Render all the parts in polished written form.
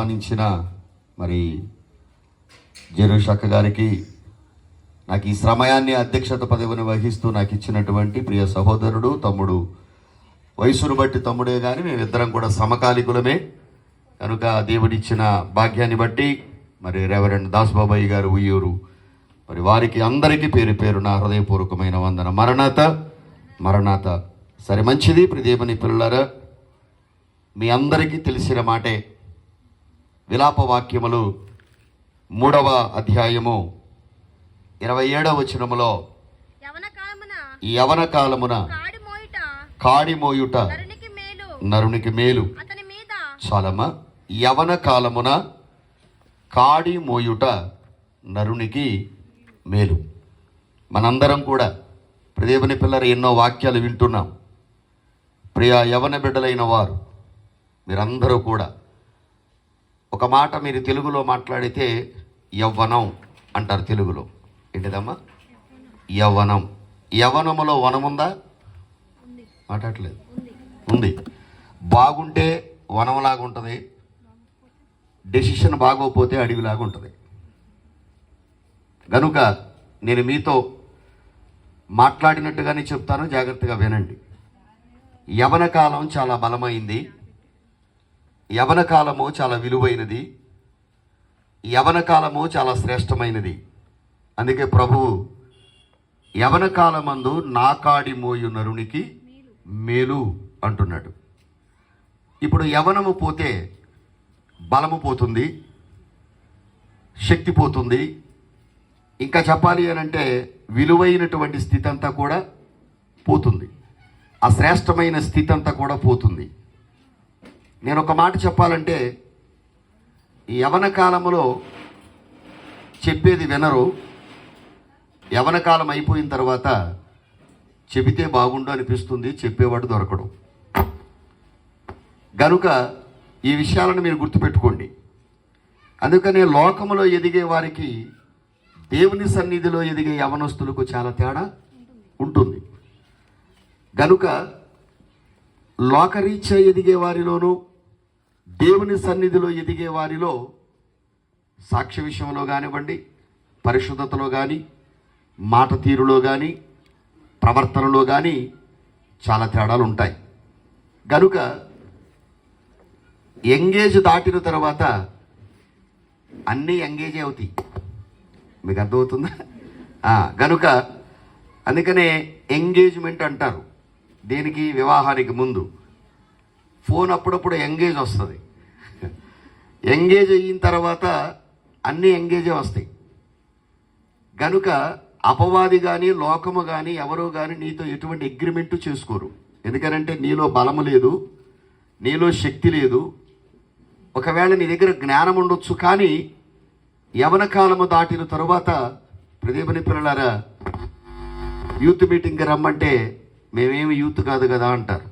ఆహ్వానించిన మరి జెరూషక్క గారికి, నాకు ఈ సమయాన్ని అధ్యక్షత పదవిని వహిస్తూ నాకు ఇచ్చినటువంటి ప్రియ సహోదరుడు, తమ్ముడు, వయసును బట్టి తమ్ముడే కానీ మేమిద్దరం కూడా సమకాలికులమే కనుక దేవుడిచ్చిన భాగ్యాన్ని బట్టి మరి రెవరెండ్ దాసుబాబాయి గారు ఉయ్యూరు, మరి వారికి అందరికీ పేరు పేరు నా హృదయపూర్వకమైన వందన. మరణాత. సరే, మంచిది. దేవుని పిల్లలారా, మీ అందరికీ తెలిసిన మాటే విలాప వాక్యములు 3వ అధ్యాయము 27వ వచనములో యవన కాలమున కాడి మోయుట నరునికి మేలు. చాలమ్మా. యవన కాలమున కాడి మోయుట నరునికి మేలు. మనందరం కూడా దేవుని పిల్లలు ఎన్నో వాక్యాలు వింటున్నాం. ప్రియ యవన బిడ్డలైన వారు మీరందరూ కూడా ఒక మాట మీరు తెలుగులో మాట్లాడితే యవ్వనం అంటారు. తెలుగులో ఏంటిదమ్మా? యవ్వనం. యవ్వనములో వనముందా? మాట్లాడలేదు. ఉంది. బాగుంటే వనంలాగా ఉంటుంది, డెసిషన్ బాగోపోతే అడవిలాగా ఉంటుంది. కనుక నేను మీతో మాట్లాడినట్టుగానే చెప్తాను, జాగ్రత్తగా వినండి. యవన కాలం చాలా బలమైంది, యవన కాలము చాలా విలువైనది, యవన కాలము చాలా శ్రేష్టమైనది. అందుకే ప్రభువు యవన కాలమందు నా కాడి మోయు నరునికి మేలు అంటున్నాడు. ఇప్పుడు యవనము పోతే బలము పోతుంది, శక్తి పోతుంది, ఇంకా చెప్పాలి అని అంటే విలువైనటువంటి స్థితి అంతా కూడా పోతుంది, ఆ శ్రేష్టమైన స్థితి అంతా కూడా పోతుంది. నేను ఒక మాట చెప్పాలంటే, ఈ యవన కాలములో చెప్పేది వినరు, యవన కాలం అయిపోయిన తర్వాత చెబితే బాగుండు అనిపిస్తుంది, చెప్పేవాడు దొరకడు. గనుక ఈ విషయాలను మీరు గుర్తుపెట్టుకోండి. అందుకనే లోకములో ఎదిగే వారికి దేవుని సన్నిధిలో ఎదిగే యవనస్తులకు చాలా తేడా ఉంటుంది. గనుక లోకరీత్యా ఎదిగే వారిలోనూ దేవుని సన్నిధిలో ఎదిగే వారిలో సాక్ష్య విషయంలో కానివ్వండి, పరిశుద్ధతలో కానీ, మాట తీరులో కానీ, ప్రవర్తనలో కానీ చాలా తేడాలు ఉంటాయి. గనుక ఎంగేజ్ దాటిన తర్వాత అన్నీ ఎంగేజ్ అవుతాయి. మీకు అర్థమవుతుందా? గనుక అందుకనే ఎంగేజ్మెంట్ అంటారు. దేనికి? వివాహానికి ముందు. ఫోన్ అప్పుడప్పుడు ఎంగేజ్ వస్తుంది. ఎంగేజ్ అయిన తర్వాత అన్నీ ఎంగేజే వస్తాయి. గనుక అపవాది కానీ, లోకము కానీ, ఎవరో కానీ నీతో ఎటువంటి అగ్రిమెంటు చేసుకోరు. ఎందుకనంటే నీలో బలము లేదు, నీలో శక్తి లేదు. ఒకవేళ నీ దగ్గర జ్ఞానం ఉండొచ్చు, కానీ యవన కాలము దాటిన తరువాత దేవుని పిల్లలారా, యూత్ మీటింగ్కి రమ్మంటే మేమేమి యూత్ కాదు కదా అంటారు.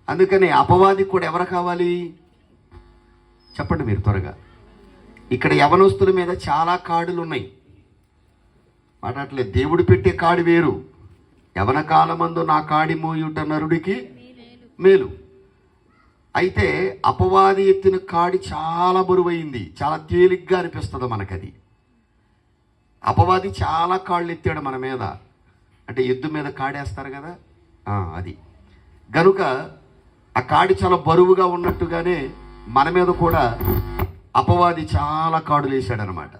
అందుకని అపవాదికి కూడా ఎవరు కావాలి చెప్పండి మీరు త్వరగా. ఇక్కడ యవనస్తుల మీద చాలా కాడులు ఉన్నాయి, మాట్లాడలేదు. దేవుడు పెట్టే కాడి వేరు. యవన కాలమందు నా కాడి మోయుట నరుడికి మేలు. అయితే అపవాది ఎత్తిన కాడి చాలా బరువైంది, చాలా తేలిగ్గా అనిపిస్తుంది మనకది. అపవాది చాలా కాళ్ళు ఎత్తాడు మన మీద, అంటే ఎద్దు మీద కాడేస్తారు కదా, అది. గనుక ఆ కాడి చాలా బరువుగా ఉన్నట్టుగానే మన మీద కూడా అపవాది చాలా కాడులు వేసాడనమాట.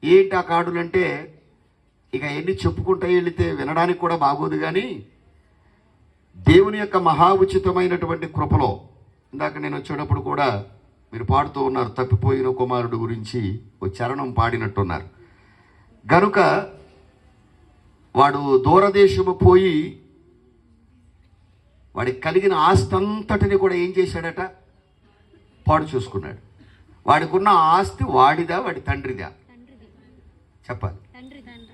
ఏంటి ఆ కాడులు అంటే, ఇక ఎన్ని చెప్పుకుంటూ వెళితే వినడానికి కూడా బాగోదు. కానీ దేవుని యొక్క మహా ఉచితమైనటువంటి కృపలో ఇందాక నేను వచ్చేటప్పుడు కూడా మీరు పాడుతూ ఉన్నారు, తప్పిపోయిన కుమారుడు గురించి ఓ చరణం పాడినట్టున్నారు. గనుక వాడు దూరదేశము పోయి వాడికి కలిగిన ఆస్తి అంతటిని కూడా ఏం చేశాడట? పాడు చూసుకున్నాడు. వాడికి ఉన్న ఆస్తి వాడిదా, వాడి తండ్రిదా? చెప్పాలి.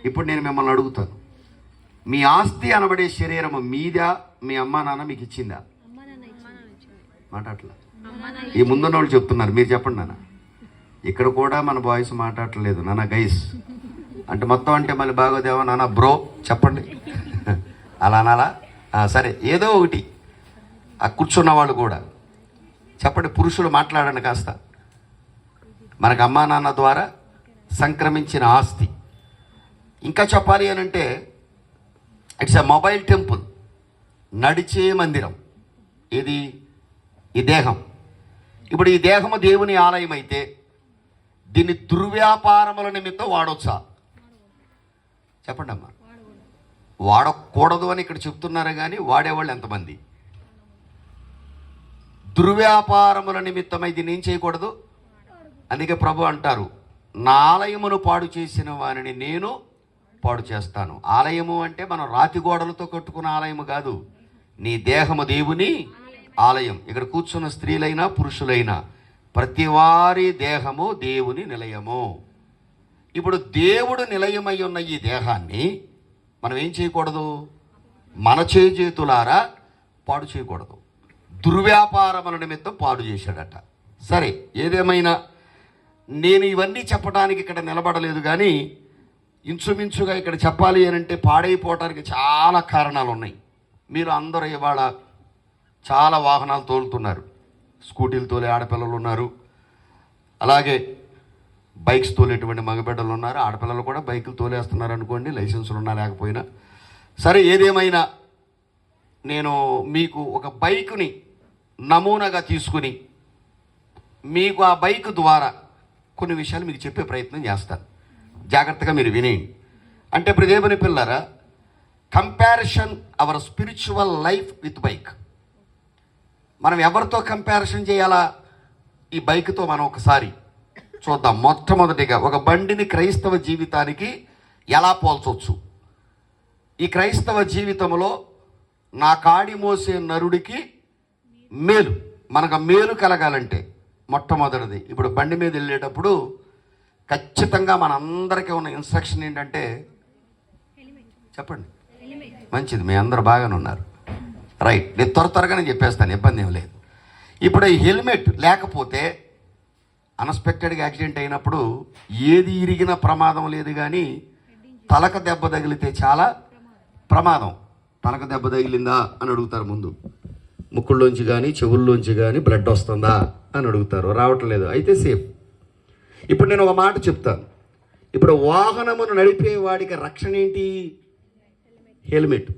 ఇప్పుడు నేను మిమ్మల్ని అడుగుతాను, మీ ఆస్తి అనబడే శరీరము మీదా, మీ అమ్మా నాన్న మీకు ఇచ్చిందా? మాట్లాడలే. ఈ ముందున్న వాళ్ళు చెప్తున్నారు, మీరు చెప్పండి నాన్న. ఇక్కడ కూడా మన బాయ్స్ మాట్లాడలేదు నాన్న, గైస్ అంటే మొత్తం అంటే మళ్ళీ బాగోదేవా నాన్న, బ్రో చెప్పండి అలా అనాలా? సరే, ఏదో ఒకటి. ఆ కూర్చున్న వాళ్ళు కూడా చెప్పండి, పురుషులు మాట్లాడండి కాస్త. మనకు అమ్మా నాన్న ద్వారా సంక్రమించిన ఆస్తి. ఇంకా చెప్పాలి అని అంటే ఇట్స్ ఎ మొబైల్ టెంపుల్, నడిచే మందిరం. ఇది ఈ దేహం. ఇప్పుడు ఈ దేహము దేవుని ఆలయం అయితే దీన్ని దుర్వ్యాపారముల నిమిత్తం వాడవచ్చా? చెప్పండి అమ్మా. వాడకూడదు అని ఇక్కడ చెప్తున్నారు, కానీ వాడేవాళ్ళు ఎంతమంది? దుర్వ్యాపారముల నిమిత్తమై దీన్ని ఏం చేయకూడదు. అందుకే ప్రభు అంటారు, నా ఆలయమును పాడు చేసిన వారిని నేను పాడు చేస్తాను. ఆలయము అంటే మనం రాతి గోడలతో కట్టుకున్న ఆలయము కాదు, నీ దేహము దేవుని ఆలయం. ఇక్కడ కూర్చున్న స్త్రీలైనా పురుషులైనా ప్రతి వారి దేహము దేవుని నిలయము. ఇప్పుడు దేవుడు నిలయమై ఉన్న ఈ దేహాన్ని మనం ఏం చేయకూడదు, మన చేతులారా పాడు చేయకూడదు. దుర్వ్యాపారముల నిమిత్తం పాడు చేశాడట. సరే, ఏదేమైనా నేను ఇవన్నీ చెప్పడానికి ఇక్కడ నిలబడలేదు, కానీ ఇంచుమించుగా ఇక్కడ చెప్పాలి అని అంటే పాడైపోవటానికి చాలా కారణాలు ఉన్నాయి. మీరు అందరూ ఇవాళ చాలా వాహనాలు తోలుతున్నారు. స్కూటీలు తోలే ఆడపిల్లలు ఉన్నారు, అలాగే బైక్స్ తోలేటువంటి మగబిడ్డలు ఉన్నారు. ఆడపిల్లలు కూడా బైకులు తోలేస్తున్నారు అనుకోండి, లైసెన్సులు ఉన్నా లేకపోయినా. సరే, ఏదేమైనా నేను మీకు ఒక బైకుని నమూనాగా తీసుకుని మీకు ఆ బైక్ ద్వారా కొన్ని విషయాలు మీకు చెప్పే ప్రయత్నం చేస్తాను. జాగ్రత్తగా మీరు వినేయండి. అంటే ఇప్పుడు దేవుని పిల్లరా, comparison our spiritual life with bike. మనం ఎవరితో కంపారిజన్ చేయాలా? ఈ బైక్తో మనం ఒకసారి చూద్దాం. మొట్టమొదటిగా ఒక బండిని క్రైస్తవ జీవితానికి ఎలా పోల్చవచ్చు? ఈ క్రైస్తవ జీవితంలో నా కాడి మోసే నరుడికి మేలు, మనకు మేలు కలగాలంటే మొట్టమొదటిది, ఇప్పుడు బండి మీద వెళ్ళేటప్పుడు ఖచ్చితంగా మనందరికీ ఉన్న ఇన్స్ట్రక్షన్ ఏంటంటే, చెప్పండి. మంచిది, మీ అందరూ బాగానే ఉన్నారు. రైట్, నేను త్వరగానే చెప్పేస్తాను, ఇబ్బంది ఏం లేదు. ఇప్పుడు ఈ హెల్మెట్ లేకపోతే అన్ఎక్స్పెక్టెడ్గా యాక్సిడెంట్ అయినప్పుడు ఏది ఇరిగిన ప్రమాదం లేదు, కానీ తలకు దెబ్బ తగిలితే చాలా ప్రమాదం. తలకు దెబ్బ తగిలిందా అని అడుగుతారు ముందు. ముక్కుల్లోంచి కానీ చెవుల్లోంచి కానీ బ్లడ్ వస్తుందా అని అడుగుతారు. రావట్లేదు, అయితే సేఫ్. ఇప్పుడు నేను ఒక మాట చెప్తాను. ఇప్పుడు వాహనమును నడిపే వాడికి రక్షణ ఏంటి? హెల్మెట్.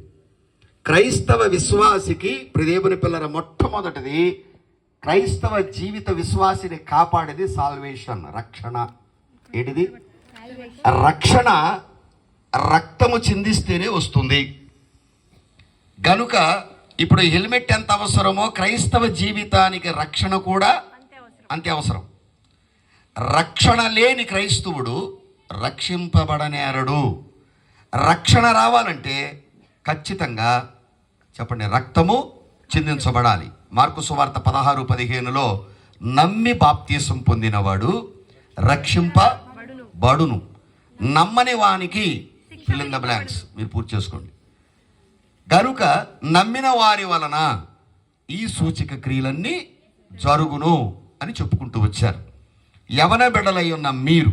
క్రైస్తవ విశ్వాసికి ప్రియదేవుని పిల్లల మొట్టమొదటిది, క్రైస్తవ జీవిత విశ్వాసిని కాపాడేది సాల్వేషన్, రక్షణ. ఏంటిది? రక్షణ రక్తము చిందిస్తేనే వస్తుంది. గనుక ఇప్పుడు హెల్మెట్ ఎంత అవసరమో క్రైస్తవ జీవితానికి రక్షణ కూడా అంతే అవసరం. రక్షణ లేని క్రైస్తవుడు రక్షింపబడనేరడు. రక్షణ రావాలంటే ఖచ్చితంగా చెప్పండి, రక్తము చిందించబడాలి. మార్కు సువార్త 16:15 నమ్మి బాప్తీసం పొందినవాడు రక్షింపబడును, నమ్మని వానికి ఫిల్ ఇన్ ద బ్లాంక్స్ మీరు పూర్తి చేసుకోండి. కనుక నమ్మిన వారి వలన ఈ సూచక క్రియలన్నీ జరుగును అని చెప్పుకుంటూ వచ్చారు. యవన బిడ్డలై ఉన్న మీరు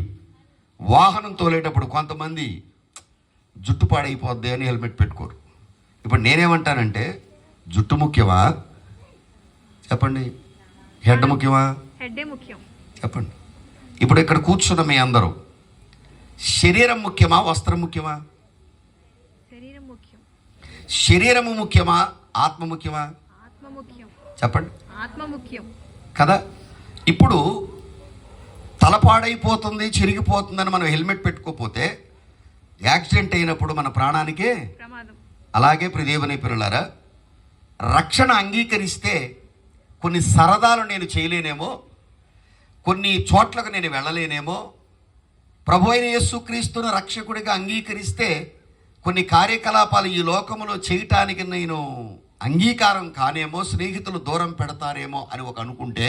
వాహనం తోలేటప్పుడు కొంతమంది జుట్టు పాడైపోద్ది అని హెల్మెట్ పెట్టుకోరు. ఇప్పుడు నేనేమంటానంటే, జుట్టు ముఖ్యమా చెప్పండి, హెడ్ ముఖ్యమా? హెడ్డే ముఖ్యం. చెప్పండి. ఇప్పుడు ఇక్కడ కూర్చున్న మీ అందరూ శరీరం ముఖ్యమా వస్త్రం ముఖ్యమా? శరీరం ముఖ్యం. శరీరము ముఖ్యమా ఆత్మ ముఖ్యమా? ఆత్మ ముఖ్యం. చెప్పండి. ఆత్మ ముఖ్యం కదా. ఇప్పుడు తల పాడైపోతుంది, చిరిగిపోతుందని మనం హెల్మెట్ పెట్టుకోకపోతే యాక్సిడెంట్ అయినప్పుడు మన ప్రాణానికే ప్రమాదం. అలాగే ప్రియదేవుని పిల్లలారా, రక్షణ అంగీకరిస్తే కొన్ని సరదాలు నేను చేయలేనేమో, కొన్ని చోట్లకు నేను వెళ్ళలేనేమో, ప్రభు అయిన యేసుక్రీస్తును రక్షకుడిగా అంగీకరిస్తే కొన్ని కార్యకలాపాలు ఈ లోకములో చేయటానికి నేను అంగీకారం కానేమో, స్నేహితులు దూరం పెడతారేమో అని ఒక అనుకుంటే,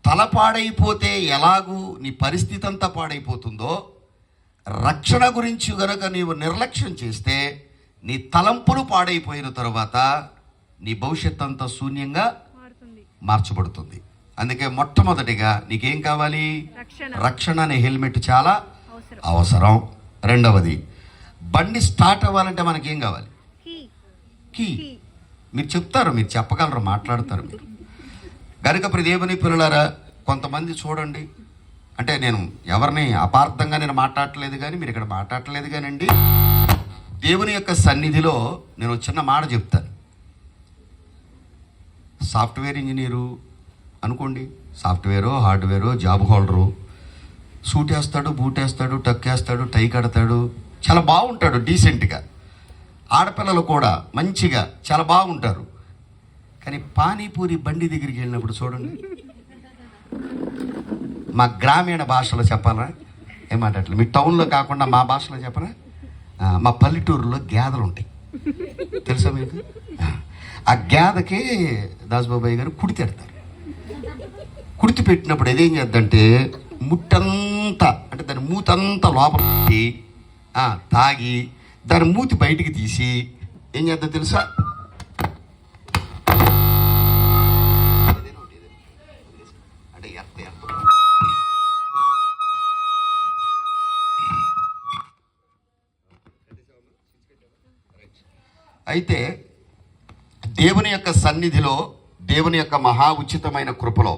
తల పాడైపోతే ఎలాగూ నీ పరిస్థితి అంతా పాడైపోతుందో, రక్షణ గురించి గనక నీవు నిర్లక్ష్యం చేస్తే నీ తలంపులు పాడైపోయిన తరువాత నీ భవిష్యత్ అంతా శూన్యంగా మార్చబడుతుంది. అందుకే మొట్టమొదటిగా నీకేం కావాలి? రక్షణ అనే హెల్మెట్ చాలా అవసరం. రెండవది, బండి స్టార్ట్ అవ్వాలంటే మనకేం కావాలి? కీ. మీరు చెప్తారు, మీరు చెప్పగలరు, మాట్లాడతారు మీరు. గనుక ప్రియ దేవుని పిల్లలారా, కొంతమంది చూడండి, అంటే నేను ఎవరిని అపార్థంగా నేను మాట్లాడట్లేదు కానీ, మీరు ఇక్కడ మాట్లాడట్లేదు కానండి, దేవుని యొక్క సన్నిధిలో నేను చిన్న మాట చెప్తాను. సాఫ్ట్వేర్ ఇంజనీరు అనుకోండి, సాఫ్ట్వేరో హార్డ్వేరో జాబ్ హోల్డరు, సూట్ వేస్తాడు, బూట్ వేస్తాడు, టక్ వేస్తాడు, టై కడతాడు, చాలా బాగుంటాడు డీసెంట్గా. ఆడపిల్లలు కూడా మంచిగా చాలా బాగుంటారు. కానీ పానీపూరి బండి దగ్గరికి వెళ్ళినప్పుడు చూడండి, మా గ్రామీణ భాషలో చెప్పాలా, ఏం మాట్లాడలేదు, మీ టౌన్లో కాకుండా మా భాషలో చెప్పరా, మా పల్లెటూరులో గేదెలు ఉంటాయి తెలుసా మీకు? ఆ గేదకి దాసుబాబాయ్ గారు కుడి తిడతారు. కుడితి పెట్టినప్పుడు ఏదేం చేద్దంటే ముట్టంతా, అంటే దాని మూతంతా లోపల పెట్టి తాగి దాని మూతి బయటికి తీసి ఏం చేద్దాం తెలుసా, అంటే అయితే దేవుని యొక్క సన్నిధిలో, దేవుని యొక్క మహా ఉచితమైన కృపలో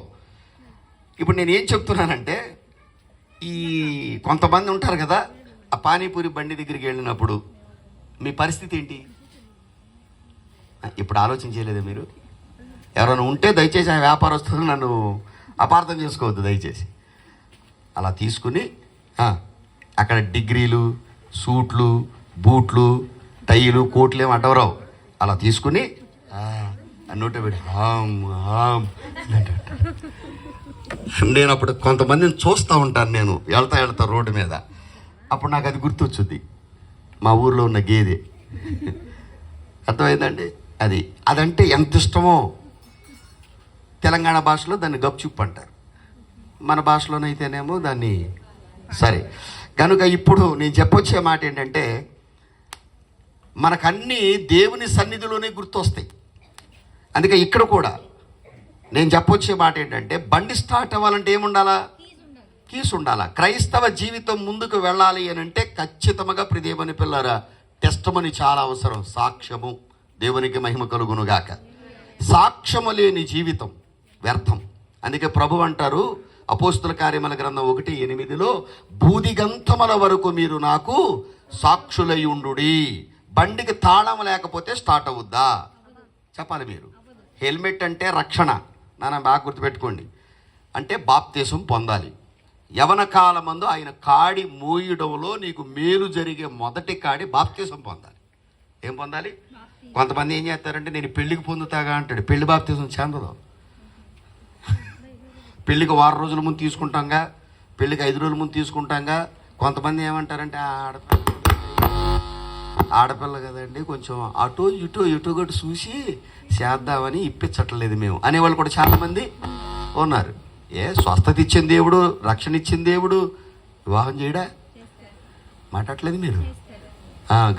ఇప్పుడు నేను ఏం చెప్తున్నానంటే, ఈ కొంతమంది ఉంటారు కదా, ఆ పానీపూరి బండి దగ్గరికి వెళ్ళినప్పుడు మీ పరిస్థితి ఏంటి? ఇప్పుడు ఆలోచన చేయలేదా మీరు? ఎవరైనా ఉంటే దయచేసి ఆ వ్యాపారస్తులు నన్ను అపార్థం చేసుకోవద్దు దయచేసి. అలా తీసుకుని అక్కడ డిగ్రీలు, సూట్లు, బూట్లు, టైలు, కోట్లు ఏమి అడ్డవరావు, అలా తీసుకుని నోట పెట్టి హామ్ హామ్ నేను అప్పుడు కొంతమందిని చూస్తూ ఉంటాను, నేను వెళ్తా రోడ్డు మీద. అప్పుడు నాకు అది గుర్తొచ్చుద్ది, మా ఊర్లో ఉన్న గేదె. అర్థమైందండి? అదంటే ఎంత ఇష్టమో. తెలంగాణ భాషలో దాన్ని గప్చుప్ అంటారు, మన భాషలోనైతేనేమో దాన్ని సరే. కనుక ఇప్పుడు నేను చెప్పొచ్చే మాట ఏంటంటే, మనకన్నీ దేవుని సన్నిధిలోనే గుర్తొస్తాయి. అందుకే ఇక్కడ కూడా నేను చెప్పొచ్చే మాట ఏంటంటే, బండి స్టార్ట్ అవ్వాలంటే ఏముండాలా? కీస్ ఉండాలా. క్రైస్తవ జీవితం ముందుకు వెళ్ళాలి అని అంటే ఖచ్చితంగా ప్రియ దేవుని పిల్లరా టెస్టమని చాలా అవసరం. సాక్ష్యము, దేవునికి మహిమ కలుగునుగాక. సాక్ష్యము లేని జీవితం వ్యర్థం. అందుకే ప్రభు అంటారు అపోస్తుల కార్యముల గ్రంథం 1:8, బూదిగంతముల వరకు మీరు నాకు సాక్షులై ఉండుడి. బండికి తాళం లేకపోతే స్టార్ట్ అవుద్దా? చెప్పాలి మీరు. హెల్మెట్ అంటే రక్షణ, నాన్న బాగా గుర్తుపెట్టుకోండి. అంటే బాప్తీసం పొందాలి. యవన కాలమందు ఆయన కాడి మోయడంలో నీకు మేలు జరిగే మొదటి కాడి బాప్తీసం పొందాలి. ఏం పొందాలి? కొంతమంది ఏం చేస్తారంటే నేను పెళ్లికి పొందుతాగా అంటాడు. పెళ్లి బాప్తీసం చెందదు. పెళ్ళికి 6 రోజుల ముందు తీసుకుంటాంగా, పెళ్ళికి 5 రోజుల ముందు తీసుకుంటాంగా. కొంతమంది ఏమంటారంటే ఆడపిల్ల కదండి, కొంచెం అటు ఇటు గట్టు చూసి చేద్దామని ఇప్పించట్లేదు మేము అనేవాళ్ళు కూడా చాలామంది ఉన్నారు. స్వస్థత ఇచ్చిన దేవుడు, రక్షణ ఇచ్చిన దేవుడు వివాహం చేయడా? మాట్లాడలేదు మీరు.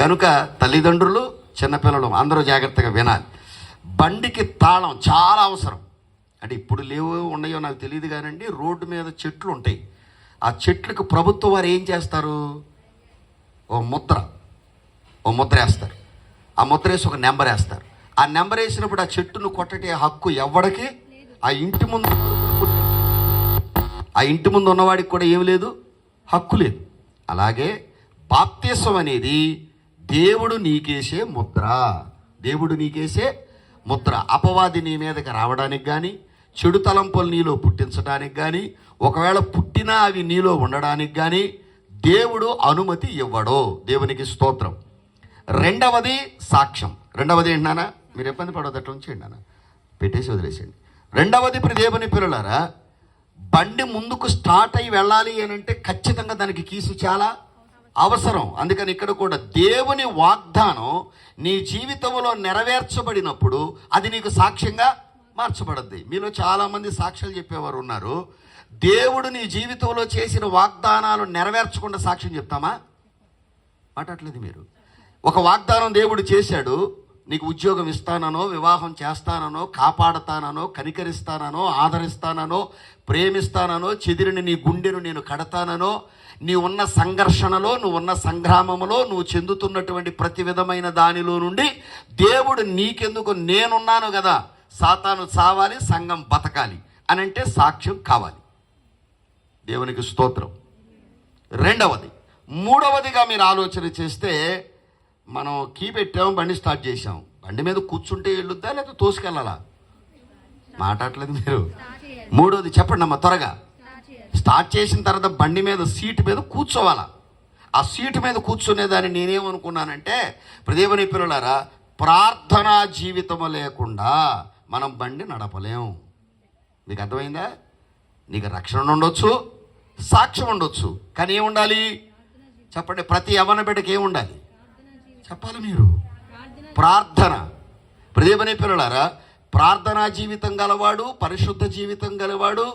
కనుక తల్లిదండ్రులు, చిన్నపిల్లలు అందరూ జాగ్రత్తగా వినాలి. బండికి తాళం చాలా అవసరం. అంటే ఇప్పుడు లేవో ఉన్నాయో నాకు తెలియదు కానండి, రోడ్డు మీద చెట్లు ఉంటాయి. ఆ చెట్లకు ప్రభుత్వం వారు ఏం చేస్తారు? ఓ ముద్ర వేస్తారు. ఆ ముద్ర వేసి ఒక నెంబర్ వేస్తారు. ఆ నెంబర్ వేసినప్పుడు ఆ చెట్టును కొట్టటే హక్కు ఎవడికి? ఆ ఇంటి ముందు ఉన్నవాడికి కూడా ఏమి లేదు, హక్కు లేదు. అలాగే బాప్తీసం అనేది దేవుడు నీకేసే ముద్ర. దేవుడు నీకేసే ముద్ర. అపవాది నీ మీదకి రావడానికి కానీ, చెడు తలంపులు నీలో పుట్టించడానికి కానీ, ఒకవేళ పుట్టినా అవి నీలో ఉండడానికి కానీ దేవుడు అనుమతి ఇవ్వడు. దేవునికి స్తోత్రం. రెండవది సాక్ష్యం. రెండవది ఏంటన్నా, మీరు ఇబ్బంది పడవద్దు, అట్లా ఉంచేయండి అన్న, పెట్టేసి వదిలేసేయండి. రెండవది ఇప్పుడు దేవుని పిల్లలారా, బండి ముందుకు స్టార్ట్ అయ్యి వెళ్ళాలి అని అంటే ఖచ్చితంగా దానికి కీసు చాలా అవసరం. అందుకని ఇక్కడ కూడా దేవుని వాగ్దానం నీ జీవితంలో నెరవేర్చబడినప్పుడు అది నీకు సాక్ష్యంగా మార్చబడద్ది. మీలో చాలామంది సాక్ష్యాలు చెప్పేవారు ఉన్నారు. దేవుడు నీ జీవితంలో చేసిన వాగ్దానాలు నెరవేర్చకుండా సాక్ష్యం చెప్తామా? మాట్లాడలేదు మీరు. ఒక వాగ్దానం దేవుడు చేశాడు, నీకు ఉద్యోగం ఇస్తాననో, వివాహం చేస్తాననో, కాపాడతాననో, కనికరిస్తాననో, ఆదరిస్తాననో, ప్రేమిస్తాననో, చెదిరిన నీ గుండెను నేను కడతాననో, నీ ఉన్న సంఘర్షణలో, నువ్వు ఉన్న సంగ్రామంలో, నువ్వు చెందుతున్నటువంటి ప్రతి విధమైన దానిలో నుండి దేవుడు నీకెందుకు నేనున్నాను కదా, సాతాను చావాలి, సంఘం బతకాలి అని అంటే సాక్ష్యం కావాలి. దేవునికి స్తోత్రం. రెండవది, మూడవదిగా మీరు ఆలోచన చేస్తే, మనం కీ పెట్టాం, బండి స్టార్ట్ చేసాం. బండి మీద కూర్చుంటే వెళ్ళొద్దా లేదా తోసుకెళ్ళాలా? మాట్లాడలేదు మీరు. మూడవది చెప్పండి అమ్మ త్వరగా. స్టార్ట్ చేసిన తర్వాత బండి మీద సీటు మీద కూర్చోవాలా. ఆ సీటు మీద కూర్చునేదాన్ని నేనేమనుకున్నానంటే, దేవుని పిల్లలారా, ప్రార్థనా జీవితము లేకుండా మనం బండి నడపలేం. మీకు అర్థమైందా? నీకు రక్షణ ఉండొచ్చు, సాక్ష్యం ఉండొచ్చు, కానీ ఏముండాలి చెప్పండి? ప్రతి యవ్వన బిడ్డకి ఏముండాలి చెప్పాలి మీరు? ప్రార్థన. దేవుని పిల్లలారా, ప్రార్థనా జీవితం గలవాడు, పరిశుద్ధ జీవితం గలవాడు,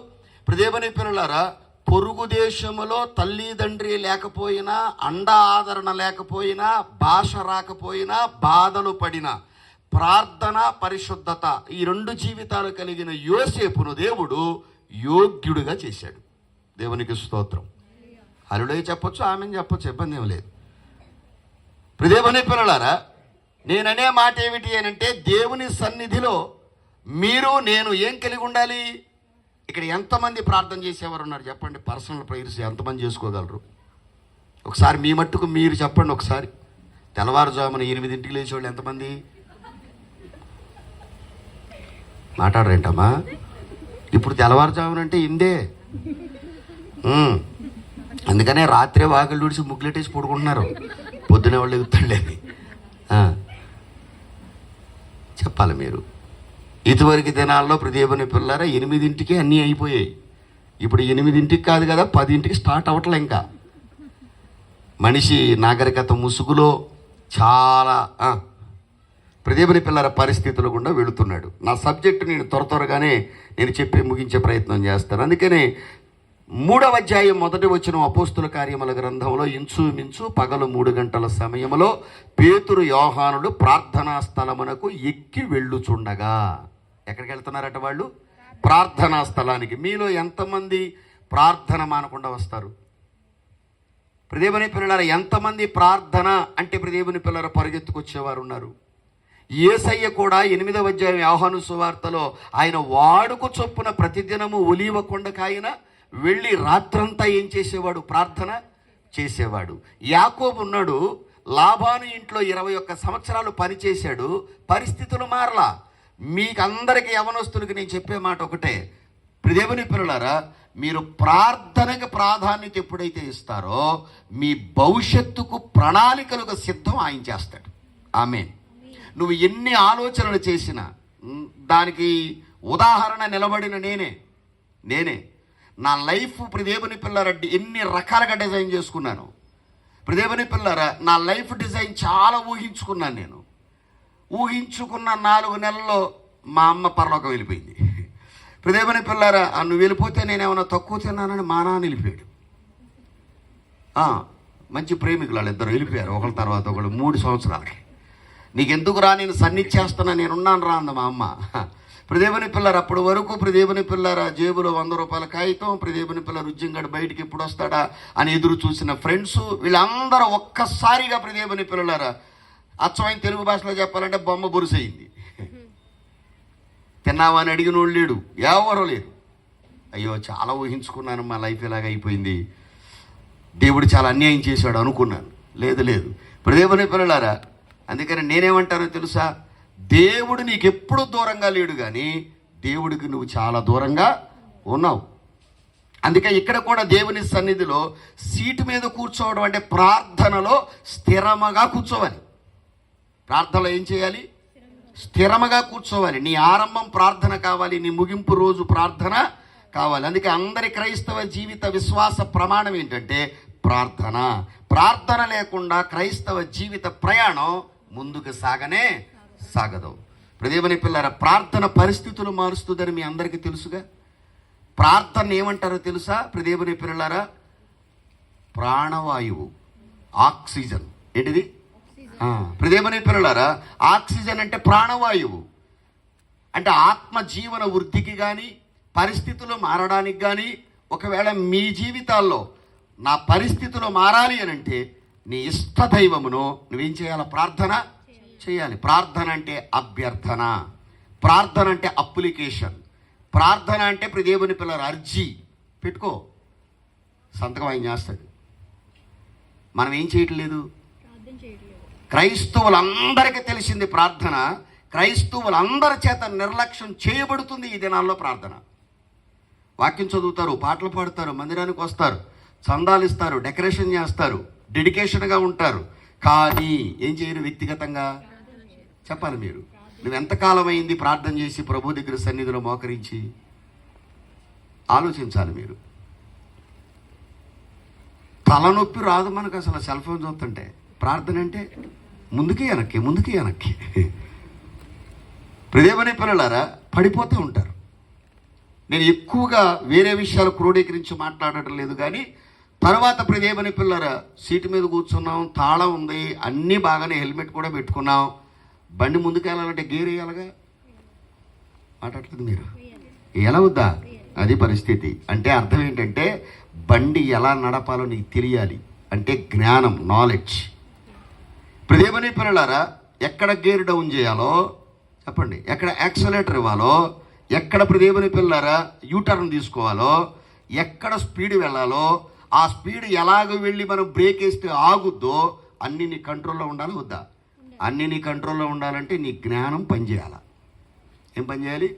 దేవుని పిల్లలారా, పొరుగు దేశములో తల్లిదండ్రి లేకపోయినా, అండ ఆదరణ లేకపోయినా, భాష రాకపోయినా, బాధలు పడిన ప్రార్థన, పరిశుద్ధత, ఈ రెండు జీవితాలు కలిగిన యోసేపును దేవుడు యోగ్యుడిగా చేశాడు. దేవునికి స్తోత్రం. హల్లెలూయా చెప్పొచ్చు, ఆమెను చెప్పొచ్చు, ఇబ్బంది ఏం లేదు. దేవుని పిల్లలారా, నేననే మాట ఏమిటి అని అంటే, దేవుని సన్నిధిలో మీరు నేను ఏం కలిగి ఉండాలి? ఇక్కడ ఎంతమంది ప్రార్థన చేసేవారు ఉన్నారు చెప్పండి? పర్సనల్ ప్రేయర్స్ ఎంతమంది చేసుకోగలరు? ఒకసారి మీ మట్టుకు మీరు చెప్పండి. ఒకసారి తెల్లవారుజామున 8ంటికి లేచేవాళ్ళు ఎంతమంది? మాట్లాడరేంటమ్మా? ఇప్పుడు తెల్లవారుజామున అంటే ఇందే. అందుకనే రాత్రే వాకిళ్ళు ఊడిసి ముగ్గులెట్టేసి పడుకుంటున్నారు, పొద్దునే వాళ్ళు ఎగుతాళ్ళేది. చెప్పాలి మీరు. ఇదివరకు దినాల్లో దేవుని పిల్లలారా 8ంటికి అన్నీ అయిపోయాయి. ఇప్పుడు 8ంటికి కాదు కదా, 10ంటికి స్టార్ట్ అవ్వట్లే. ఇంకా మనిషి నాగరికత ముసుగులో చాలా దేవుని పిల్లల పరిస్థితులు గుండా వెళుతున్నాడు. నా సబ్జెక్టు నేను త్వరగానే చెప్పి ముగించే ప్రయత్నం చేస్తాను. అందుకనే 3వ అధ్యాయం 1వ వచనం అపోస్తుల కార్యముల గ్రంథంలో, ఇంచుమించు పగలు 3 గంటల సమయంలో పేతురు యోహానులు ప్రార్థనా స్థలమునకు ఎక్కి వెళ్ళుచుండగా. ఎక్కడికి వెళ్తున్నారట వాళ్ళు? ప్రార్థనా స్థలానికి. మీలో ఎంతమంది ప్రార్థన మానకుండా వస్తారు? దేవుని పిల్లల ఎంతమంది ప్రార్థన అంటే దేవుని పిల్లల పరిగెత్తుకొచ్చేవారు ఉన్నారు? యేసయ్య కూడా 8వ అధ్యాయం యోహాను సువార్తలో ఆయన వాడుకు చొప్పున ప్రతిదినము ఒలీవ కొండకు ఆయన వెళ్ళి రాత్రంతా ఏం చేసేవాడు? ప్రార్థన చేసేవాడు. యాకోబు ఉన్నాడు, లాబాను ఇంట్లో 21 సంవత్సరాలు పనిచేశాడు, పరిస్థితులు మారలా. మీకందరికి యవనస్తులకి నేను చెప్పే మాట ఒకటే, దేవుని పిల్లలారా, మీరు ప్రార్థనకు ప్రాధాన్యత ఎప్పుడైతే ఇస్తారో మీ భవిష్యత్తుకు ప్రణాళికలకు సిద్ధం ఆయన చేస్తాడు. ఆమేన్. నువ్వు ఎన్ని ఆలోచనలు చేసినా దానికి ఉదాహరణ నిలబడిన నేనే నా లైఫ్ దేవుని పిల్లరా ఎన్ని రకాలుగా డిజైన్ చేసుకున్నాను. దేవుని పిల్లరా, నా లైఫ్ డిజైన్ చాలా ఊహించుకున్నాను. నేను ఊహించుకున్న 4 నెలల్లో మా అమ్మ పరలోకం వెళ్ళిపోయింది. దేవుని పిల్లరా, నువ్వు వెళ్ళిపోతే నేనేమన్నా తక్కువ తిన్నానని మా నాన్న వెళ్ళిపోయాడు. మంచి ప్రేమికులు వాళ్ళిద్దరు వెళ్ళిపోయారు, ఒకళ్ళ తర్వాత ఒకళ్ళు 3 సంవత్సరాలకి. నీకెందుకు రా, నేను సన్నిచ్చేస్తున్నా, నేనున్నాను రా అంద మా అమ్మ. దేవుని పిల్లరు అప్పటి వరకు దేవుని పిల్లర జేబులో 100 రూపాయల కాగితం, దేవుని పిల్లరు ఉద్యోగం బయటికి ఎప్పుడు వస్తాడా అని ఎదురు చూసిన ఫ్రెండ్స్ వీళ్ళందరూ ఒక్కసారిగా దేవుని పిల్లలారా అచ్చమైన తెలుగు భాషలో చెప్పాలంటే బొమ్మ బొరుసయింది. తిన్నావా అని అడిగిన వాళ్ళు లేడు, ఎవరో లేరు. అయ్యో చాలా ఊహించుకున్నాను, మా లైఫ్ ఇలాగ అయిపోయింది, దేవుడు చాలా అన్యాయం చేశాడు అనుకున్నాను. లేదు దేవుని పిల్లలారా, అందుకని నేనేమంటానో తెలుసా, దేవుడు నీకెప్పుడు దూరంగా లేడు, కానీ దేవుడికి నువ్వు చాలా దూరంగా ఉన్నావు. అందుకే ఇక్కడ కూడా దేవుని సన్నిధిలో సీటు మీద కూర్చోవడం అంటే ప్రార్థనలో స్థిరముగా కూర్చోవాలి. ప్రార్థనలో ఏం చేయాలి? స్థిరముగా కూర్చోవాలి. నీ ఆరంభం ప్రార్థన కావాలి, నీ ముగింపు రోజు ప్రార్థన కావాలి. అందుకే అందరి క్రైస్తవ జీవిత విశ్వాస ప్రమాణం ఏంటంటే ప్రార్థన. ప్రార్థన లేకుండా క్రైస్తవ జీవిత ప్రయాణం ముందుకు సాగదు. దేవుని పిల్లరా, ప్రార్థన పరిస్థితులు మారుస్తుందని మీ అందరికీ తెలుసుగా. ప్రార్థన ఏమంటారో తెలుసా దేవుని పిల్లలారా? ప్రాణవాయువు, ఆక్సిజన్. ఏంటిది? దేవుని పిల్లలారా, ఆక్సిజన్ అంటే ప్రాణవాయువు. అంటే ఆత్మ జీవన వృద్ధికి కానీ పరిస్థితులు మారడానికి కానీ, ఒకవేళ మీ జీవితాల్లో నా పరిస్థితులు మారాలి అని అంటే నీ ఇష్ట దైవమును నువ్వేం చేయాలి? ప్రార్థన చేయాలి. ప్రార్థన అంటే అభ్యర్థన. ప్రార్థన అంటే అప్లికేషన్, ప్రార్థన అంటే దేవుని పిల్లల అర్జీ పెట్టుకో, సంతకం ఆయన చేస్తాడు. మనం ఏం చేయట్లేదు. క్రైస్తవులందరికీ తెలిసింది ప్రార్థన, క్రైస్తవులందరి చేత నిర్లక్ష్యం చేయబడుతుంది ఈ దినాల్లో ప్రార్థన. వాక్యం చదువుతారు, పాటలు పాడతారు, మందిరానికి వస్తారు, చందాలు ఇస్తారు, డెకరేషన్ చేస్తారు, డెడికేషన్గా ఉంటారు, కానీ ఏం చేయరు వ్యక్తిగతంగా. చెప్పాలి మీరు, నువ్వు ఎంతకాలం అయింది ప్రార్థన చేసి ప్రభు దగ్గర సన్నిధిలో మోకరించి? ఆలోచించాలి మీరు. తలనొప్పి రాదు మనకు అసలు సెల్ ఫోన్ చూస్తుంటే. ప్రార్థన అంటే ముందుకి వెనక్కి. ప్రియమైన పిల్లలారా, పడిపోతూ ఉంటారు. నేను ఎక్కువగా వేరే విషయాలు క్రోడీకరించి మాట్లాడటం లేదు, కానీ తర్వాత ప్రియమైన పిల్లరా, సీటు మీద కూర్చున్నాం, తాళం ఉంది, అన్నీ బాగానే, హెల్మెట్ కూడా పెట్టుకున్నాం, బండి ముందుకు వెళ్ళాలంటే గేర్ వేయాలిగా. మాట్లాడలేదు మీరు, ఎలా వద్దా? అది పరిస్థితి. అంటే అర్థం ఏంటంటే బండి ఎలా నడపాలో నీకు తెలియాలి, అంటే జ్ఞానం, నాలెడ్జ్. ప్రియమైన పిల్లలారా, ఎక్కడ గేర్ డౌన్ చేయాలో చెప్పండి, ఎక్కడ యాక్సలేటర్ ఇవ్వాలో, ఎక్కడ ప్రియమైన పిల్లలారా యూటర్న్ తీసుకోవాలో, ఎక్కడ స్పీడ్ వెళ్ళాలో, ఆ స్పీడ్ ఎలాగ వెళ్ళి మనం బ్రేక్ వేస్తే ఆగుద్దో అన్నీ నీ కంట్రోల్లో ఉండాలి వద్దా? అన్నీ నీ కంట్రోల్లో ఉండాలంటే నీ జ్ఞానం పనిచేయాలి. ఏం పనిచేయాలి?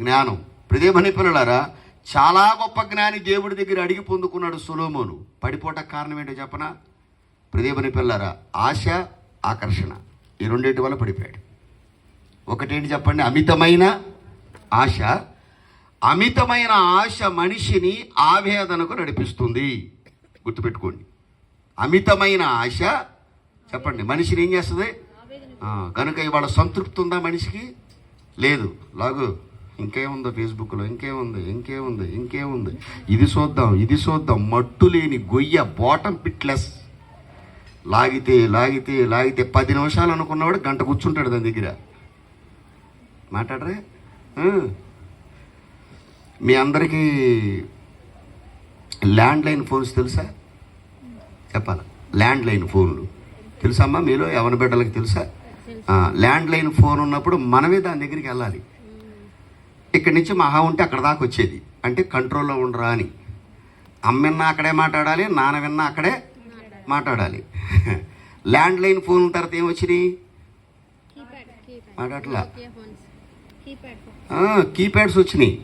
జ్ఞానం. ప్రియమైన పిల్లలారా, చాలా గొప్ప జ్ఞాని దేవుడి దగ్గర అడిగి పొందుకున్నాడు సొలొమోను. పడిపోట కారణం ఏంటో చెప్పనా? ప్రియమైన పిల్లలారా, ఆశ, ఆకర్షణ, ఈ రెండింటి వల్ల పడిపోయాడు. ఒకటేంటి చెప్పండి? అమితమైన ఆశ. అమితమైన ఆశ మనిషిని ఆవేదనకు నడిపిస్తుంది. గుర్తుపెట్టుకోండి, అమితమైన ఆశ చెప్పండి మనిషిని ఏం చేస్తుంది? కనుక ఇవాళ సంతృప్తి ఉందా మనిషికి? లేదు. లాగు, ఇంకేముందో ఫేస్బుక్లో, ఇంకేముంది, ఇది చూద్దాం, మట్టు లేని గొయ్య, బాటం పిట్లెస్. లాగితే 10 నిమిషాలు అనుకున్నవాడు గంట కూర్చుంటాడు దాని దగ్గర. మాట్లాడరే? మీ అందరికీ ల్యాండ్లైన్ ఫోన్స్ తెలుసా? చెప్పాలా? ల్యాండ్లైన్ ఫోన్లు తెలుసమ్మా మీలో? ఎవరి బిడ్డలకి తెలుసా? ల్యాండ్లైన్ ఫోన్ ఉన్నప్పుడు మనమే దాని దగ్గరికి వెళ్ళాలి. ఇక్కడి నుంచి మహా ఉంటే అక్కడ దాకా వచ్చేది, అంటే కంట్రోల్లో ఉండరా అని. అమ్మిన్నా అక్కడే మాట్లాడాలి, నాన్న విన్నా అక్కడే మాట్లాడాలి. ల్యాండ్లైన్ ఫోన్ తర్వాత ఏమొచ్చినాయి? మాట్లాడలా, కీప్యాడ్స్ వచ్చినాయి.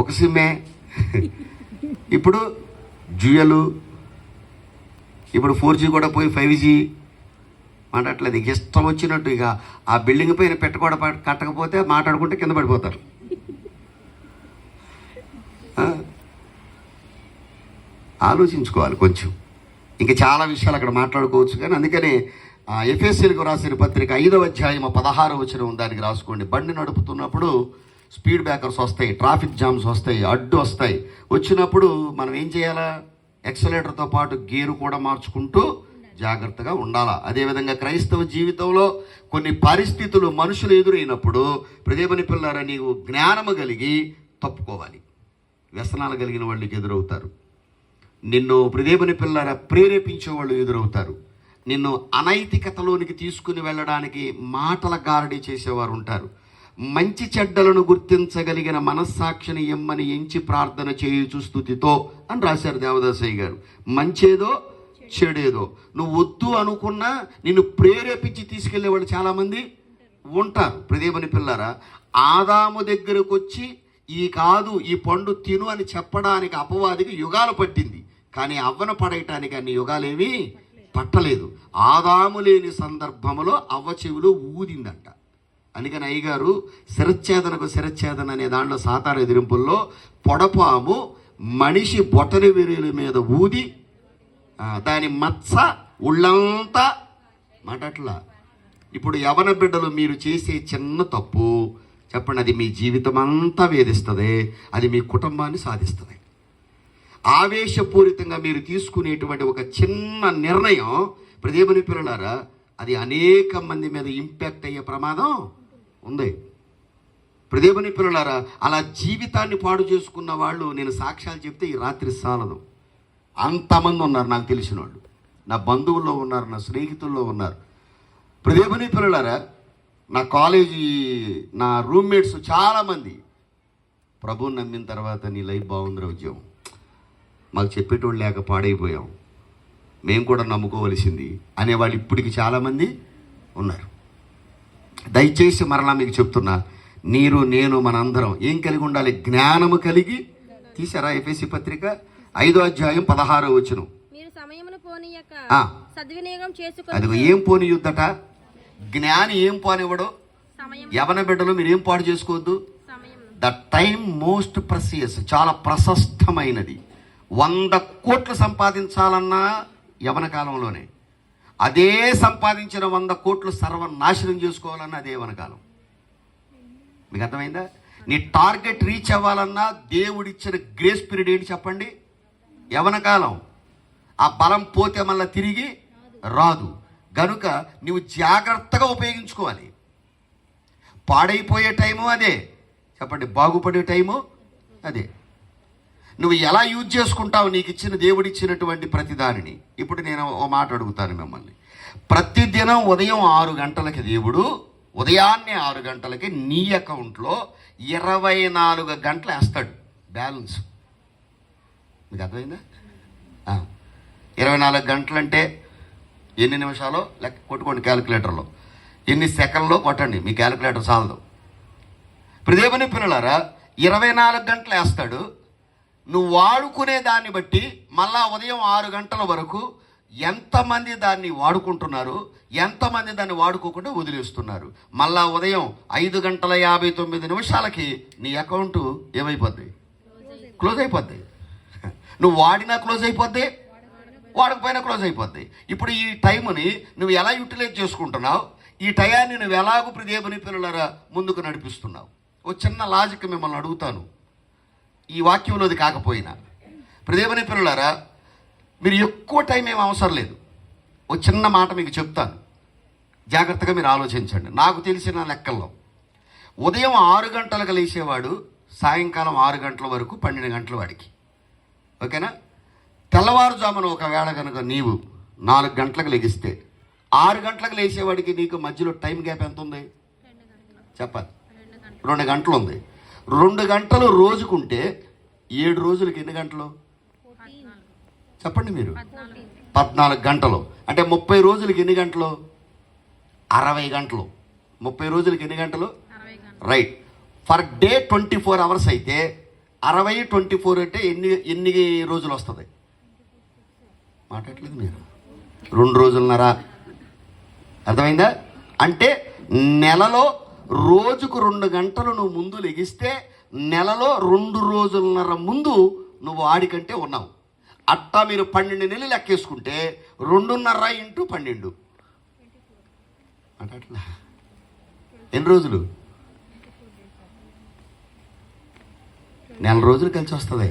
ఒక సిమ్మే. ఇప్పుడు డ్యూయలు, ఇప్పుడు 4G కూడా పోయి 5G. మాట్లాడట్లేదు. ఇష్టం వచ్చినట్టు ఇక ఆ బిల్డింగ్ పైన పెట్టకూడ కట్టకపోతే మాట్లాడుకుంటే కింద పడిపోతారు. ఆలోచించుకోవాలి కొంచెం. ఇంకా చాలా విషయాలు అక్కడ మాట్లాడుకోవచ్చు, కానీ అందుకని ఎఫెసీయులకు రాసిన పత్రిక 5వ అధ్యాయం 16వ వచనం దానికి రాసుకోండి. బండి నడుపుతున్నప్పుడు స్పీడ్ బ్రేకర్స్ వస్తాయి, ట్రాఫిక్ జామ్స్ వస్తాయి, అడ్డు వస్తాయి. వచ్చినప్పుడు మనం ఏం చేయాలా? యాక్సిలరేటర్తో పాటు గేరు కూడా మార్చుకుంటూ జాగ్రత్తగా ఉండాలా. అదేవిధంగా క్రైస్తవ జీవితంలో కొన్ని పరిస్థితులు మనుషులు ఎదురైనప్పుడు ప్రియమైన పిల్లారా, నీవు జ్ఞానము కలిగి తప్పుకోవాలి. వ్యసనాలు కలిగిన వాళ్ళకి ఎదురవుతారు. నిన్ను ప్రియమైన పిల్లారా ప్రేరేపించే వాళ్ళు ఎదురవుతారు. నిన్ను అనైతికతలోనికి తీసుకుని వెళ్ళడానికి మాటల గారడీ చేసేవారు ఉంటారు. మంచి చెడ్డలను గుర్తించగలిగిన మనస్సాక్షిని ఎమ్మని ఎంచి ప్రార్థన చేయుచు స్తుతితో అని రాశారు దేవదాసయ్య గారు. మంచేదో చెడేదో నువ్వు వద్దు అనుకున్నా నిన్ను ప్రేరేపించి తీసుకెళ్లే వాళ్ళు చాలామంది ఉంటారు. ప్రియమైన పిల్లారా, ఆదాము దగ్గరకు వచ్చి ఈ పండు తిను అని చెప్పడానికి అపవాదికి యుగాలు పట్టింది, కానీ అవ్వను పడేయటానికి అన్ని యుగాలేమీ పట్టలేదు. ఆదాము లేని సందర్భంలో అవ్వ చెవిలో ఊదిందంట. అందుకని అయ్యగారు శిరచ్ఛేదన అనే దాంట్లో సాతార ఎదిరింపుల్లో పొడపాము మనిషి బొటని వేరేల మీద ఊది దాని మచ్చ ఉళ్ళంతా మాటట్లా. ఇప్పుడు యవన బిడ్డలు మీరు చేసే చిన్న తప్పు చెప్పండి, అది మీ జీవితం అంతా వేధిస్తుంది, అది మీ కుటుంబాన్ని సాధిస్తుంది. ఆవేశపూరితంగా మీరు తీసుకునేటువంటి ఒక చిన్న నిర్ణయం ప్రియమైన పిల్లలారా, అది అనేక మంది మీద ఇంపాక్ట్ అయ్యే ప్రమాదం ఉంది. ప్రియమైన పిల్లలారా, అలా జీవితాన్ని పాడు చేసుకున్న వాళ్ళు నేను సాక్ష్యాలు చెప్తే ఈ రాత్రి సాలదు. అంతమంది ఉన్నారు నాకు తెలిసిన వాళ్ళు, నా బంధువుల్లో ఉన్నారు, నా స్నేహితుల్లో ఉన్నారు. ప్రియమైన పిల్లలారా, నా కాలేజీ నా రూమ్మేట్స్ చాలామంది ప్రభువుని నమ్మిన తర్వాత నీ లైఫ్ బాగుందిరా ఉద్యోగం, మాకు చెప్పేటోళ్ళు లేక పాడైపోయాం, మేము కూడా నమ్ముకోవలసింది అనేవాళ్ళు ఇప్పటికి చాలామంది ఉన్నారు. దయచేసి మరలా మీకు చెప్తున్నా, మీరు నేను మనందరం ఏం కలిగి ఉండాలి? జ్ఞానము కలిగి. తీసారా ఎఫెసీ పత్రిక 5వ అధ్యాయం 16వ వచనం. మీరు సమయమును పోనీయక ఆ, సద్వినియోగం చేసుకొని అదిగో ఏం పోనీయుద్దట? జ్ఞాని ఏం పోనివ్వడు? సమయం యవన బిడ్డలు మీరు ఏం పాడు చేసుకోవద్దు. సమయం ద టైం మోస్ట్ ప్రెసియస్, చాలా ప్రశస్తమైనది. 100 కోట్లు సంపాదించాలన్నా యవన కాలంలోనే, అదే సంపాదించిన 100 కోట్లు సర్వనాశనం చేసుకోవాలన్నా అదే యవన కాలం. మీకు అర్థమైందా? నీ టార్గెట్ రీచ్ అవ్వాలన్నా దేవుడిచ్చిన గ్రేస్ పీరియడ్ ఏంటి చెప్పండి? యవన కాలం. ఆ బలం పోతే మళ్ళీ తిరిగి రాదు. గనుక నువ్వు జాగ్రత్తగా ఉపయోగించుకోవాలి. పాడైపోయే టైము అదే, చెప్పండి, బాగుపడే టైము అదే. నువ్వు ఎలా యూజ్ చేసుకుంటావు నీకు ఇచ్చిన దేవుడిచ్చినటువంటి ప్రతి దానిని? ఇప్పుడు నేను ఒక మాట అడుగుతాను మిమ్మల్ని. ప్రతిదినం ఉదయం 6 గంటలకి దేవుడు ఉదయాన్నే 6 గంటలకి నీ అకౌంట్లో 24 గంటలు వేస్తాడు బ్యాలెన్స్. మీకు అర్థమైందా? 24 గంటలు అంటే ఎన్ని నిమిషాలో లెక్క కొట్టుకోండి క్యాలిక్యులేటర్లో, ఎన్ని సెకండ్లో కొట్టండి, మీ క్యాలిక్యులేటర్ చాలదు. ఇప్పుడు దేవుని పిల్లలారా 24 గంటలు వేస్తాడు. నువ్వు వాడుకునే దాన్ని బట్టి మళ్ళా ఉదయం 6 గంటల వరకు ఎంతమంది దాన్ని వాడుకుంటున్నారు, ఎంతమంది దాన్ని వాడుకోకుండా వదిలేస్తున్నారు. మళ్ళా ఉదయం 5:59 నీ అకౌంట్ ఏమైపోద్ది? క్లోజ్ అయిపోద్ది. నువ్వు వాడినా క్లోజ్ అయిపోద్ది, వాడకపోయినా క్లోజ్ అయిపోద్ది. ఇప్పుడు ఈ టైంని నువ్వు ఎలా యూటిలైజ్ చేసుకుంటున్నావు? ఈ టయాన్ని నువ్వు ఎలాగూ దేవుని పిల్లలారా ముందుకు నడిపిస్తున్నావు? ఓ చిన్న లాజిక్ మిమ్మల్ని అడుగుతాను, ఈ వాక్యంలోది కాకపోయినా. దేవుని పిల్లలారా, మీరు ఎక్కువ టైం ఏం అవసరం లేదు. ఓ చిన్న మాట మీకు చెప్తాను, జాగ్రత్తగా మీరు ఆలోచించండి. నాకు తెలిసిన లెక్కల్లో ఉదయం 6 గంటలకు లేచేవాడు సాయంకాలం 6 గంటల వరకు 12 గంటల వాడికి, ఓకేనా? తెల్లవారుజామున ఒకవేళ కనుక నీవు 4 గంటలకు లెగిస్తే 6 గంటలకు లేచేవాడికి నీకు మధ్యలో టైం గ్యాప్ ఎంత ఉంది చెప్పాలి? 2 గంటలు ఉంది. 2 గంటలు రోజుకుంటే 7 రోజులకి ఎన్ని గంటలు చెప్పండి మీరు? 14 గంటలు. అంటే 30 రోజులకి ఎన్ని గంటలు? 60 గంటలు. 30 రోజులకి ఎన్ని గంటలు? రైట్. ఫర్ డే 24 అవర్స్ అయితే 60 24 అంటే ఎన్ని రోజులు వస్తుంది? మాట్లాడలేదు మీరు. 2 రోజులున్నర. అర్థమైందా? అంటే నెలలో రోజుకు 2 గంటలు నువ్వు ముందు లెగిస్తే నెలలో 2 రోజులున్నర ముందు నువ్వు ఆడికంటే ఉన్నావు. అట్టా మీరు 12 నెలలు లెక్కేసుకుంటే 2.5 ఇంటూ 12 అట్లా ఎన్ని రోజులు? నెల రోజులు కలిసి వస్తుంది.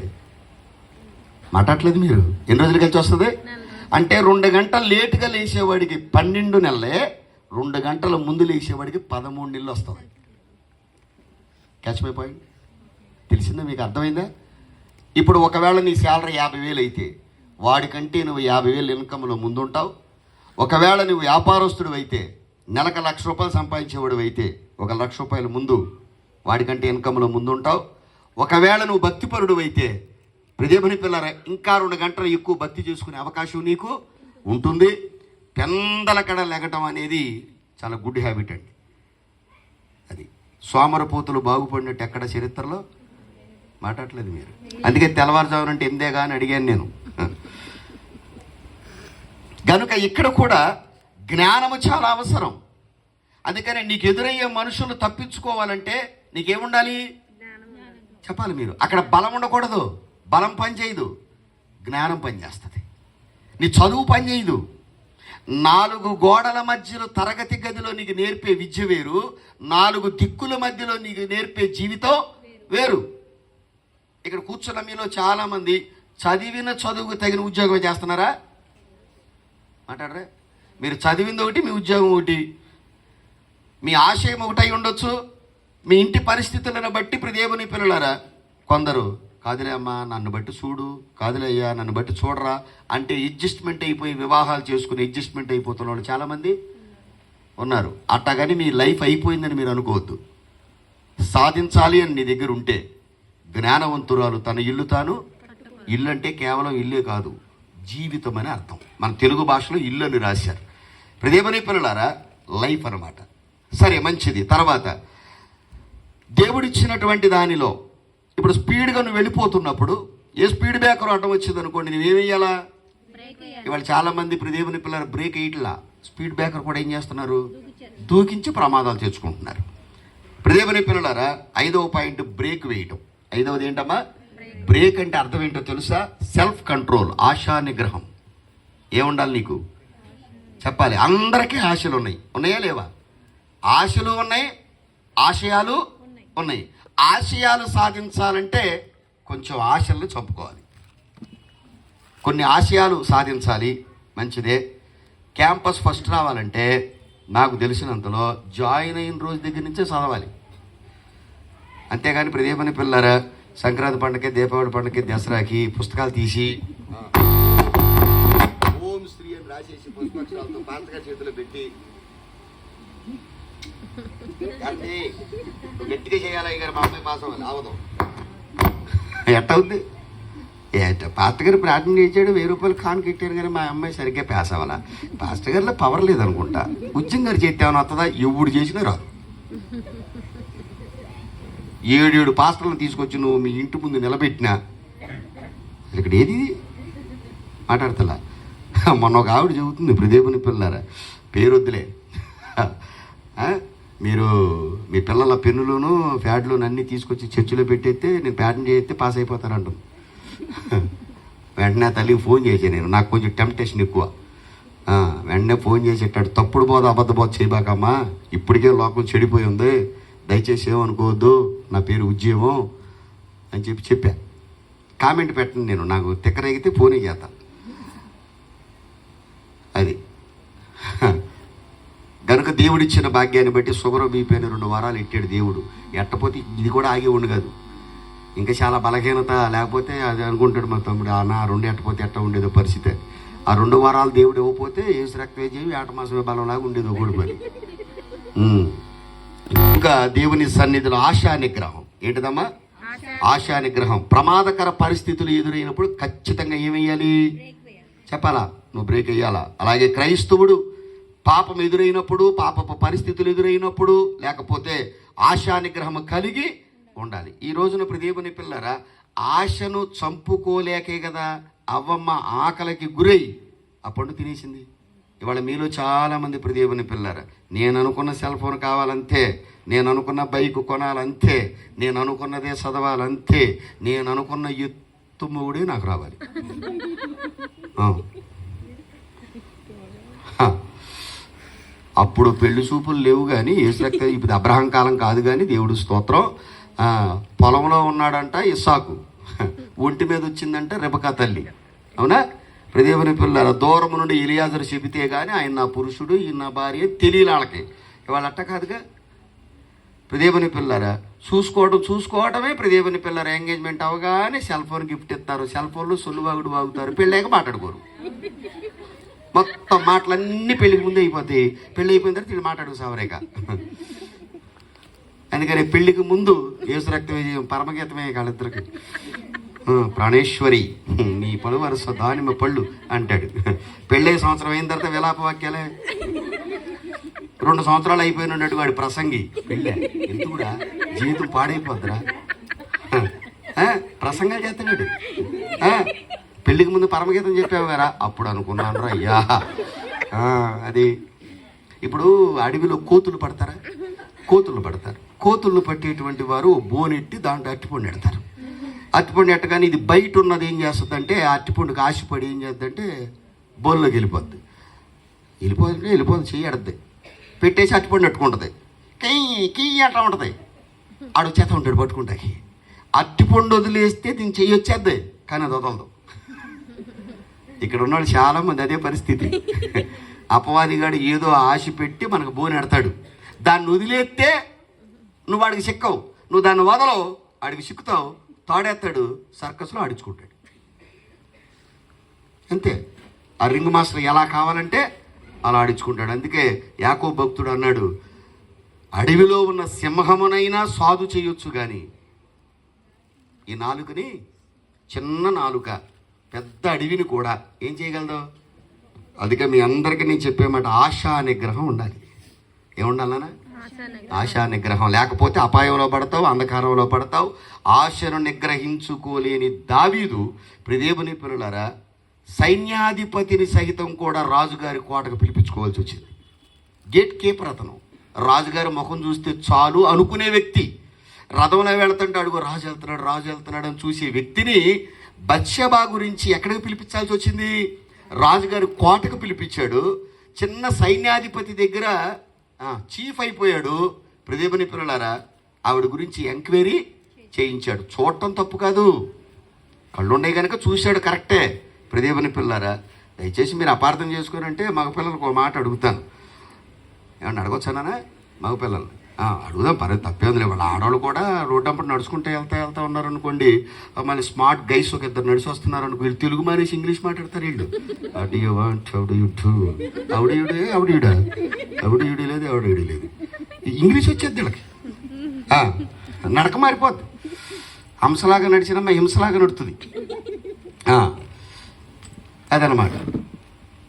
మాట్లాడలేదు మీరు. ఎన్ని రోజులు కలిసి వస్తుంది? అంటే 2 గంటలు లేటుగా లేచేవాడికి 12 నెలలే, 2 గంటల ముందు లేచేవాడికి 13 నెలలు వస్తుంది. Catch my point? తెలిసిందా మీకు? అర్థమైందా? ఇప్పుడు ఒకవేళ నీ శాలరీ 50,000 అయితే వాడికంటే నువ్వు 50,000 ఇన్కమ్లో ముందుంటావు. ఒకవేళ నువ్వు వ్యాపారస్తుడు అయితే నెలకు 1,00,000 రూపాయలు సంపాదించేవాడు అయితే 1,00,000 రూపాయలు ముందు వాడికంటే ఇన్కమ్లో ముందుంటావు. ఒకవేళ నువ్వు భక్తిపరుడు అయితే దేవుని పిల్లరా ఇంకా 2 గంటలు ఎక్కువ భక్తి చేసుకునే అవకాశం నీకు ఉంటుంది. పెందల కడ లెగటం అనేది చాలా గుడ్ హ్యాబిట్ అండి. అది సోమరపోతులు బాగుపడినట్టు ఎక్కడ చరిత్రలో మాట్లాడలేదు మీరు. అందుకే తెల్లవారుజామునంటే ఎందే కానీ అడిగాను నేను. కనుక ఇక్కడ కూడా జ్ఞానము చాలా అవసరం. అందుకని నీకు ఎదురయ్యే మనుషులు తప్పించుకోవాలంటే నీకేముండాలి చెప్పాలి మీరు. అక్కడ బలం ఉండకూడదు. బలం పని చేయదు, జ్ఞానం పని చేస్తుంది. నీ చదువు పని చేయదు. 4 గోడల మధ్యలో తరగతి గదిలో నీకు నేర్పే విద్య వేరు, 4 దిక్కుల మధ్యలో నీకు నేర్పే జీవితం వేరు. ఇక్కడ కూర్చున్న మీలో చాలామంది చదివిన చదువుకు తగిన ఉద్యోగం చేస్తున్నారా? మాట్లాడరా? మీరు చదివింది ఒకటి, మీ ఉద్యోగం ఒకటి, మీ ఆశయం ఒకటై ఉండొచ్చు. మీ ఇంటి పరిస్థితులను బట్టి దేవుని పిల్లలారా కొందరు కాదులే అమ్మా నన్ను బట్టి చూడు, కాదులే అయ్యా నన్ను బట్టి చూడరా అంటే అడ్జస్ట్మెంట్ అయిపోయి వివాహాలు చేసుకుని అడ్జస్ట్మెంట్ అయిపోతున్న వాళ్ళు చాలామంది ఉన్నారు. అట్టగాని మీ లైఫ్ అయిపోయిందని మీరు అనుకోవద్దు. సాధించాలి అని నీ దగ్గర ఉంటే, జ్ఞానవంతురాలు తన ఇల్లు తాను, ఇల్లు అంటే కేవలం ఇల్లే కాదు, జీవితం అని అర్థం. మన తెలుగు భాషలో ఇల్లు అని రాశారు. ప్రదేమని పిల్లలారా, లైఫ్ అన్నమాట. సరే, మంచిది. తర్వాత దేవుడిచ్చినటువంటి దానిలో ఇప్పుడు స్పీడ్గా నువ్వు వెళ్ళిపోతున్నప్పుడు ఏ స్పీడ్ బ్రేకర్ అడ్డం వచ్చింది అనుకోండి, నువ్వేమేయాలా? ఇవాళ చాలామంది ఇప్పుడు దేవుని పిల్లలు బ్రేక్ వేయట్లా, స్పీడ్ బ్రేకర్ కూడా ఏం చేస్తున్నారు? దూకించి ప్రమాదాలు తెచ్చుకుంటున్నారు. దేవుని పిల్లలారా, 5వ పాయింట్ బ్రేక్ వేయటం. 5వది ఏంటమ్మా? బ్రేక్ అంటే అర్థం ఏంటో తెలుసా? సెల్ఫ్ కంట్రోల్, ఆశా నిగ్రహం. ఏముండాలి నీకు? చెప్పాలి. అందరికీ ఆశలు ఉన్నాయి, ఉన్నాయా లేవా? ఆశలు ఉన్నాయి, ఆశయాలు ఉన్నాయి. ఆశయాలు సాధించాలంటే కొంచెం ఆశలను చంపుకోవాలి. కొన్ని ఆశయాలు సాధించాలి, మంచిదే. క్యాంపస్ ఫస్ట్ రావాలంటే నాకు తెలిసినంతలో జాయిన్ అయిన రోజు దగ్గర నుంచే చదవాలి. అంతేగాని ప్రదేమని పిల్లరా సంక్రాంతి పండుగకి, దీపావళి పండుగకి, దసరాకి పుస్తకాలు తీసి ఓం శ్రీ అని రాసేసి పుష్పక్షరాలతో పాతగా చేతిలో పెట్టి గట్టిగా చేయాలి గారు, మా అమ్మాయి పాస్ అవ్వాలి, అవదాం ఎట్ట అవుద్ది? పాస్టర్ గారు ప్రార్థన చేశాడు, 1000 రూపాయలు కాను కట్టారు, కానీ మా అమ్మాయి సరిగ్గా పాస్ అవ్వాలా? పాస్టర్ గారిలో పవర్ లేదనుకుంటా. ఉద్యం గారు చేస్తే ఏమైనా వస్తుందా? ఎప్పుడు చేసినా రాదు. 7 పాస్టర్లను తీసుకొచ్చి నువ్వు మీ ఇంటి ముందు నిలబెట్టినా ఇక్కడ ఏది మాట్లాడతలా. మొన్న ఒక ఆవిడ చెబుతుంది, ప్రదేపుని పిల్లరా, పేరొద్దులే, మీరు మీ పిల్లల పెన్నులోను ప్యాడ్లోను అన్నీ తీసుకొచ్చి చర్చిలో పెట్టేస్తే నేను ప్యాటర్న్ చేస్తే పాస్ అయిపోతానంటాను. వెంటనే తల్లికి ఫోన్ చేశాను నేను, నాకు కొంచెం టెంప్టేషన్ ఎక్కువ. వెంటనే ఫోన్ చేసేటాడు, తప్పుడు బోధ అబద్ధ బోధ చేయబాకమ్మా, ఇప్పటికే లోకం చెడిపోయి ఉంది, దయచేసి ఏమనుకోవద్దు, నా పేరు ఉద్యమం అని చెప్పా. కామెంట్ పెట్టండి, నేను నాకు తిక్కరేగితే ఫోనే చేస్తాను. అది గనుక దేవుడిచ్చిన భాగ్యాన్ని బట్టి షుగర్ బీపీని 2 వారాలు ఎట్టాడు దేవుడు. ఎట్టపోతే ఇది కూడా ఆగే ఉండు కాదు, ఇంకా చాలా బలహీనత, లేకపోతే అది అనుకుంటాడు మా తమ్ముడు, నా 2 ఎట్టపోతే ఎట్ట ఉండేదో పరిస్థితి. ఆ 2 వారాలు దేవుడు ఇవ్వకపోతే ఏసు రక్తవేజీవి 8 మాసమే బలంలాగా ఉండేది ఒకటి పని. ఇంకా దేవుని సన్నిధిలో ఆశా నిగ్రహం. ఏంటిదమ్మా? ఆశా నిగ్రహం. ప్రమాదకర పరిస్థితులు ఎదురైనప్పుడు ఖచ్చితంగా ఏమేయాలి? చెప్పాలా? నువ్వు బ్రేక్ వేయాలా. అలాగే క్రైస్తవుడు పాపం ఎదురైనప్పుడు, పాపపు పరిస్థితులు ఎదురైనప్పుడు, లేకపోతే ఆశా నిగ్రహం కలిగి ఉండాలి. ఈ రోజున దేవుని పిల్లరా, ఆశను చంపుకోలేకే కదా అవ్వమ్మ ఆకలికి గురై ఆ పండు తినేసింది. ఇవాళ మీలో చాలామంది దేవుని పిల్లరా, నేను అనుకున్న సెల్ ఫోన్ కావాలంతే, నేను అనుకున్న బైక్ కొనాలంతే, నేను అనుకున్నదే చదవాలంతే, నేను అనుకున్న ఎత్తు మొగుడే నాకు రావాలి. అప్పుడు పెళ్లి చూపులు లేవు, కానీ ఏసురక్త ఇప్పుడు అబ్రహాం కాలం కాదు, కానీ దేవుడు స్తోత్రం. పొలంలో ఉన్నాడంట ఇస్సాకు, ఒంటి మీద వచ్చిందంట రెబకా తల్లి. అవునా? ప్రదేవుని పిల్లల దూరం నుండి ఎలియాజరు చెబితే కానీ ఆయన నా పురుషుడు, ఈయన నా భార్య తెలియని వాళ్ళకి. ఇవాళ అట్ట కాదుగా. ప్రదేవుని పిల్లరా, చూసుకోవటమే ప్రదేవుని పిల్లర. ఎంగేజ్మెంట్ అవగానే సెల్ ఫోన్ గిఫ్ట్ ఇస్తారు, సెల్ ఫోన్లో సొల్లు వాగుడు వాగుతారు, పెళ్ళాక మాట్లాడుకోరు. మొత్తం మాటలన్నీ పెళ్ళికి ముందే అయిపోతాయి, పెళ్ళి అయిపోయిన తర్వాత వీళ్ళు మాట్లాడుకు సావరేక. అందుకని పెళ్లికి ముందు యేసు రక్త విజయం పరమగీతమే వాళ్ళిద్దరికి. ప్రాణేశ్వరి నీ పలు వరుస దానిమ్మ పళ్ళు అంటాడు. పెళ్ళే సంవత్సరం అయిన తర్వాత విలాప వాక్యాలే. 2 సంవత్సరాలు అయిపోయినట్టు వాడి ప్రసంగి. పెళ్ళే ఎందుకురా, జీవితం పాడైపోద్దురా, ప్రసంగాలు చేస్తున్నాడు. పెళ్ళికి ముందు పరమగీతం చెప్పావు కదా, అప్పుడు అనుకున్నాను రా అయ్యా. అది ఇప్పుడు అడవిలో కోతులు పడతారా? కోతులు పడతారు. కోతులను పట్టేటువంటి వారు బోనెట్టి దాంట్లో అట్టిపండు ఎడతారు. అట్టిపండు ఎట్టగానే ఇది బయట ఉన్నది ఏం చేస్తుందంటే, ఆ అట్టిపండుకి ఆశపడి ఏం చేద్దంటే బోన్లోకి వెళ్ళిపోద్ది. వెళ్ళిపోతుంది, చెయ్యి ఎడద్ది, పెట్టేసి అట్టిపండు అట్టుకుంటుంది, కీ అట్లా ఉంటుంది. ఆడు చేత ఉంటాడు పట్టుకుంటాకి. అట్టిపండు వదిలేస్తే దీన్ని చెయ్యి వచ్చేద్ది, కానీ అది వదలదు. ఇక్కడ ఉన్నవాళ్ళు చాలామంది అదే పరిస్థితి. అపవాదిగాడు ఏదో ఆశ పెట్టి మనకు బోని ఎడతాడు, దాన్ని వదిలేస్తే నువ్వు వాడికి సిక్కవు, నువ్వు దాన్ని వదలవు, వాడికి సిక్కుతావు, తాడేస్తాడు, సర్కస్లో ఆడించుకుంటాడు. అంతే. ఆ రింగ్ మాస్టర్ ఎలా కావాలంటే అలా ఆడించుకుంటాడు. అందుకే యాకోబు భక్తుడు అన్నాడు, అడవిలో ఉన్న సింహమునైనా సాధు చేయొచ్చు కానీ ఈ నాలుకని, చిన్న నాలుక పెద్ద అడవిని కూడా ఏం చేయగలదు. అందుకే మీ అందరికీ నేను చెప్పే మాట, ఆశా నిగ్రహం ఉండాలి. ఏముండాలన్నా? ఆశా నిగ్రహం. లేకపోతే అపాయంలో పడతావు, అంధకారంలో పడతావు. ఆశను నిగ్రహించుకోలేని దావీదు, ప్రియదేవుని పిల్లలారా, సైన్యాధిపతిని సహితం కూడా రాజుగారి కోటకు పిలిపించుకోవాల్సి వచ్చింది. గేట్ కీపర్ అతను. రాజుగారి ముఖం చూస్తే చాలు అనుకునే వ్యక్తి. రథంలో వెళుతుంటే అడుగు రాజు వెళ్తున్నాడు అని చూసే వ్యక్తిని బత్షెబా గురించి ఎక్కడికి పిలిపించాల్సి వచ్చింది? రాజుగారి కోటకు పిలిపించాడు. చిన్న సైన్యాధిపతి దగ్గర చీఫ్ అయిపోయాడు. ప్రియదేవుని పిల్లలారా, ఆవిడ గురించి ఎంక్వైరీ చేయించాడు. చూడటం తప్పు కాదు, కళ్ళున్నాయి కనుక చూశాడు, కరెక్టే. ప్రియదేవుని పిల్లలారా, దయచేసి మీరు అపార్థం చేసుకోరంటే మగపిల్లలకు ఒక మాట అడుగుతాను. ఏమన్నా అడగొచ్చానా? మగపిల్లలు అడుగుదాం, పర్లేదు, తప్పేందులే. వాళ్ళ ఆడవాళ్ళు కూడా రోడ్డు అంపటి నడుచుకుంటూ వెళ్తా ఉన్నారు అనుకోండి, మళ్ళీ స్మార్ట్ గైస్ ఒక ఇద్దరు నడిచి వస్తున్నారు అనుకో, వీళ్ళు తెలుగు మానేసి ఇంగ్లీష్ మాట్లాడతారు. వీళ్ళు అవుడు లేదు, ఇంగ్లీష్ వచ్చేది వీళ్ళకి. నడక మారిపోద్ది. హంసలాగా నడిచినమ్మా హింసలాగా నడుతుంది. అదనమాట.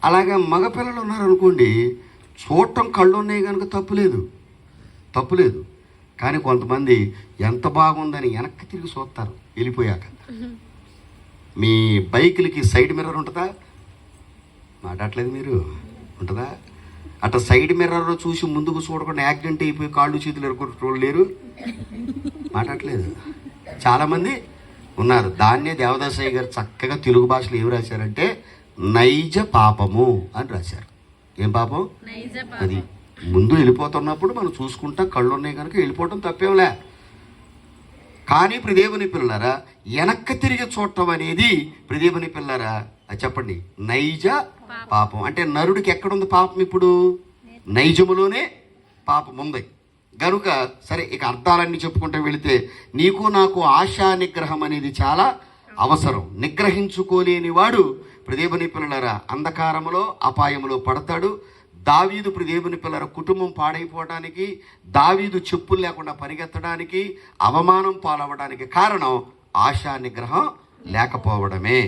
అలాగే మగపిల్లలు ఉన్నారనుకోండి, చూడటం కళ్ళు ఉన్నాయి కనుక తప్పులేదు. కానీ కొంతమంది ఎంత బాగుందని వెనక్కి తిరిగి చూస్తారు వెళ్ళిపోయాక. మీ బైకులకి సైడ్ మిర్రర్ ఉంటుందా? మాట్లాడలేదు మీరు, ఉంటుందా? అట్లా సైడ్ మిర్రర్ చూసి ముందుకు చూడకుండా యాక్సిడెంట్ అయిపోయి కాళ్ళు చేతులు ఎరుకుంటూ లేరు, మాట్లాడలేదు. చాలామంది ఉన్నారు. దాన్నే దేవదాసయ్య గారు చక్కగా తెలుగు భాషలో ఏమి రాశారంటే నైజ పాపము అని రాశారు. ఏం పాపం అది? ముందు వెళ్ళిపోతున్నప్పుడు మనం చూసుకుంటా కళ్ళు ఉన్నాయి కనుక వెళ్ళిపోవటం తప్పేంలే. కానీ ప్రియదేవుని పిల్లలారా, వెనక్కి తిరిగి చూడటం అనేది ప్రియదేవుని పిల్లలారా అది చెప్పండి, నైజ పాపం. అంటే నరుడికి ఎక్కడుంది పాపం? ఇప్పుడు నైజములోనే పాపం ఉంది గనుక. సరే, ఇక అర్థాలన్నీ చెప్పుకుంటూ వెళితే, నీకు నాకు ఆశా నిగ్రహం అనేది చాలా అవసరం. నిగ్రహించుకోలేని వాడు ప్రియదేవుని పిల్లలారా అంధకారములో అపాయములో పడతాడు. దావీదు ప్రియదేవుని పిల్లల కుటుంబం పాడైపోవడానికి, దావీదు చెప్పులు లేకుండా పరిగెత్తడానికి, అవమానం పాలవడానికి కారణం ఆశా నిగ్రహం లేకపోవడమే.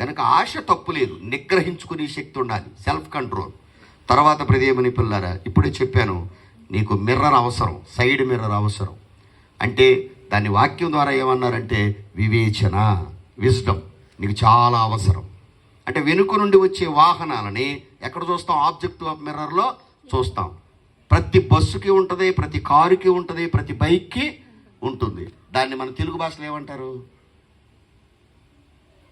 కనుక ఆశ తప్పు లేదు, నిగ్రహించుకునే శక్తి ఉండాలి, సెల్ఫ్ కంట్రోల్. తర్వాత ప్రియదేవుని పిల్లలారా, ఇప్పుడే చెప్పాను, నీకు మిర్రర్ అవసరం, సైడ్ మిర్రర్ అవసరం. అంటే దాన్ని వాక్యం ద్వారా ఏమన్నారంటే వివేచన, విజ్డమ్ నీకు చాలా అవసరం. అంటే వెనుక నుండి వచ్చే వాహనాలని ఎక్కడ చూస్తాం? ఆబ్జెక్టివ్ ఆఫ్ మిర్రర్లో చూస్తాం. ప్రతి బస్సుకి ఉంటుంది, ప్రతి కారుకి ఉంటుంది, ప్రతి బైక్కి ఉంటుంది. దాన్ని మన తెలుగు భాషలో ఏమంటారు?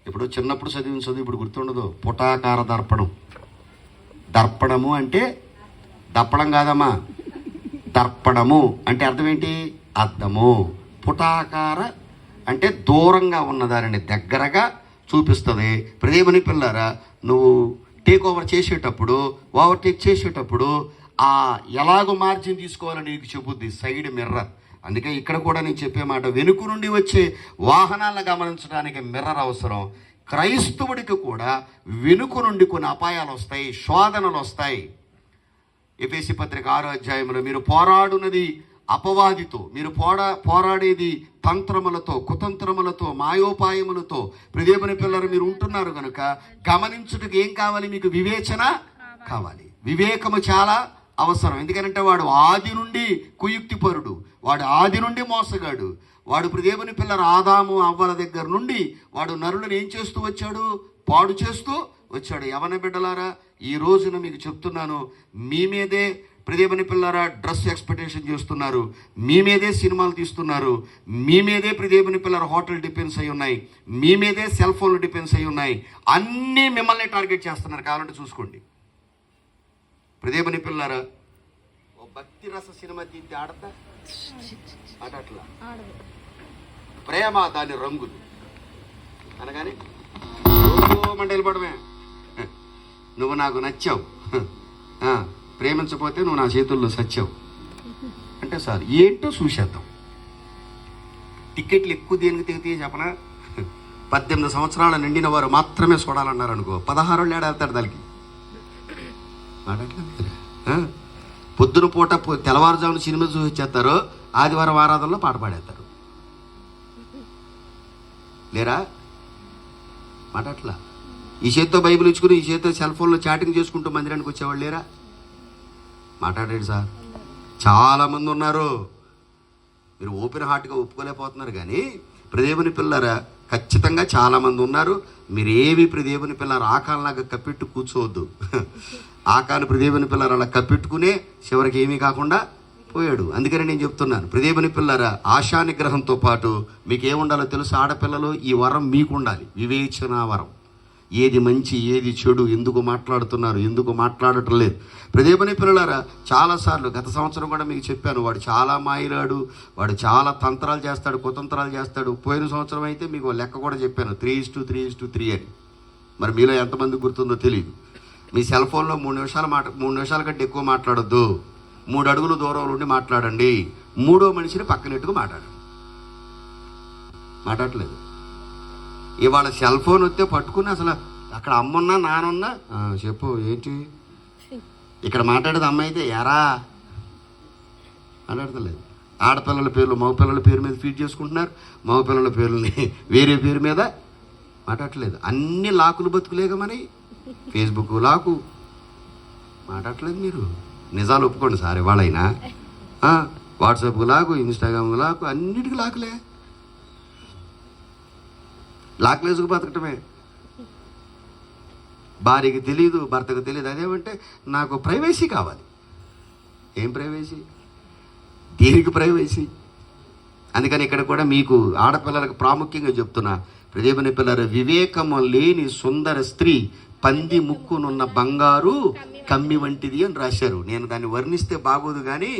ఇప్పుడు చిన్నప్పుడు చదివిన చదువు ఇప్పుడు గుర్తుండదు. పుటాకార దర్పణం. దర్పణము అంటే దప్పడం కాదమ్మా, దర్పణము అంటే అర్థం ఏంటి? అద్దము. పుటాకార అంటే దూరంగా ఉన్నదానిని దగ్గరగా చూపిస్తుంది. ప్రియదేవుని పిల్లారా, నువ్వు టేక్ ఓవర్ చేసేటప్పుడు, ఓవర్టేక్ చేసేటప్పుడు ఎలాగో మార్జిన్ తీసుకోవాలని నీకు చెబుద్ది సైడ్ మిర్రర్. అందుకే ఇక్కడ కూడా నేను చెప్పే మాట, వెనుక నుండి వచ్చే వాహనాలను గమనించడానికి మిర్రర్ అవసరం. క్రైస్తవుడికి కూడా వెనుక నుండి కొన్ని అపాయాలు వస్తాయి, శోధనలు వస్తాయి. ఎఫెసీ పత్రిక 6వ అధ్యాయంలో మీరు పోరాడునది అపవాదితో, మీరు పోరాడేది తంత్రములతో, కుతంత్రములతో, మాయోపాయములతో. ప్రియదేవుని పిల్లలు మీరు ఉంటున్నారు కనుక గమనించుటకు ఏం కావాలి? మీకు వివేచన కావాలి. వివేకము చాలా అవసరం. ఎందుకంటే వాడు ఆది నుండి కుయుక్తిపరుడు, వాడు ఆది నుండి మోసగాడు. వాడు ప్రియదేవుని పిల్లలు ఆదాము అవ్వల దగ్గర నుండి వాడు నరులను ఏం చేస్తూ వచ్చాడు? పాడు చేస్తూ వచ్చాడు. యవన బిడ్డలారా, ఈ రోజున మీకు చెప్తున్నాను, మీ మీదే ప్రియదేవుని పిల్లలారా డ్రెస్ ఎక్స్పెక్టేషన్ చేస్తున్నారు, మీ మీదే సినిమాలు తీస్తున్నారు, మీ మీదే ప్రియదేవుని పిల్లల హోటల్ డిపెండ్స్ అయి ఉన్నాయి, మీ మీదే సెల్ ఫోన్లు డిపెండ్స్ అయి ఉన్నాయి. అన్నీ మిమ్మల్ని టార్గెట్ చేస్తున్నారు. కావాలంటే చూసుకోండి. ప్రియదేవుని పిల్లలారా, ఓ భక్తి రస సినిమా తీస్తే ఆడతా అట్లా ప్రేమ దాని రంగులు అనగానే మంటలు పడమే, నువ్వు నాకు నచ్చావు, ప్రేమించకపోతే నువ్వు నా చేతుల్లో సచ్చావు అంటే సార్ ఏంటో చూసేద్దాం. టికెట్లు ఎక్కువ దేనికి తెగితే చెప్పనా? 18 సంవత్సరాలు నిండిన వారు మాత్రమే చూడాలన్నారు అనుకో, 16 ఏళ్ళు ఏడాడతాడు దానికి. మాట్లాడలేదు. పొద్దున పూట తెల్లవారుజామున సినిమా చూసి వచ్చేస్తారు, ఆదివారం ఆరాధనలో పాట పాడేస్తారు. లేరా? మాట్లాడట్లా. ఈ చేతితో బైబిల్ ఇచ్చుకుని ఈ చేతితో సెల్ ఫోన్లో చాటింగ్ చేసుకుంటూ మందిరానికి వచ్చేవాళ్ళు లేరా? మాట్లాడండి సార్. చాలామంది ఉన్నారు. మీరు ఓపెన్ హార్ట్గా ఒప్పుకోలేకపోతున్నారు. కానీ ప్రియదేవుని పిల్లరా ఖచ్చితంగా చాలామంది ఉన్నారు. మీరేవి ప్రియదేవుని పిల్లలు ఆకాలలాగా కప్పెట్టు కూర్చోవద్దు. ఆకాలు ప్రియదేవుని పిల్లలు అలా కప్పెట్టుకునే చివరికి ఏమీ కాకుండా పోయాడు. అందుకని నేను చెప్తున్నాను, ప్రియదేవుని పిల్లరా ఆశా నిగ్రహంతో పాటు మీకు ఏముండాలో తెలుసు? ఆడపిల్లలు ఈ వరం మీకు ఉండాలి, వివేచన వరం. ఏది మంచి ఏది చెడు, ఎందుకు మాట్లాడుతున్నారు, ఎందుకు మాట్లాడటం లేదు. ప్రియదేవుని పిల్లలారా చాలాసార్లు గత సంవత్సరం కూడా మీకు చెప్పాను, వాడు చాలా మాయలాడు, వాడు చాలా తంత్రాలు చేస్తాడు, కుతంత్రాలు చేస్తాడు. పోయిన సంవత్సరం అయితే మీకు లెక్క కూడా చెప్పాను, 3:3:3 అని. మరి మీలో ఎంతమంది గుర్తుందో తెలియదు. మీ సెల్ ఫోన్లో 3 నిమిషాల కంటే ఎక్కువ మాట్లాడొద్దు. 3 అడుగులు దూరంలో ఉండి మాట్లాడండి. 3వ మనిషిని పక్కనెట్టుకు మాట్లాడట్లేదు. ఇవాళ సెల్ ఫోన్ వస్తే పట్టుకుని అసలు అక్కడ అమ్మున్నా నానున్నా చెప్పు ఏంటి ఇక్కడ మాట్లాడేది అమ్మ అయితే ఎరా మాట్లాడతలేదు. ఆడపిల్లల పేర్లు మగపిల్లల పేరు మీద ఫీడ్ చేసుకుంటున్నారు, మగపిల్లల పేర్లని వేరే పేరు మీద మాట్లాడట్లేదు. అన్ని లాకులు బతుకులేగా మరి. ఫేస్బుక్ లాకు మాట్లాడట్లేదు. మీరు నిజాలు ఒప్పుకోండి సార్. ఇవాళైనా వాట్సాప్ లాకు, ఇన్స్టాగ్రామ్ లాకు, అన్నిటికీ లాకులే. లాక్లేసుకు బతకటమే. భార్యకి తెలియదు, భర్తకు తెలియదు. అదేమంటే నాకు ప్రైవసీ కావాలి. ఏం ప్రైవసీ? దేనికి ప్రైవసీ? అందుకని ఇక్కడ కూడా మీకు ఆడపిల్లలకు ప్రాముఖ్యంగా చెప్తున్నా, ప్రియదేవుని పిల్లల వివేకము లేని సుందర స్త్రీ పంది ముక్కునున్న బంగారు కమ్మి వంటిది అని రాశారు. నేను దాన్ని వర్ణిస్తే బాగోదు, కానీ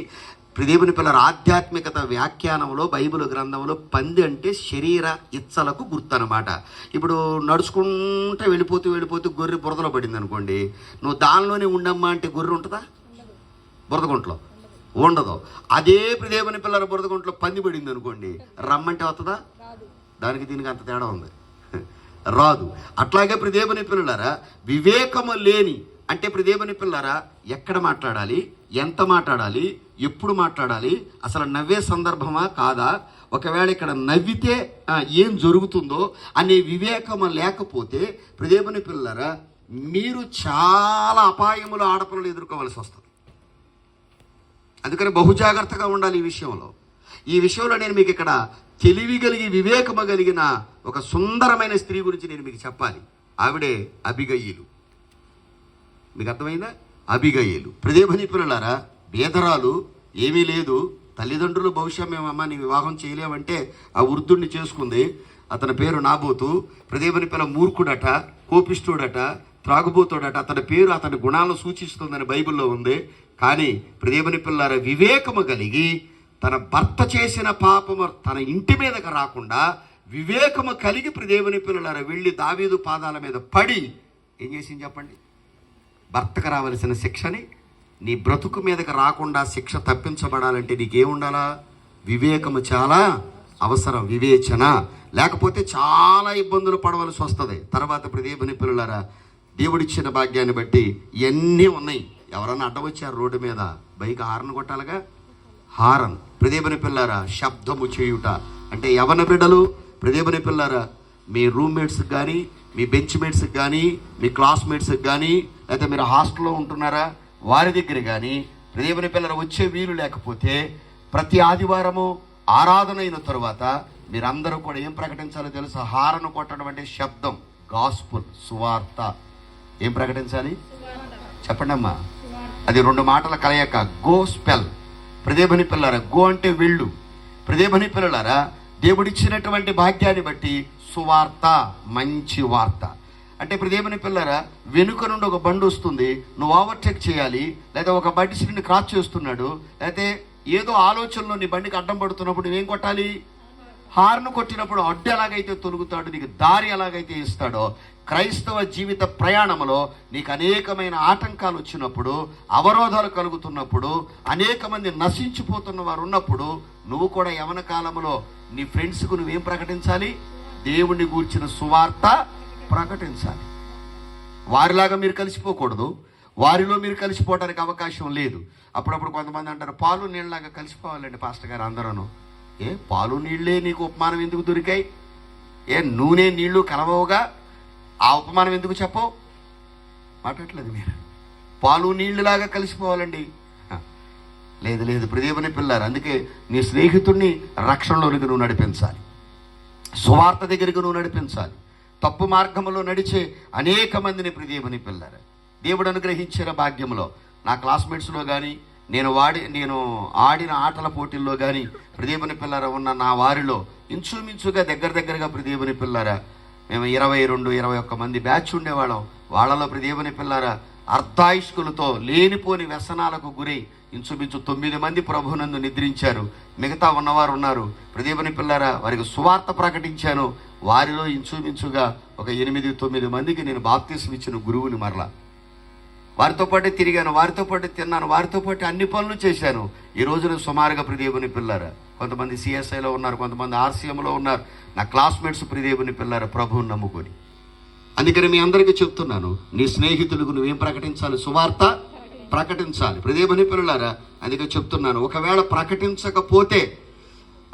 ప్రియదేవుని పిల్లల ఆధ్యాత్మికత వ్యాఖ్యానంలో బైబిల్ గ్రంథంలో పంది అంటే శరీర ఇచ్చలకు గుర్తు అనమాట. ఇప్పుడు నడుచుకుంటూ వెళ్ళిపోతూ గొర్రె బురదలో పడింది అనుకోండి, నువ్వు దానిలోనే ఉండమ్మా అంటే గొర్రె ఉంటుందా? బురదగుంటలో ఉండదు. అదే ప్రియదేవుని పిల్లల బురదగుంటలో పంది పడింది అనుకోండి, రమ్మంటే వస్తుందా? దానికి దీనికి అంత తేడా ఉంది, రాదు. అట్లాగే ప్రియదేవుని పిల్లలారా వివేకము లేని అంటే ప్రియదేవుని పిల్లలారా ఎక్కడ మాట్లాడాలి, ఎంత మాట్లాడాలి, ఎప్పుడు మాట్లాడాలి, అసలు నవ్వే సందర్భమా కాదా, ఒకవేళ ఇక్కడ నవ్వితే ఏం జరుగుతుందో అనే వివేకము లేకపోతే ప్రియదేవుని పిల్లలారా మీరు చాలా అపాయములు ఆడపిల్లలు ఎదుర్కోవాల్సి వస్తుంది. అందుకని బహుజాగ్రత్తగా ఉండాలి ఈ విషయంలో. ఈ విషయంలో నేను మీకు ఇక్కడ తెలివి కలిగి వివేకము కలిగిన ఒక సుందరమైన స్త్రీ గురించి నేను మీకు చెప్పాలి. ఆవిడే అబిగయీలు. మీకు అర్థమైందా? అబిగయీలు ప్రియదేవుని పిల్లలారా బేదరాలు, ఏమీ లేదు, తల్లిదండ్రులు బహుశా మేమమ్మ నీ వివాహం చేయలేమంటే ఆ వృద్ధుడిని చేసుకుంది. అతని పేరు నాబోతు. ప్రియదేవుని పిల్ల మూర్ఖుడట, కోపిష్ఠుడట, త్రాగుబోతుడట. అతని పేరు అతని గుణాలను సూచిస్తుందని బైబిల్లో ఉంది. కానీ ప్రియదేవుని పిల్లలారా వివేకము కలిగి తన భర్త చేసిన పాపము తన ఇంటి మీదకి రాకుండా వివేకము కలిగి ప్రియదేవుని పిల్లలారా వెళ్ళి దావీదు పాదాల మీద పడి ఏం చేసింది చెప్పండి? భర్తకు రావలసిన శిక్షని నీ బ్రతుకు మీదకి రాకుండా శిక్ష తప్పించబడాలంటే నీకేముండాలా? వివేకము చాలా అవసరం, వివేచన. లేకపోతే చాలా ఇబ్బందులు పడవలసి వస్తుంది. తర్వాత ప్రియదేవుని పిల్లలారా దేవుడిచ్చిన భాగ్యాన్ని బట్టి ఇవన్నీ ఉన్నాయి. ఎవరన్నా అడ్డం వచ్చారు రోడ్డు మీద, బైక్ హారన్ కొట్టాలిగా, హారన్. ప్రియదేవుని పిల్లారా శబ్దము చేయుట అంటే యవన బిడ్డలు ప్రియదేవుని పిల్లారా మీ రూమ్మేట్స్కి కానీ, మీ బెంచ్ మేట్స్కి కానీ, మీ క్లాస్మేట్స్కి కానీ, లేకపోతే మీరు హాస్టల్లో ఉంటున్నారా వారి దగ్గర కానీ ప్రియదేవుని పిల్లలు వచ్చే వీలు లేకపోతే ప్రతి ఆదివారము ఆరాధన అయిన తరువాత మీరందరూ కూడా ఏం ప్రకటించాలో తెలుసా? హారను కొట్టడం అంటే శబ్దం, గాస్పుల్, సువార్త. ఏం ప్రకటించాలి చెప్పండి అమ్మా? అది 2 మాటల కలయిక, గో స్పెల్. ప్రియదేవుని పిల్లలారా గో అంటే వెళ్ళు. ప్రియదేవుని పిల్లలారా దేవుడిచ్చినటువంటి భాగ్యాన్ని బట్టి సువార్త, మంచి వార్త. అంటే ప్రియదేవుని పిల్లలారా వెనుక నుండి ఒక బండి వస్తుంది, నువ్వు ఓవర్టేక్ చేయాలి, లేదా ఒక బండి సిరిని క్రాస్ చేస్తున్నాడు, లేకపోతే ఏదో ఆలోచనలో నీ బండికి అడ్డం పడుతున్నప్పుడు నువ్వేం కొట్టాలి? హార్ను కొట్టినప్పుడు అడ్డు ఎలాగైతే తొలుగుతాడో, నీకు దారి ఎలాగైతే ఇస్తాడో, క్రైస్తవ జీవిత ప్రయాణంలో నీకు అనేకమైన ఆటంకాలు వచ్చినప్పుడు, అవరోధాలు కలుగుతున్నప్పుడు, అనేక మంది నశించిపోతున్న వారు ఉన్నప్పుడు నువ్వు కూడా యవన కాలంలో నీ ఫ్రెండ్స్కు నువ్వేం ప్రకటించాలి? దేవుణ్ణి గూర్చిన సువార్త ప్రకటించాలి. వారిలాగా మీరు కలిసిపోకూడదు, వారిలో మీరు కలిసిపోవడానికి అవకాశం లేదు. అప్పుడప్పుడు కొంతమంది అంటారు పాలు నీళ్ళలాగా కలిసిపోవాలండి పాస్టర్ గారు అందరూ. ఏ పాలు నీళ్ళే నీకు ఉపమానం ఎందుకు దొరికాయి? ఏ నూనె నీళ్లు కలవవుగా? ఆ ఉపమానం ఎందుకు చెప్పవు? మాట్లాడలేదు మీరు. పాలు నీళ్ళలాగా కలిసిపోవాలండి. లేదు లేదు ప్రియమైన పిల్లారు. అందుకే నీ స్నేహితుడిని రక్షణలోనికి నువ్వు నడిపించాలి, సువార్త దగ్గరికి నువ్వు నడిపించాలి. తప్పు మార్గంలో నడిచే అనేక మందిని ప్రియమైన పిల్లారు దేవుడు అనుగ్రహించిన భాగ్యంలో నా క్లాస్మేట్స్లో కానీ నేను ఆడిన ఆటల పోటీల్లో కానీ ప్రియమైన పిల్లారా ఉన్న నా వారిలో ఇంచుమించుగా దగ్గరగా ప్రియమైన పిల్లారా మేము 22-21 మంది బ్యాచ్ ఉండేవాళ్ళం. వాళ్ళలో ప్రియమైన పిల్లారా అర్ధాయుష్కులతో లేనిపోని వ్యసనాలకు గురై ఇంచుమించు 9 మంది ప్రభునందు నిద్రించారు. మిగతా ఉన్నవారు ఉన్నారు. ప్రియమైన పిల్లారా వారికి సువార్త ప్రకటించాను. వారిలో ఇంచుమించుగా ఒక 8-9 మందికి నేను బాప్తిస్మం ఇచ్చిన గురువుని మరలా వారితో పాటే తిరిగాను, వారితో పాటు తిన్నాను, వారితో పాటు అన్ని పనులు చేశాను. ఈ రోజున సుమారుగా ప్రియదేవుని పిల్లారా కొంతమంది సిఎస్ఐలో ఉన్నారు, కొంతమంది ఆర్సీఎంలో ఉన్నారు. నా క్లాస్మేట్స్ ప్రియదేవుని పిల్లారా ప్రభువుని నమ్ముకొని. అందుకని మీ అందరికీ చెప్తున్నాను, నీ స్నేహితులకు నువ్వేం ప్రకటించాలి? సువార్త ప్రకటించాలి ప్రియదేవుని పిల్లారా. అందుకే చెప్తున్నాను, ఒకవేళ ప్రకటించకపోతే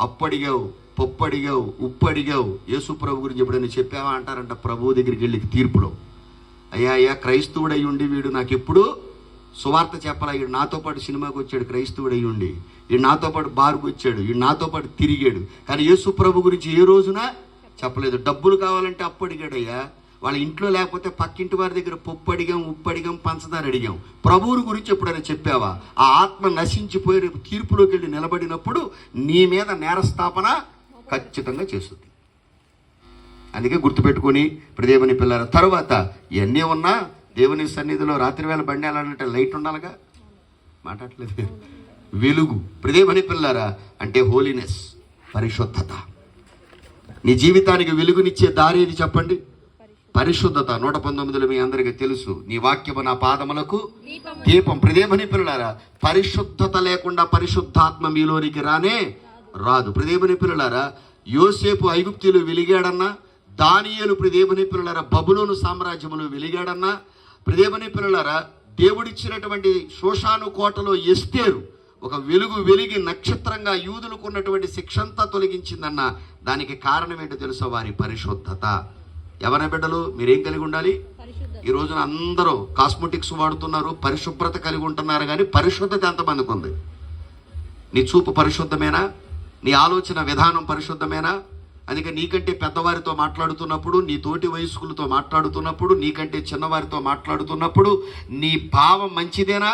అప్పడిగావు, పప్పడిగావు, ఉప్పడిగావు. యేసు ప్రభు గురించి ఎప్పుడైనా చెప్పావా అంటారంట ప్రభువు దగ్గరికి వెళ్ళి తీర్పులో. అయ్యా క్రైస్తవుడు అయ్యి ఉండి వీడు నాకు ఎప్పుడు సువార్త చెప్పాలా? వీడు నాతో పాటు సినిమాకి వచ్చాడు, క్రైస్తవుడు అయ్యి ఉండి వీడు నాతో పాటు బార్కు వచ్చాడు, వీడు నాతో పాటు తిరిగాడు, కానీ యేసు ప్రభు గురించి ఏ రోజున చెప్పలేదు. డబ్బులు కావాలంటే అప్పు అడిగాడయ్యా. వాళ్ళ ఇంట్లో లేకపోతే పక్కింటి వారి దగ్గర పప్పు అడిగాం, ఉప్పు అడిగాం, పంచదార అడిగాం. ప్రభువుని గురించి ఎప్పుడైనా చెప్పావా? ఆ ఆత్మ నశించిపోయి రేపు తీర్పులోకి వెళ్ళి నిలబడినప్పుడు నీ మీద నేరస్థాపన ఖచ్చితంగా చేస్తుంది. అందుకే గుర్తుపెట్టుకొని ప్రియదేవుని పిల్లల తర్వాత ఇవన్నీ ఉన్నా దేవుని సన్నిధిలో రాత్రి వేళ బండి వెళ్ళాలంటే లైట్ ఉండాలిగా. మాట్లాడలేదు. వెలుగు ప్రియదేవుని పిల్లరా అంటే హోలీనెస్, పరిశుద్ధత. నీ జీవితానికి వెలుగునిచ్చే దారి ఏది చెప్పండి? పరిశుద్ధత. 119లో మీ అందరికీ తెలుసు, నీ వాక్యము నా పాదములకు దీపం. ప్రియదేవుని పిల్లలారా పరిశుద్ధత లేకుండా పరిశుద్ధాత్మ మీలోనికి రానే రాదు. ప్రియదేవుని పిల్లలారా యోసేపు ఐగుప్తులో వెలిగాడన్నా, దానియేలు ప్రియదేవుని పిల్లలారా బబులోను సామ్రాజ్యములో వెలిగాడన్నా, ప్రియదేవుని పిల్లలారా దేవుడిచ్చినటువంటి షోషాను కోటలో ఎస్తేరు ఒక వెలిగి నక్షత్రంగా యూదులకు ఉన్నటువంటి శిక్షంతా తొలగించిందన్న దానికి కారణం ఏంటో తెలుసా? వారి పరిశుద్ధత. ఎవరి బిడ్డలు మీరేం కలిగి ఉండాలి? ఈ రోజున అందరూ కాస్మెటిక్స్ వాడుతున్నారు, పరిశుభ్రత కలిగి ఉంటున్నారు, కానీ పరిశుద్ధత ఎంతమందికి ఉంది? నీ చూపు పరిశుద్ధమేనా? నీ ఆలోచన విధానం పరిశుద్ధమేనా? అందుకే నీకంటే పెద్దవారితో మాట్లాడుతున్నప్పుడు, నీ తోటి వయస్కులతో మాట్లాడుతున్నప్పుడు, నీకంటే చిన్నవారితో మాట్లాడుతున్నప్పుడు నీ భావం మంచిదేనా?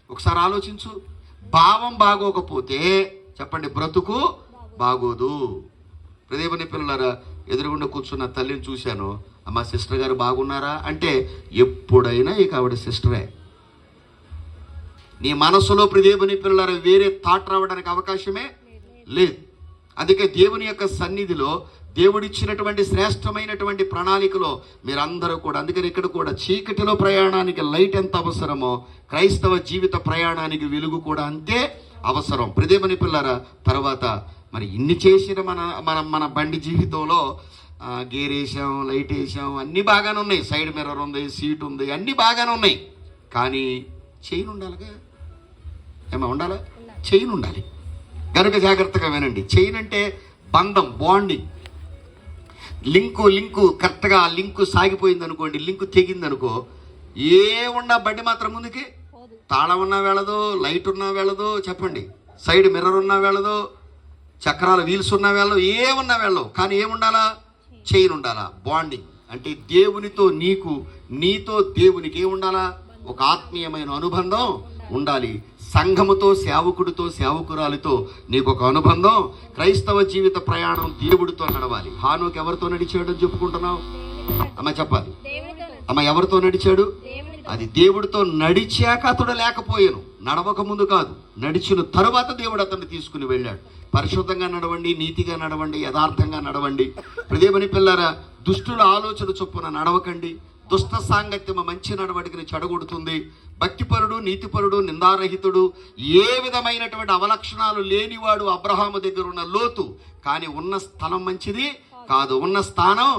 ఒకసారి ఆలోచించు. భావం బాగోకపోతే చెప్పండి బ్రతుకు బాగోదు. ప్రియదేవుని పిల్లలారా ఎదురుగుండా కూర్చున్న తల్లిని చూశాను, అమ్మ సిస్టర్ గారు బాగున్నారా అంటే ఎప్పుడైనా ఇక ఆవిడ సిస్టరే. నీ మనసులో ప్రియదేవుని పిల్లలారా వేరే థాట్ రావడానికి అవకాశమే లేదు. అందుకే దేవుని యొక్క సన్నిధిలో దేవుడిచ్చినటువంటి శ్రేష్టమైనటువంటి ప్రణాళికలో మీరందరూ కూడా, అందుకని ఇక్కడ కూడా చీకటిలో ప్రయాణానికి లైట్ ఎంత అవసరమో క్రైస్తవ జీవిత ప్రయాణానికి వెలుగు కూడా అంతే అవసరం. ప్రియదేవుని పిల్లలారా తర్వాత మరి ఇన్ని చేసిన మన బండి జీవితంలో గేర్ వేసాం, లైట్ వేసాం, అన్నీ బాగానే ఉన్నాయి, సైడ్ మిర్రర్ ఉంది, సీట్ ఉంది, అన్నీ బాగానే ఉన్నాయి, కానీ చైన్ ఉండాలిగా. ఏమో ఉండాలా? చైన్ ఉండాలి. కనుక జాగ్రత్తగా వినండి. చైన్ అంటే బంధం, బాండింగ్, లింకు కరెక్ట్గా ఆ లింకు సాగిపోయింది అనుకోండి, లింకు తెగింది అనుకో, ఉన్నా బండి మాత్రం ముందుకి తాళం ఉన్నా వెళ్ళదు, లైట్ ఉన్నా వెళ్ళదు, చెప్పండి సైడ్ మిర్రర్ ఉన్నా వెళ్ళదు, చక్రాల వీల్స్ ఉన్నా వెళ్ళవు, ఏమున్నా వెళ్ళవు, కానీ ఏముండాలా? చైన్ ఉండాలా. బాండింగ్ అంటే దేవునితో నీకు, నీతో దేవునికి ఏముండాలా? ఒక ఆత్మీయమైన అనుబంధం ఉండాలి. సంఘముతో, సేవకుడితో, సేవకురాలితో నీకు ఒక అనుబంధం. క్రైస్తవ జీవిత ప్రయాణం దేవుడితో నడవాలి. హానోకు ఎవరితో నడిచాడని చెప్పుకుంటున్నావు? అమ్మ చెప్పాలి. అమ్మ ఎవరితో నడిచాడు? అది దేవుడితో నడిచాక అతడు లేకపోయాను, నడవక ముందు కాదు, నడిచిన తరువాత దేవుడు అతన్ని తీసుకుని వెళ్ళాడు. పరిశుద్ధంగా నడవండి, నీతిగా నడవండి, యథార్థంగా నడవండి. ప్రియదేవుని పిల్లరా దుష్టుల ఆలోచన చొప్పున నడవకండి. దుష్ట సాంగత్యము మంచి నడవడికని చెడగొడుతుంది. భక్తిపరుడు, నీతిపరుడు, నిందారహితుడు, ఏ విధమైనటువంటి అవలక్షణాలు లేనివాడు అబ్రహాము దగ్గర ఉన్న లోతు, కానీ ఉన్న స్థలం మంచిది కాదు, ఉన్న స్థానం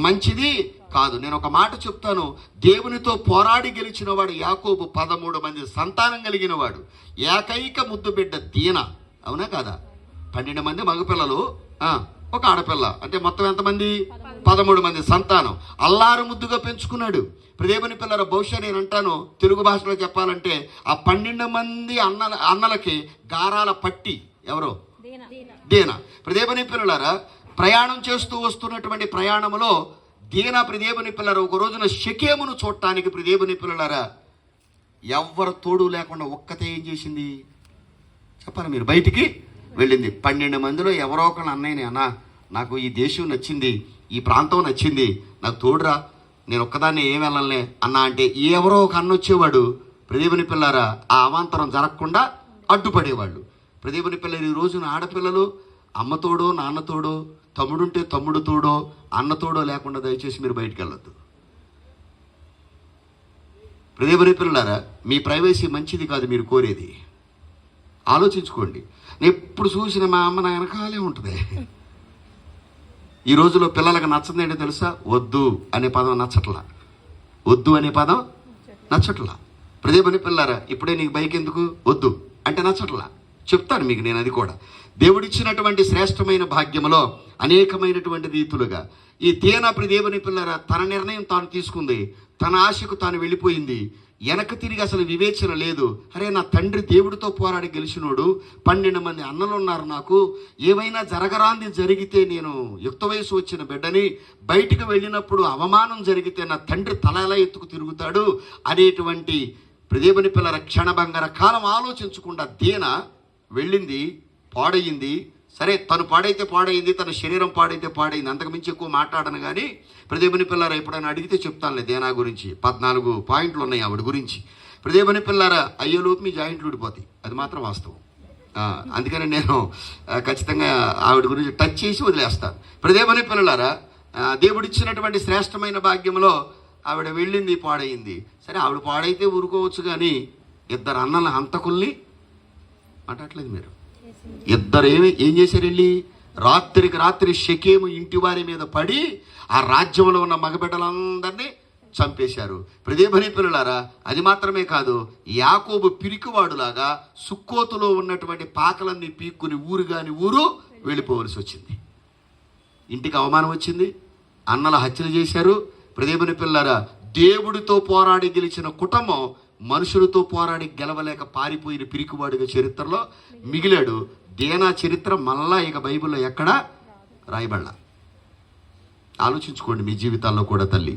మంచిది కాదు. నేను ఒక మాట చెప్తాను, దేవునితో పోరాడి గెలిచిన వాడు యాకోబు, 13 మంది సంతానం కలిగిన వాడు, ఏకైక ముద్దు బిడ్డ దీన. అవునా కాదా? 12 మంది మగపిల్లలు, ఒక ఆడపిల్ల, అంటే మొత్తం ఎంతమంది? 13 మంది సంతానం. అల్లారు ముద్దుగా పెంచుకున్నాడు. దేవుని పిల్లల బహుశా నేను అంటాను, తెలుగు భాషలో చెప్పాలంటే ఆ 12 మంది అన్నలకి గారాల పట్టి ఎవరో దీన. దేవుని పిల్లలారా, ప్రయాణం చేస్తూ వస్తున్నటువంటి ప్రయాణంలో దీన దేవుని పిల్లలు ఒక రోజున షెకెమును చూడటానికి దేవుని పిల్లలారా ఎవ్వరు తోడు లేకుండా ఒక్కతే ఏం చేసింది చెప్పాలి మీరు? బయటికి వెళ్ళింది. 12 మందిలో ఎవరో ఒకళ్ళు అన్నయ్యని, అన్న నాకు ఈ దేశం నచ్చింది, ఈ ప్రాంతం నచ్చింది, నాకు తోడురా, నేను ఒక్కదాన్ని ఏం వెళ్ళలే అన్న అంటే ఎవరో ఒక అన్న వచ్చేవాడు. దేవుని పిల్లారా, ఆ అవాంతరం జరగకుండా అడ్డుపడేవాళ్ళు. దేవుని పిల్లలు ఈ రోజున ఆడపిల్లలు అమ్మతోడో నాన్నతోడో, తమ్ముడుంటే తమ్ముడు తోడో అన్నతోడో లేకుండా దయచేసి మీరు బయటికి వెళ్ళొద్దు. దేవుని పిల్లలారా, మీ ప్రైవసీ మంచిది కాదు మీరు కోరేది. ఆలోచించుకోండి. నేను ఎప్పుడు చూసిన మా అమ్మ నా వెనకాలే ఉంటుంది. ఈ రోజులో పిల్లలకు నచ్చదు ఏంటో తెలుసా? వద్దు అనే పదం నచ్చట్లా. వద్దు అనే పదం నచ్చట్లా. దేవుని పిల్లారా, ఇప్పుడే నీకు బైక్ ఎందుకు? వద్దు అంటే నచ్చట్లా. చెప్తాను మీకు నేను అది కూడా. దేవుడిచ్చినటువంటి శ్రేష్టమైన భాగ్యములో అనేకమైనటువంటి రీతులుగా ఈ దీన దేవుని పిల్లరా తన నిర్ణయం తాను తీసుకుంది. తన ఆశకు తాను వెళ్ళిపోయింది. వెనక తిరిగి అసలు వివేచన లేదు. అరే, నా తండ్రి దేవుడితో పోరాడి గెలిచినోడు, 12 మంది అన్నలు ఉన్నారు, నాకు ఏమైనా జరగరాంది జరిగితే, నేను యుక్త వయసు వచ్చిన బిడ్డని, బయటికి వెళ్ళినప్పుడు అవమానం జరిగితే నా తండ్రి తల ఎలా ఎత్తుకు తిరుగుతాడు అనేటువంటి దేవుని పిల్లల క్షణభంగర కాలం ఆలోచించకుండా దీన వెళ్ళింది, పాడయింది. సరే, తను పాడైతే పాడైంది, తన శరీరం పాడైతే పాడైంది, అంతకుమించి ఎక్కువ మాట్లాడను. కానీ దేవుని పిల్లారా ఎప్పుడైనా అడిగితే చెప్తానులే దేనా గురించి. 14 పాయింట్లు ఉన్నాయి ఆవిడ గురించి. దేవుని పిల్లారా, అయ్యేలోపు మీ జాయింట్లు ఊడిపోతాయి, అది మాత్రం వాస్తవం. అందుకని నేను ఖచ్చితంగా ఆవిడ గురించి టచ్ చేసి వదిలేస్తాను. దేవుని పిల్లారా, దేవుడిచ్చినటువంటి శ్రేష్టమైన భాగ్యంలో ఆవిడ వెళ్ళింది, పాడైంది. సరే, ఆవిడ పాడైతే ఊరుకోవచ్చు, కానీ ఇద్దరు అన్నల హంతకుల్ని మాట్లాడలేదు మీరు. ఇద్దరు ఏం చేశారు? వెళ్ళి రాత్రికి రాత్రి షెకెము ఇంటి వారి మీద పడి ఆ రాజ్యంలో ఉన్న మగబిడ్డలందరినీ చంపేశారు. దేవుని పిల్లలారా, అది మాత్రమే కాదు, యాకోబు పిరికివాడులాగా సుక్కోతులో ఉన్నటువంటి పాకలన్నీ పీక్కుని ఊరు కాని ఊరు వెళ్ళిపోవలసి వచ్చింది. ఇంటికి అవమానం వచ్చింది, అన్నల హత్యలు చేశారు. దేవుని పిల్లలారా, దేవుడితో పోరాడి గెలిచిన కుటుంబం మనుషులతో పోరాడి గెలవలేక పారిపోయిన పిరికివాడిగా చరిత్రలో మిగిలాడు. దీనా చరిత్ర మళ్ళా ఇక బైబిల్లో ఎక్కడా రాయబడలా. ఆలోచించుకోండి మీ జీవితాల్లో కూడా తల్లి.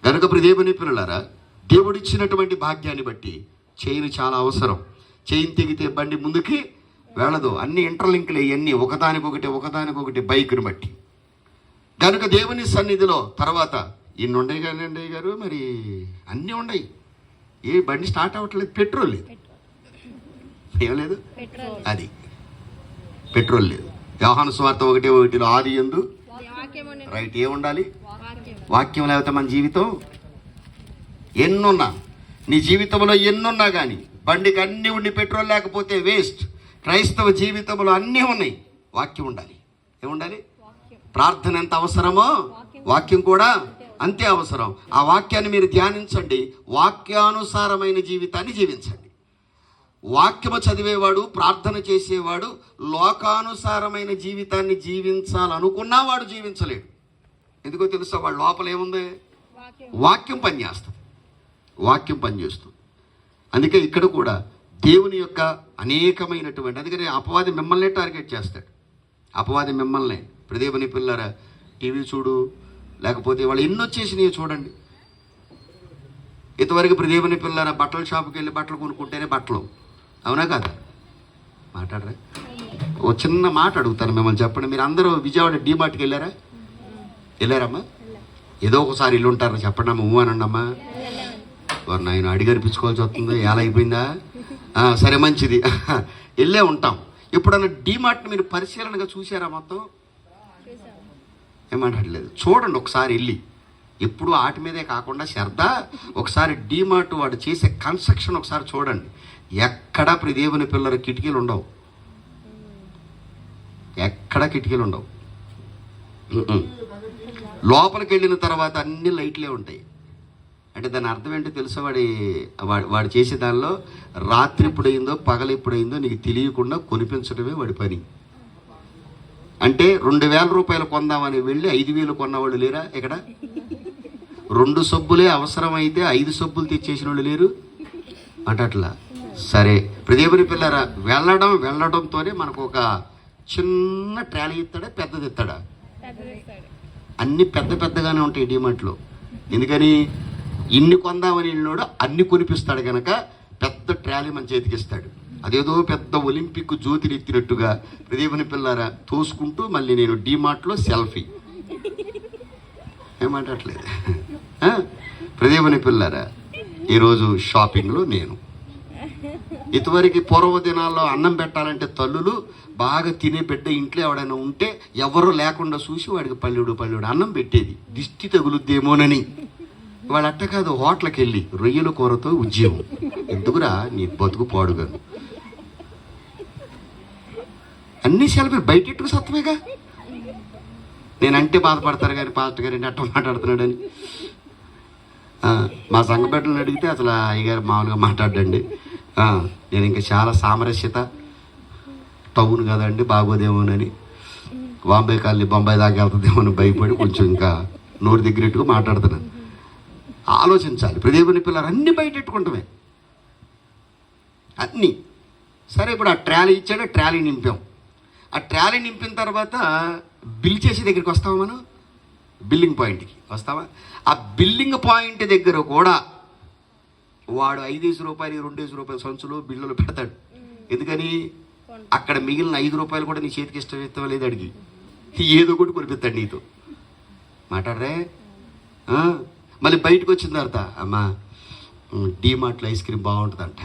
గనుక దేవుని పిల్లలారా, దేవుడిచ్చినటువంటి భాగ్యాన్ని బట్టి చైన్ చాలా అవసరం. చైన్ తెగితే బండి ముందుకి వెళ్ళదు. అన్ని ఇంటర్లింక్లు ఇవన్నీ ఒకదానికొకటి బైక్ని బట్టి. గనుక దేవుని సన్నిధిలో తర్వాత ఇన్ని ఉన్నాయి కానీ అండి గారు, మరి అన్నీ ఉన్నాయి. ఏ బండి స్టార్ట్ అవ్వట్లేదు, పెట్రోల్ లేదు. ఏం లేదు, అది పెట్రోల్ లేదు. యోహాను సువార్త 1:1 ఆది యందు రైట్ ఏముండాలి? వాక్యం. లేకపోతే మన జీవితం ఎన్నున్నా, నీ జీవితంలో ఎన్నున్నా కానీ బండికి అన్నీ ఉండి పెట్రోల్ లేకపోతే వేస్ట్. క్రైస్తవ జీవితంలో అన్నీ ఉన్నాయి, వాక్యం ఉండాలి. ఏముండాలి? ప్రార్థన ఎంత అవసరమో వాక్యం కూడా అంతే అవసరం. ఆ వాక్యాన్ని మీరు ధ్యానించండి, వాక్యానుసారమైన జీవితాన్ని జీవించండి. వాక్యము చదివేవాడు, ప్రార్థన చేసేవాడు లోకానుసారమైన జీవితాన్ని జీవించాలనుకున్నా వాడు జీవించలేడు. ఎందుకో తెలుసా? వాడు లోపల ఏముంది? వాక్యం పనిచేస్తుంది. వాక్యం పనిచేస్తుంది. అందుకే ఇక్కడ కూడా దేవుని యొక్క అనేకమైనటువంటి, అందుకని అపవాది మిమ్మల్నే టార్గెట్ చేస్తాడు. అపవాది మిమ్మల్నే. దేవుని పిల్లరా, టీవీ చూడు, లేకపోతే వాళ్ళు ఎన్ని వచ్చేసినాయో చూడండి. ఇంతవరకు దేవుని పిల్లరా బట్టల షాపుకి వెళ్ళి బట్టలు కొనుక్కుంటేనే బట్టలు. అవునా కాదా? మాట్లాడరా? ఓ చిన్న మాట అడుగుతాను మిమ్మల్ని, చెప్పండి. మీరు అందరూ విజయవాడ డీమార్ట్కి వెళ్ళారమ్మా? ఏదో ఒకసారి ఇల్లు ఉంటారు, చెప్పండి అమ్మ. అనండి అమ్మా. వారు నాయన అడిగనిపించుకోవాల్సి వస్తుంది, ఎలా అయిపోయిందా? సరే, మంచిది, వెళ్ళే ఉంటాం. ఎప్పుడన్నా డీమార్ట్ని మీరు పరిశీలనగా చూసారా? మొత్తం ఏమంటలేదు. చూడండి ఒకసారి వెళ్ళి, ఎప్పుడు వాటి మీదే కాకుండా శ్రద్ధ ఒకసారి డీమార్ట్ వాడు చేసే కన్స్ట్రక్షన్ ఒకసారి చూడండి. ఎక్కడా దేవుని పిల్లల కిటికీలు ఉండవు, ఎక్కడా కిటికీలు ఉండవు. లోపలికి వెళ్ళిన తర్వాత అన్ని లైట్లే ఉంటాయి. అంటే దాని అర్థం ఏంటో తెలుసా? వాడు చేసే దానిలో రాత్రి ఎప్పుడైందో పగలు ఎప్పుడైందో నీకు తెలియకుండా కొనిపించడమే వాడి పని. అంటే 2,000 రూపాయలు కొందామని వెళ్ళి 5,000 కొన్నవాళ్ళు లేరా ఇక్కడ? 2 సబ్బులే అవసరమైతే 5 సబ్బులు తెచ్చేసిన వాళ్ళు లేరు అంటే అట్లా. సరే ప్రదేవుని పిల్లరా, వెళ్ళడంతోనే మనకు ఒక చిన్న ట్రాలీ ఇస్తాడా, పెద్దది ఇస్తాడా? అన్ని పెద్దగానే ఉంటాయి డిమార్ట్లో. ఎందుకని? ఇన్ని కొందామని వెళ్ళినోడు అన్ని కొనిపిస్తాడు కనుక పెద్ద ట్రాలీ మన చేతికి ఇస్తాడు. అదేదో పెద్ద ఒలింపిక్ జ్యోతిని ఎత్తినట్టుగా ప్రదేవుని పిల్లారా తోసుకుంటూ మళ్ళీ నేను డిమార్ట్లో సెల్ఫీ ఏమంటట్లేదు. ప్రదేవుని పిల్లారా, ఈరోజు షాపింగ్లో నేను ఇటువరకు పూర్వ దినాల్లో అన్నం పెట్టాలంటే తల్లులు బాగా తినే బిడ్డ ఇంట్లో ఎవడైనా ఉంటే ఎవరు లేకుండా చూసి వాడికి పల్లెడు అన్నం పెట్టేది, దిష్టి తగులుద్దేమోనని. వాడు అట్ట కాదు, హోటల్కి వెళ్ళి రొయ్యల కూరతో ఉద్యోగం. ఎందుకురా నీ బతుకు పాడుగాను. అన్ని సెల్ఫీ బయటెట్టుకు సత్తమేగా. నేనంటే బాధపడతారు కానీ పాస్టర్ గారు అట్ట మాట్లాడుతున్నాడని. మా సంఘపెట్టలను అడిగితే అసలు అయ్యగారు మామూలుగా మాట్లాడండి. నేను ఇంకా చాలా సామరస్యత, టౌన్ కదండి బాగోదేమోనని, బాంబే కాలనీ బొంబాయి దాకా వెళ్తుందేమోని భయపడి కొంచెం ఇంకా నోరు దగ్గరెట్టుగా మాట్లాడుతున్నాను. ఆలోచించాలి. ప్రదేవుని పిల్లలు అన్నీ బయటెట్టుకుంటామే అన్నీ. సరే, ఇప్పుడు ఆ ట్రాలీ ఇచ్చాడు, ఆ ట్రాలీ నింపాం. ఆ ట్రాలీ నింపిన తర్వాత బిల్ చేసే దగ్గరికి వస్తావా? మనం బిల్లింగ్ పాయింట్కి వస్తావా? ఆ బిల్లింగ్ పాయింట్ దగ్గర కూడా వాడు 5 రూపాయలు 2 రూపాయల సంచులు బిల్లులు పెడతాడు. ఎందుకని? అక్కడ మిగిలిన 5 రూపాయలు కూడా నీ చేతికి ఇష్టం లేదు అడిగి ఏదో ఒకటి కొనిపిస్తాడు నీతో. మాట్లాడరే. మళ్ళీ బయటకు వచ్చిన తర్వాత అమ్మా డీమార్ట్లో ఐస్ క్రీమ్ బాగుంటుందంట.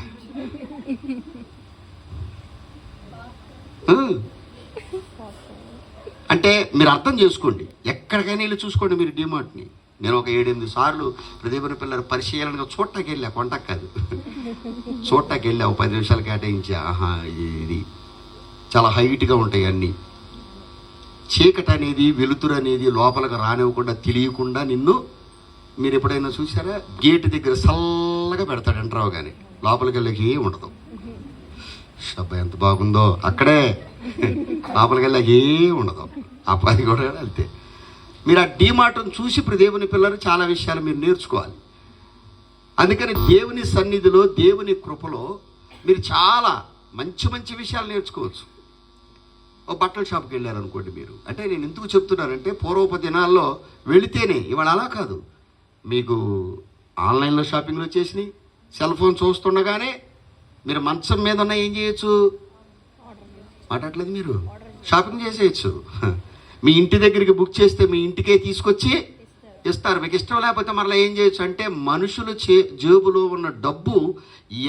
అంటే మీరు అర్థం చేసుకోండి, ఎక్కడికైనా వెళ్ళి చూసుకోండి మీరు డీమార్ట్ని. నేను ఒక 7-8 సార్లు ప్రదీపన పిల్లలు పరిశీలనగా చూడటానికి వెళ్ళా, కొంటకు కాదు, చూడటానికి వెళ్ళా. ఒక 10 నిమిషాలు కేటాయించా. ఇది చాలా హైట్గా ఉంటాయి అన్నీ. చీకటి అనేది, వెలుతురు అనేది లోపలికి రానివ్వకుండా తెలియకుండా నిన్ను, మీరు ఎప్పుడైనా చూసారా? గేటు దగ్గర చల్లగా పెడతాడు ఎంట్రావు, కానీ లోపలికి వెళ్ళకి ఏం ఉండదు. అబ్బాయి ఎంత బాగుందో, అక్కడే లోపలికి వెళ్ళకి ఏం ఉండదు. ఆ పని కూడా అంతే. మీరు ఆ డీమార్ట్ను చూసి ఇప్పుడు దేవుని పిల్లలు చాలా విషయాలు మీరు నేర్చుకోవాలి. అందుకని దేవుని సన్నిధిలో, దేవుని కృపలో మీరు చాలా మంచి విషయాలు నేర్చుకోవచ్చు. ఒక బట్టల షాప్కి వెళ్ళారనుకోండి మీరు. అంటే నేను ఎందుకు చెప్తున్నానంటే పూర్వపు దినాల్లో వెళితేనే, ఇవాళ అలా కాదు. మీకు ఆన్లైన్లో షాపింగ్లు వచ్చేసినాయి. సెల్ ఫోన్ చూస్తుండగానే మీరు మంచం మీద ఉన్న ఏం చేయొచ్చు? మాట్లాడలేదు, మీరు షాపింగ్ చేసేయచ్చు. మీ ఇంటి దగ్గరికి బుక్ చేస్తే మీ ఇంటికే తీసుకొచ్చి ఇస్తారు. మీకు ఇష్టం లేకపోతే మరలా ఏం చేయొచ్చు అంటే మనుషులు జేబులో ఉన్న డబ్బు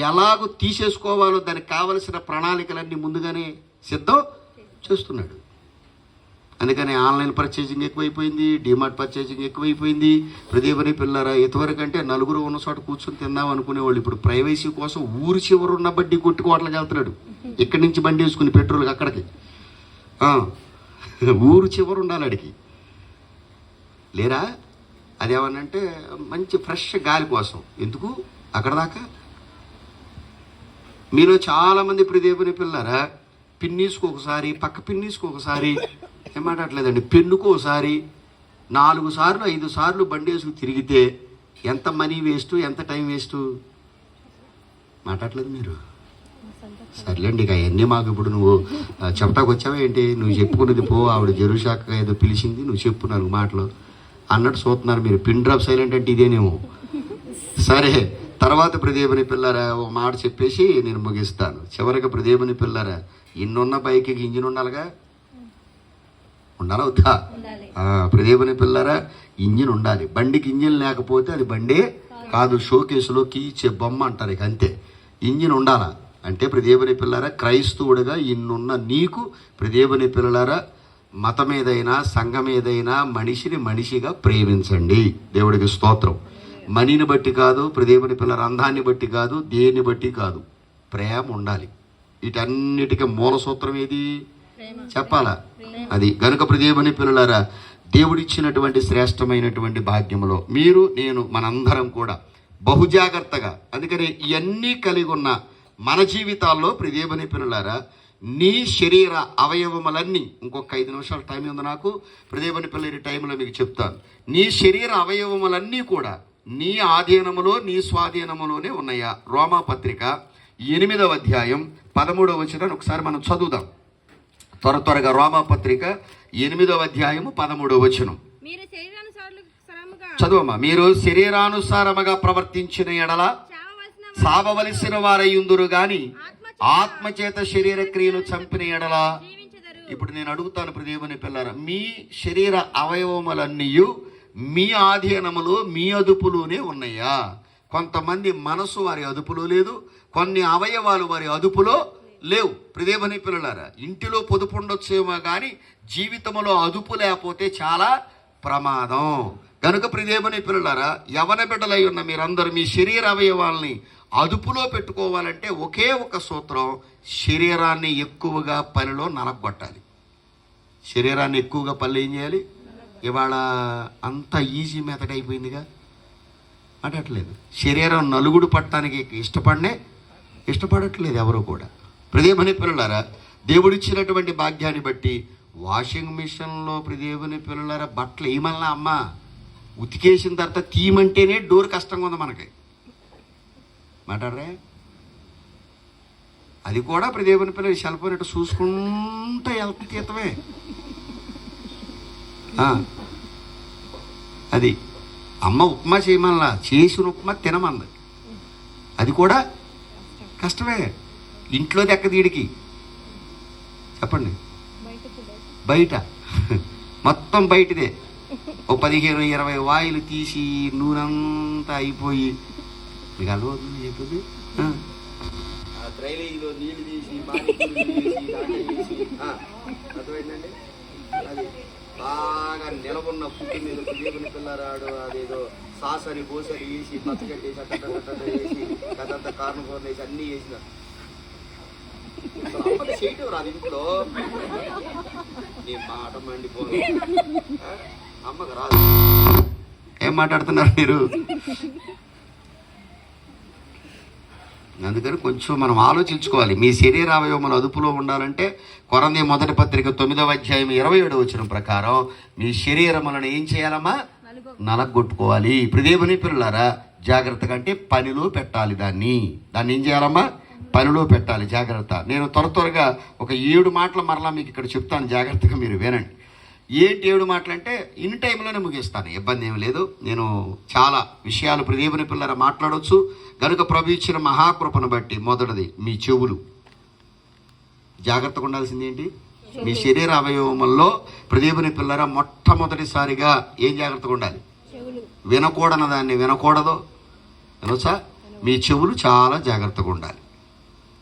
ఎలాగో తీసేసుకోవాలో దానికి కావలసిన ప్రణాళికలన్నీ ముందుగానే సిద్ధం చేస్తున్నాడు. అందుకని ఆన్లైన్ పర్చేసింగ్ ఎక్కువైపోయింది, డిమార్ట్ పర్చేసింగ్ ఎక్కువైపోయింది. ప్రదీపని పిల్లరా, ఇంతవరకు అంటే నలుగురు ఉన్న చోట కూర్చొని తిందాం అనుకునేవాళ్ళు ఇప్పుడు ప్రైవసీ కోసం ఊరి చివరున్న బడ్డీ కొట్టుకోవట్లకి వెళ్తున్నాడు. ఇక్కడి నుంచి బండి వేసుకుని పెట్రోల్కి అక్కడికి, ఊరు చివరు ఉండాలి అడిగి లేరా? అదేమనంటే మంచి ఫ్రెష్ గాలి కోసం. ఎందుకు అక్కడ దాకా? మీలో చాలామంది ప్రదీపని పిల్లరా పిన్నీసుకు ఒకసారి, పక్క పిన్నీసుకు ఒకసారి, ఏం మాట్లాడలేదండి, పెన్నుకు ఒకసారి 4 సార్లు 5 సార్లు బండి వేసుకు తిరిగితే ఎంత మనీ వేస్ట్, ఎంత టైం వేస్ట్. మాట్లాడలేదు మీరు. సర్లేండి, ఇక అవన్నీ మాకు ఇప్పుడు నువ్వు చెప్తాకు వచ్చావా ఏంటి? నువ్వు చెప్పుకున్నది పో, ఆవిడ జరుషాక ఏదో పిలిచింది, నువ్వు చెప్పు 4 మాటలు అన్నట్టు చూస్తున్నారు మీరు. పిన్ డ్రాప్ సైలెంట్ అంటే ఇదేనేమో. సరే, తర్వాత ప్రదీపని పిల్లరా ఒక మాట చెప్పేసి నేను ముగిస్తాను. చివరికి ప్రదీపని పిల్లరా, ఇన్నున్న బైక్కి ఇంజిన్ ఉండాలిగా, ఉండాలా వద్దా? ప్రదీపని పిల్లరా, ఇంజిన్ ఉండాలి. బండికి ఇంజిన్ లేకపోతే అది బండే కాదు, షోకేసులో కీచే బొమ్మ అంటారు. ఇక అంతే, ఇంజిన్ ఉండాలా. అంటే ప్రదీపని పిల్లరా, క్రైస్తవుడిగా ఇన్నున్న నీకు ప్రదీపని పిల్లలారా, మతం ఏదైనా, సంఘం ఏదైనా, మనిషిని మనిషిగా ప్రేమించండి. దేవుడికి స్తోత్రం. మనీని బట్టి కాదు, ప్రదీపని పిల్లల అందాన్ని బట్టి కాదు, దేన్ని బట్టి కాదు, ప్రేమ ఉండాలి. వీటన్నిటికీ మూల సూత్రం ఏది చెప్పాలా? అది గనుక ప్రదీపని పిల్లలారా, దేవుడిచ్చినటువంటి శ్రేష్టమైనటువంటి భాగ్యములో మీరు నేను మనందరం కూడా బహుజాగ్రత్తగా, అందుకని ఇవన్నీ కలిగి ఉన్న మన జీవితాల్లో ప్రియదేవుని పిల్లలారా, నీ శరీర అవయవములన్నీ, ఇంకొక 5 నిమిషాల టైం ఉంది నాకు, ప్రియదేవుని పిల్లల టైంలో మీకు చెప్తాను. నీ శరీర అవయవములన్నీ కూడా నీ ఆధీనములో నీ స్వాధీనములోనే ఉన్నాయా? రోమాపత్రిక 8వ అధ్యాయం 13వ వచనాన్ని ఒకసారి మనం చదువుదాం. త్వరగా రోమాపత్రిక 8వ అధ్యాయము 13వ వచనం మీరు శరీరానుసారముగా చదువమ్మా. మీరు శరీరానుసారముగా ప్రవర్తించిన ఎడల సావవలసిన వారయ్యుందురు గాని ఆత్మచేత శరీర క్రియలు చంపిన ఎడల. ఇప్పుడు నేను అడుగుతాను ప్రియదేవుని పిల్లరా, మీ శరీర అవయవములన్నీ మీ ఆధీనములో మీ అదుపులోనే ఉన్నాయా? కొంతమంది మనసు వారి అదుపులో లేదు, కొన్ని అవయవాలు వారి అదుపులో లేవు. ప్రియదేవుని పిల్లలారా, ఇంటిలో పొదుపు ఉండొచ్చేమో కానీ జీవితంలో అదుపు లేకపోతే చాలా ప్రమాదం. కనుక ప్రియదేవుని పిల్లలారా, యవన బిడ్డలై ఉన్న మీరందరూ మీ శరీర అవయవాల్ని అదుపులో పెట్టుకోవాలంటే ఒకే ఒక సూత్రం, శరీరాన్ని ఎక్కువగా పనిలో నలగొట్టాలి. శరీరాన్ని ఎక్కువగా పనులు ఏం చేయాలి? ఇవాళ అంత ఈజీ మెథడ్ అయిపోయిందిగా, అటట్లేదు. శరీరం నలుగుడు పట్టడానికి ఇష్టపడట్లేదు ఎవరు కూడా. ప్రియదేవుని పిల్లలారా, దేవుడిచ్చినటువంటి భాగ్యాన్ని బట్టి వాషింగ్ మిషన్లో ప్రియదేవుని పిల్లలారా బట్టలు ఏమన్నా అమ్మ ఉతికేసిన తర్వాత తీయమంటేనే డోర్ కష్టంగా ఉంది మనకి. మాట్లాడరే, అది కూడా ప్రియదేవుని పిల్లలు సెల్ఫోన్ చూసుకుంటూ వెళ్తే తీతమే. అది అమ్మ ఉప్మా చేయమల్లా, చేసిన ఉప్మా తినమంది, అది కూడా కష్టమే. ఇంట్లో దెక్క తీడికి చెప్పండి, బయట మొత్తం బయటదే. ఓ 15-20 వాయిలు తీసి నూనెంతా అయిపోయి మీకు అర్థమవుతుంది చెప్పింది. డ్రైనేజీలో నీళ్ళు తీసి అర్థమైందండి. అది బాగా నిలబొన్న పుట్టి మీద దేవుని పిల్లరాడు అదేదో సాస్ అని పోసని వేసి పచ్చగట్టేసి అట్ట వేసి అదంతా కారణం వేసి అన్నీ వేసిన అమ్మకి చేయటం రాదు ఇంట్లో. నీ మాట మండిపోను, అమ్మకి రాదు. ఏం మాట్లాడుతున్నారు మీరు? అందుకని కొంచెం మనం ఆలోచించుకోవాలి. మీ శరీర అవయవములు అదుపులో ఉండాలంటే కొరంథీ మొదటి పత్రిక 9వ అధ్యాయం 27వ వచనం ప్రకారం మీ శరీరములను ఏం చేయాలమ్మా? నలగొట్టుకోవాలి. ప్రియదేవుని పిల్లలారా, జాగ్రత్తగా అంటే పనిలో పెట్టాలి. దాన్ని ఏం చేయాలమ్మా? పనిలో పెట్టాలి. జాగ్రత్త. నేను త్వరగా ఒక 7 మాటలు మరలా మీకు ఇక్కడ చెప్తాను, జాగ్రత్తగా మీరు వినండి. ఏంటి 7 మాటలు అంటే ఇన్ టైంలోనే ముగిస్తాను, ఇబ్బంది ఏమి లేదు. నేను చాలా విషయాలు ప్రియదేవుని పిల్లరా మాట్లాడవచ్చు. కనుక ప్రభు ఇచ్చిన మహాకృపను బట్టి మొదటిది మీ చెవులు. జాగ్రత్తగా ఉండాల్సింది ఏంటి? మీ శరీర అవయవముల్లో ప్రియదేవుని పిల్లరా మొట్టమొదటిసారిగా ఏం జాగ్రత్తగా ఉండాలి? వినకూడని దాన్ని వినకూడదు. వినొచ్చా? మీ చెవులు చాలా జాగ్రత్తగా ఉండాలి.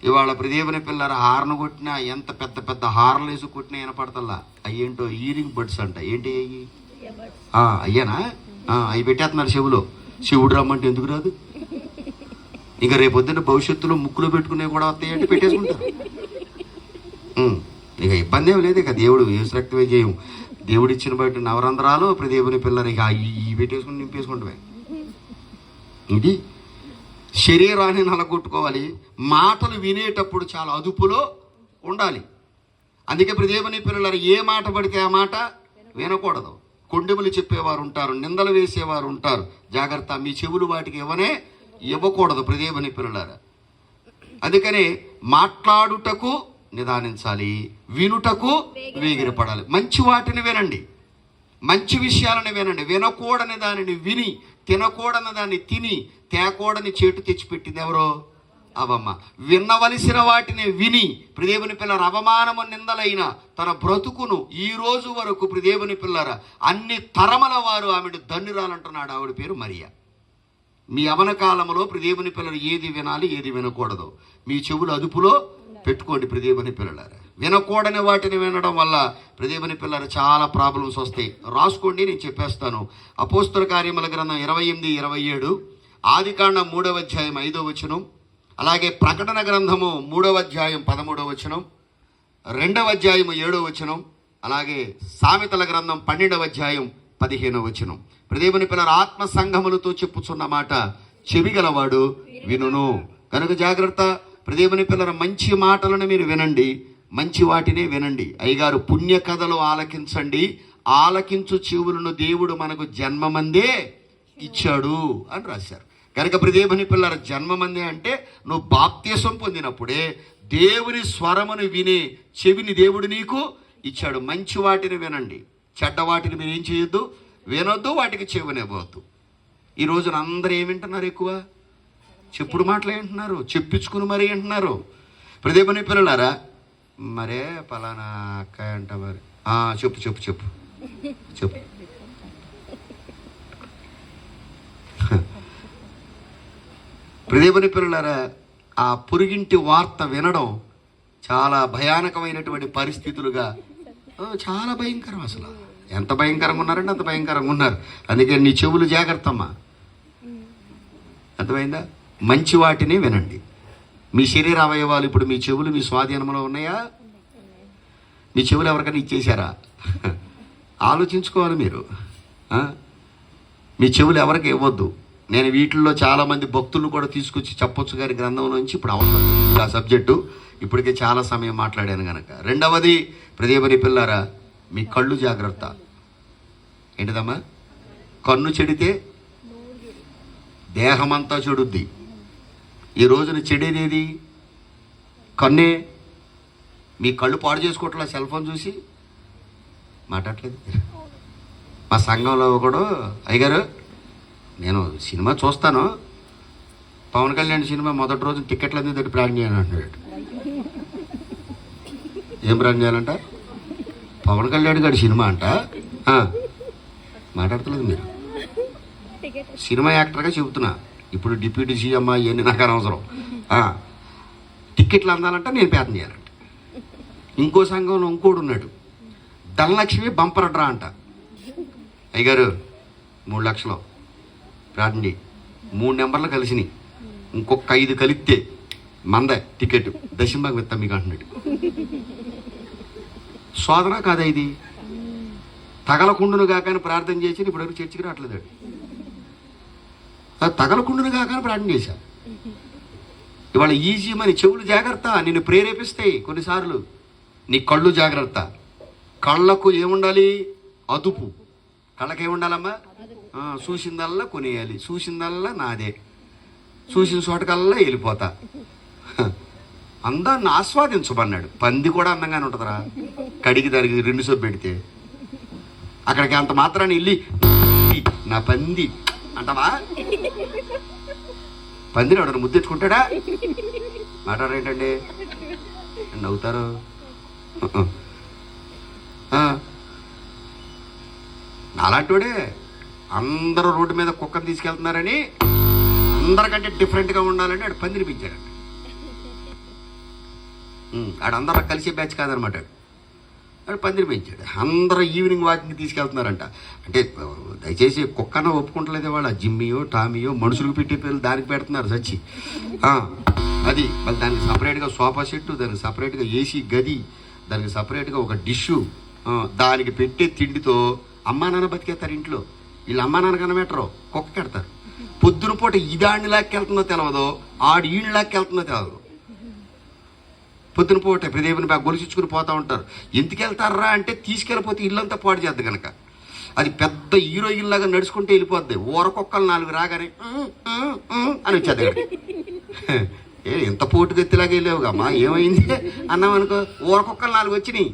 ఇవాళ ప్రియదేవుని పిల్లర హార్న్ కొట్టినా, ఎంత పెద్ద పెద్ద హార్న్లు వేసి కొట్టినా వినపడతల్లా. అయ్యేంటో ఇయరింగ్ బడ్స్ అంట. ఏంటి అయ్యి? అయ్యానా? అవి పెట్టేస్తున్నారు చెవులో. శివుడు రమ్మంటే ఎందుకు రాదు? ఇంకా రేపొద్దున భవిష్యత్తులో ముక్కులో పెట్టుకునే కూడా వస్తాయంటే పెట్టేసుకుంటారు. ఇక ఇబ్బంది ఏమి లేదు. ఇక దేవుడు ఏసురక్తమే చేయం. దేవుడు ఇచ్చిన బయట నవరంధ్రాలు ప్రియదేవుని పిల్లలు ఇక ఈ పెట్టేసుకుని నింపేసుకుంటామే. ఇది శరీరాన్ని నలగొట్టుకోవాలి. మాటలు వినేటప్పుడు చాలా అదుపులో ఉండాలి. అందుకే ప్రియదేవుని పిల్లలు ఏ మాట పడితే ఆ మాట వినకూడదు. కొండెములు చెప్పేవారు ఉంటారు, నిందలు వేసేవారు ఉంటారు. జాగ్రత్త, మీ చెవులు వాటికి ఇవ్వకూడదు ప్రియదేవుని పిల్లలారా. అందుకనే మాట్లాడుటకు నిదానించాలి, వినుటకు వేగిరపడాలి. మంచి వాటిని వినండి, మంచి విషయాలను వినండి. వినకూడని దానిని విని, తినకూడని దాన్ని తిని, తేకూడని చేటు తెచ్చిపెట్టింది ఎవరో? అవమ్మ. విన్నవలసిన వాటిని విని ప్రియదేవుని పిల్లర అవమానము నిందలైన తన బ్రతుకును ఈ రోజు వరకు ప్రియదేవుని పిల్లర అన్ని తరముల వారు ఆమెను ధన్యురాలంటున్నాడు. ఆవిడ పేరు మరియా. మీ యవన కాలంలో ప్రియదేవుని పిల్లలు ఏది వినాలి, ఏది వినకూడదు మీ చెవులు అదుపులో పెట్టుకోండి ప్రియదేవుని పిల్లలారా. వినకూడని వాటిని వినడం వల్ల ప్రియదేవుని పిల్లలు చాలా ప్రాబ్లమ్స్ వస్తాయి. రాసుకోండి, నేను చెప్పేస్తాను. అపోస్తల కార్యముల గ్రంథం 28-27, ఆదికాండం 3వ అధ్యాయం 5వ వచనం, అలాగే ప్రకటన గ్రంథము 3వ అధ్యాయం 13వ వచనం, 2వ అధ్యాయం 7వ వచనం, అలాగే సామెతల గ్రంథం 12వ అధ్యాయం 15వ వచనం. దేవుని పిల్లల ఆత్మ సంఘములతో చెప్పుచున్న మాట చెవిగలవాడు వినును. కనుక జాగ్రత్త. దేవుని పిల్లల మంచి మాటలను మీరు వినండి, మంచి వాటినే వినండి. అయ్యగారు పుణ్య కథలు ఆలకించండి, ఆలకించు చెవులను దేవుడు మనకు జన్మమందే ఇచ్చాడు అని రాశారు. కనుక దేవుని పిల్లల జన్మమందే అంటే నువ్వు బాప్తిసం పొందినప్పుడే దేవుని స్వరమును వినే చెవిని దేవుడు నీకు ఇచ్చాడు. మంచి వాటిని వినండి, చెడ్డ వాటిని మీరు ఏం చేయొద్దు, వినొద్దు, వాటికి చెవినివ్వద్దు. ఈ రోజున అందరూ ఏమి వింటున్నారు? ఎక్కువ చెప్పుడు మాటలు వింటున్నారు, చెప్పించుకుని మరీ వింటున్నారు. దేవుని పిల్లలారా, మరే పలానా అక్క అంట మరి చెప్పు చెప్పు చెప్పు చెప్పు. దేవుని పిల్లలారా, ఆ పొరుగింటి వార్త వినడం చాలా భయానకమైనటువంటి పరిస్థితులుగా, చాలా భయంకరం. అసలు ఎంత భయంకరంగా ఉన్నారంటే అంత భయంకరంగా ఉన్నారు. అందుకే నీ చెవులు జాగ్రత్త అమ్మా. అర్థమైందా? మంచి వాటిని వినండి. మీ శరీర అవయవాలు ఇప్పుడు మీ చెవులు మీ స్వాధీనంలో ఉన్నాయా? మీ చెవులు ఎవరికైనా ఇచ్చేశారా? ఆలోచించుకోవాలి మీరు. మీ చెవులు ఎవరికి ఇవ్వద్దు. నేను వీటిల్లో చాలామంది భక్తులను కూడా తీసుకొచ్చి చెప్పొచ్చు, కానీ గ్రంథంలోంచి ఇప్పుడు అవసరం ఆ సబ్జెక్టు. ఇప్పటికే చాలా సమయం మాట్లాడాను కనుక. రెండవది, దేవుని పిల్లారా, మీ కళ్ళు జాగ్రత్త. ఏంటిదమ్మా? కన్ను చెడితే దేహమంతా చెడుద్ది. ఈ రోజున చెడేదేది? కన్నే. మీ కళ్ళు పాడు చేసుకోవట్లా సెల్ ఫోన్ చూసి? మాట్లాడలేదు. మా సంఘంలో కూడా, అయ్యగారు నేను సినిమా చూస్తాను, పవన్ కళ్యాణ్ సినిమా మొదటి రోజు టికెట్లు అనేది తోటి ప్లాన్ చేయాలని అంటాడు. ఏం ప్లాన్ చేయాలంట? పవన్ కళ్యాణ్ గారి సినిమా అంట. మాట్లాడతలేదు మీరు. సినిమా యాక్టర్గా చెబుతున్నా. ఇప్పుడు డిప్యూటీ సీఎం ఇవన్నీ నాకు అనవసరం. టికెట్లు అందాలంట నేను ప్రయత్నం చేయాలంట. ఇంకో సంఘంలో ఇంకోడు ఉన్నాడు, ధనలక్ష్మి బంపర్ డ్రా అంట. అయ్యగారు 3 లక్షలు రాండి, 3 నెంబర్లు కలిసినాయి, ఇంకొక 5 కలిపితే మందే టికెట్ దశంబాగ్ వెత్తా మీకు అంటున్నాడు. శోధన కాదా ఇది? తగలకుండును కాకని ప్రార్థన చేసి ఇప్పటివరకు చర్చికి రావట్లేదు. తగలకుండును కాకని ప్రార్థన చేశా. ఇవాళ ఈజీ మని. చెవులు జాగ్రత్త, నిన్ను ప్రేరేపిస్తాయి కొన్నిసార్లు. నీ కళ్ళు జాగ్రత్త. కళ్ళకు ఏముండాలి? అదుపు. కళ్ళకి ఏముండాలమ్మా? చూసిందల్లా కొనేయాలి, చూసిందల్లా నాదే, చూసిన చోటకల్లా వెళ్ళిపోతా. అందాన్ని ఆస్వాదించమన్నాడు. పంది కూడా అందంగానే ఉంటుందిరా, కడిగి దానికి 2 సోపు పెడితే. అక్కడికి అంత మాత్రాన్ని వెళ్ళి నా పంది అంటావా? పందిని ఎవడన్నా ముద్దెచ్చుకుంటాడా? మాట్లాడరేంటండి? నవ్వుతారు. అలాంటివాడే అందరూ రోడ్డు మీద కుక్కను తీసుకెళ్తున్నారని అందరికంటే డిఫరెంట్గా ఉండాలని ఆడు పందిని పెంచాడంట. ఆడందరూ కలిసే బ్యాచ్ కాదనమాట. ఆడు పందిని పెంచాడు. అందరూ ఈవినింగ్ వాకింగ్కి తీసుకెళ్తున్నారంట. అంటే దయచేసి కుక్కన ఒప్పుకుంటలేదు వాళ్ళు. జిమ్మియో టామియో మనుషులకు పెట్టే పేర్లు దానికి పెడుతున్నారు సచ్చి. అది మళ్ళీ దానికి సపరేట్గా సోఫా సెట్టు, దానికి సపరేట్గా ఏసీ గది, దానికి సపరేట్గా ఒక డిష్షు, దానికి పెట్టే తిండితో అమ్మా నాన్న బతికేస్తారు ఇంట్లో. వీళ్ళు అమ్మా నాన్న కనబెట్టరు, కుక్క పెడతారు. పొద్దున పూట ఇదాడిని లాక్కెళ్తుందో తెలవదో, ఆడు ఈయన లాక్కెళ్తుందో తెలవదు. పొద్దున పూట దేవుని బాగా గొలుసుకుని పోతూ ఉంటారు. ఎందుకు వెళ్తారా అంటే తీసుకెళ్ళిపోతే ఇల్లంతా పాడు చేద్ది కనుక. అది పెద్ద హీరోయిన్లాగా నడుచుకుంటే వెళ్ళిపోద్ది. ఊరకొక్కలు 4 రాగానే అని వచ్చేది. ఎంత పోటుగెత్తిలాగా వెళ్ళావుగమ్మా, ఏమైంది అన్నాం అనుకో, ఊరకొక్కలు 4 వచ్చినాయి.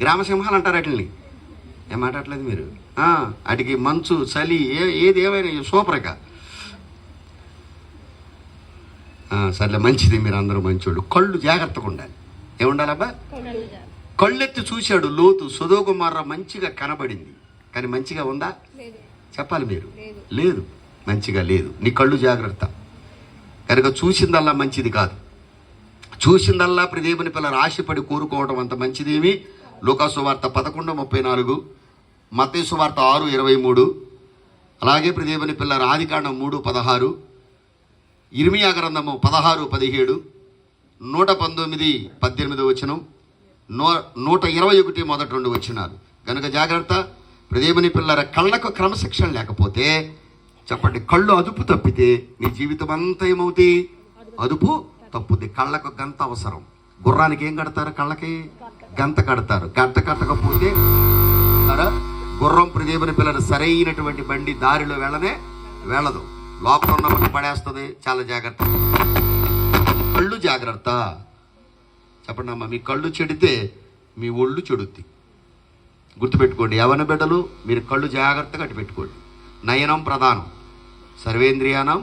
గ్రామ సింహాలు అంటారు వాటిని. ఏం మాట్లాడలేదు మీరు? వాటికి మంచు చలి ఏది ఏమైనా సూపర్గా. సర్లే, మంచిది, మీరు అందరూ మంచోళ్ళు. కళ్ళు జాగ్రత్తగా ఉండాలి. ఏముండాలబ్బా? కళ్ళెత్తి చూశాడు లోతు, సొదొమ గొమొర్రా మంచిగా కనబడింది, కానీ మంచిగా ఉందా? చెప్పాలి మీరు. లేదు, మంచిగా లేదు. నీ కళ్ళు జాగ్రత్త. కనుక చూసిందల్లా మంచిది కాదు. చూసిందల్లా దేవుని పిల్లలు ఆశపడి కోరుకోవడం అంత మంచిదేమి. లూకాసు వార్త 11:34, మత్తయి సువార్త 6:23, అలాగే దేవుని పిల్లలు ఆదికాండం 3:16, ఇర్మియా గ్రంథము 16:17, 119:18 వచనం, 121 మొదటి 2 వచనాలు. కనుక జాగ్రత్త దేవుని పిల్లల, కళ్ళకు క్రమశిక్షణ లేకపోతే చెప్పండి, కళ్ళు అదుపు తప్పితే నీ జీవితం అంతా ఏమవుతుంది? అదుపు తప్పుద్ది. కళ్ళకు గంత అవసరం. గుర్రానికి ఏం కడతారు? కళ్ళకి గంత కడతారు. గంట కట్టకపోతే గుర్రం దేవుని పిల్లలు సరైనటువంటి బండి దారిలో వెళ్ళదు, లోపల ఉన్నప్పుడు పడేస్తుంది. చాలా జాగ్రత్త. కళ్ళు జాగ్రత్త. చెప్పండి అమ్మా, మీ కళ్ళు చెడితే మీ ఒళ్ళు చెడుద్ది. గుర్తుపెట్టుకోండి యవన బిడ్డలు, మీరు కళ్ళు జాగ్రత్తగా అటు పెట్టుకోండి. నయనం ప్రధానం, సర్వేంద్రియానం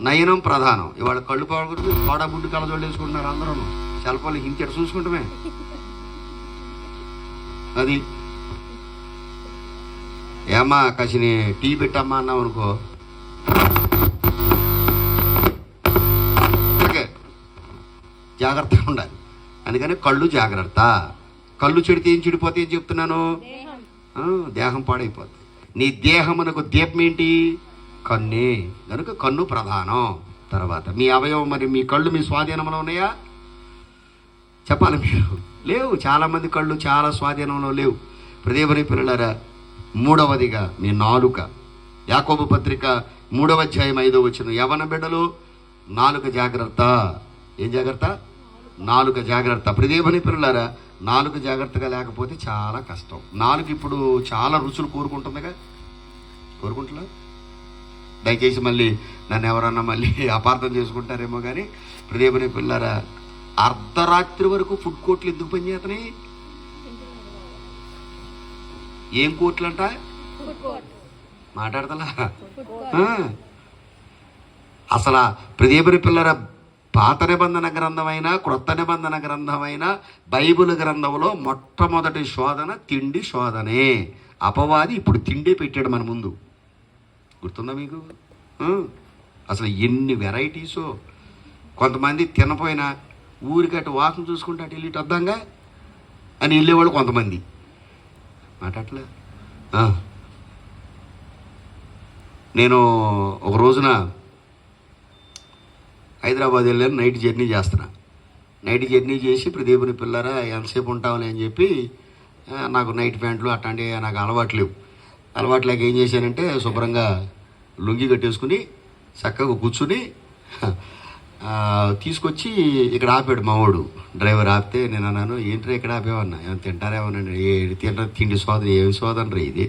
నయనం ప్రధానం. ఇవాళ కళ్ళు పోగొట్టు తోడ బుడ్డు కళ్ళజోళ్ళు వేసుకుంటున్నారు అందరూ. సెల్ఫోన్లు ఇంకెట చూసుకుంటామే. అది ఏమ్మా కాసిని టీ పెట్టమ్మా అన్నావు అనుకో, ఓకే, జాగ్రత్తగా ఉండాలి. అందుకని కళ్ళు జాగ్రత్త. కళ్ళు చెడితే ఏం చెడిపోతే ఏం చెప్తున్నాను? దేహం పాడైపోతుంది. నీ దేహమునకు దీపం ఏంటి? కన్నే. కనుక కన్ను ప్రధానం. తర్వాత మీ అవయవం, మరి మీ కళ్ళు మీ స్వాధీనంలో ఉన్నాయా? చెప్పాలి మీరు. లేవు. చాలామంది కళ్ళు చాలా స్వాధీనంలో లేవు. దేవుని పిల్లలారా, 3వదిగా మీ నాలుక. యాకోబు పత్రిక 3వ అధ్యాయం 5వ వచనం. యవన బిడ్డలు, నాలుక జాగ్రత్త. ఏం జాగ్రత్త? నాలుక జాగ్రత్త. దేవుని పిల్లలారా, నాలుక జాగ్రత్తగా లేకపోతే చాలా కష్టం. నాలుగు ఇప్పుడు చాలా రుచులు కోరుకుంటుందిగా, కోరుకుంటున్నా. దయచేసి మళ్ళీ నన్ను ఎవరన్నా మళ్ళీ అపార్థం చేసుకుంటారేమో కానీ, దేవుని పిల్లలారా, అర్ధరాత్రి వరకు ఫుడ్ కోర్టులు ఎందుకు పనిచేస్తున్నాయి? ఏం కోర్టులు అంట? మాట్లాడతలా అసలు దేవుని పిల్లరా, పాత నిబంధన గ్రంథమైన క్రొత్త నిబంధన గ్రంథమైన బైబిల్ గ్రంథంలో మొట్టమొదటి శోధన తిండి శోధనే. అపవాది ఇప్పుడు తిండే పెట్టాడు మన ముందు. గుర్తుందా మీకు? అసలు ఎన్ని వెరైటీసో. కొంతమంది తినపోయినా ఊరికి అటు వాసన చూసుకుంటే అటు వెళ్ళి వద్దాంగా అని వెళ్ళేవాళ్ళు కొంతమంది. మాట్లాడలే. నేను ఒక రోజున హైదరాబాద్ వెళ్ళాను. నైట్ జర్నీ చేస్తున్నా. నైట్ జర్నీ చేసి దేవుని పిల్లరా ఎంతసేపు ఉంటామని అని చెప్పి, నాకు నైట్ ప్యాంట్లు అట్లాంటివి నాకు అలవాట్లేవు. అలవాట్లేక ఏం చేశానంటే, శుభ్రంగా లుంగి కట్టేసుకుని చక్కగా కూర్చుని తీసుకొచ్చి ఇక్కడ ఆపాడు మావాడు. డ్రైవర్ ఆపితే నేను అన్నాను, ఏంట్రా ఇక్కడ ఆపేవన్నా, ఏమైనా తింటారేమోనండి. తిండి శోధన, ఏమి శోధన రా ఇది,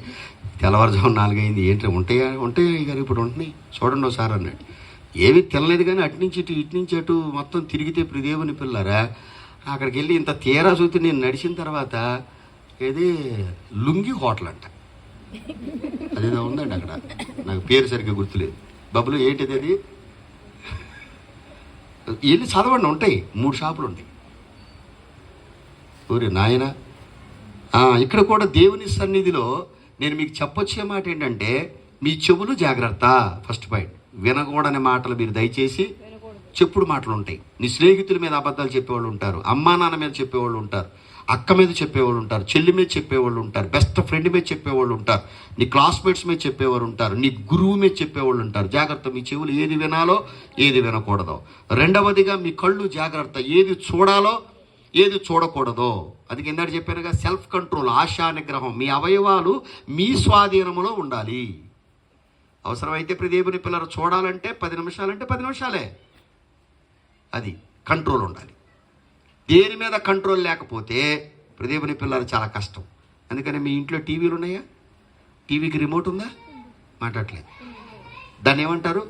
తెల్లవారుజాము 4 అయింది, ఏంట్రా ఉంటాయి గారు ఇప్పుడు ఉంటున్నాయి చూడండి ఒకసారి అన్నాడు. ఏమీ తినలేదు కానీ అటు నుంచి ఇటు నుంచి అటు మొత్తం తిరిగితే దేవుని పిల్లరా, అక్కడికి వెళ్ళి ఇంత తీరా చూస్తే నేను నడిచిన తర్వాత ఏది లుంగి హోటల్ అంట, అదేదో ఉందండి అక్కడ, నాకు పేరు సరిగ్గా గుర్తులేదు. బబ్బులు ఏంటిది అది, వెళ్ళి చదవండి, ఉంటాయి 3 షాపులు ఉంటాయి. ఊరి నాయన. ఇక్కడ కూడా దేవుని సన్నిధిలో నేను మీకు చెప్పొచ్చే మాట ఏంటంటే, మీ చెవులు జాగ్రత్త. ఫస్ట్ పాయింట్, వినకూడని మాటలు మీరు దయచేసి, చెప్పుడు మాటలు ఉంటాయి. నీ స్నేహితుల మీద అబద్ధాలు చెప్పేవాళ్ళు ఉంటారు, అమ్మా నాన్న మీద చెప్పేవాళ్ళు ఉంటారు, అక్క మీద చెప్పేవాళ్ళు ఉంటారు, చెల్లి మీద చెప్పేవాళ్ళు ఉంటారు, బెస్ట్ ఫ్రెండ్ మీద చెప్పేవాళ్ళు ఉంటారు, నీ క్లాస్మేట్స్ మీద చెప్పేవారు ఉంటారు, నీ గురువు మీద చెప్పేవాళ్ళు ఉంటారు. జాగ్రత్త, మీ చెవులు ఏది వినాలో ఏది వినకూడదో. రెండవదిగా మీ కళ్ళు జాగ్రత్త, ఏది చూడాలో ఏది చూడకూడదో. అది కిందట చెప్పానుగా, సెల్ఫ్ కంట్రోల్, ఆశా నిగ్రహం. మీ అవయవాలు మీ స్వాధీనంలో ఉండాలి. అవసరమైతే దేవుని పిల్లలు చూడాలంటే 10 నిమిషాలంటే 10 నిమిషాలే. అది కంట్రోల్ ఉండాలి. దేని మీద కంట్రోల్ లేకపోతే దేవుని పిల్లలు చాలా కష్టం. అందుకని మీ ఇంట్లో టీవీలు ఉన్నాయా? టీవీకి రిమోట్ ఉందా? మాట్లాడలేదు. దాన్ని ఏమంటారు?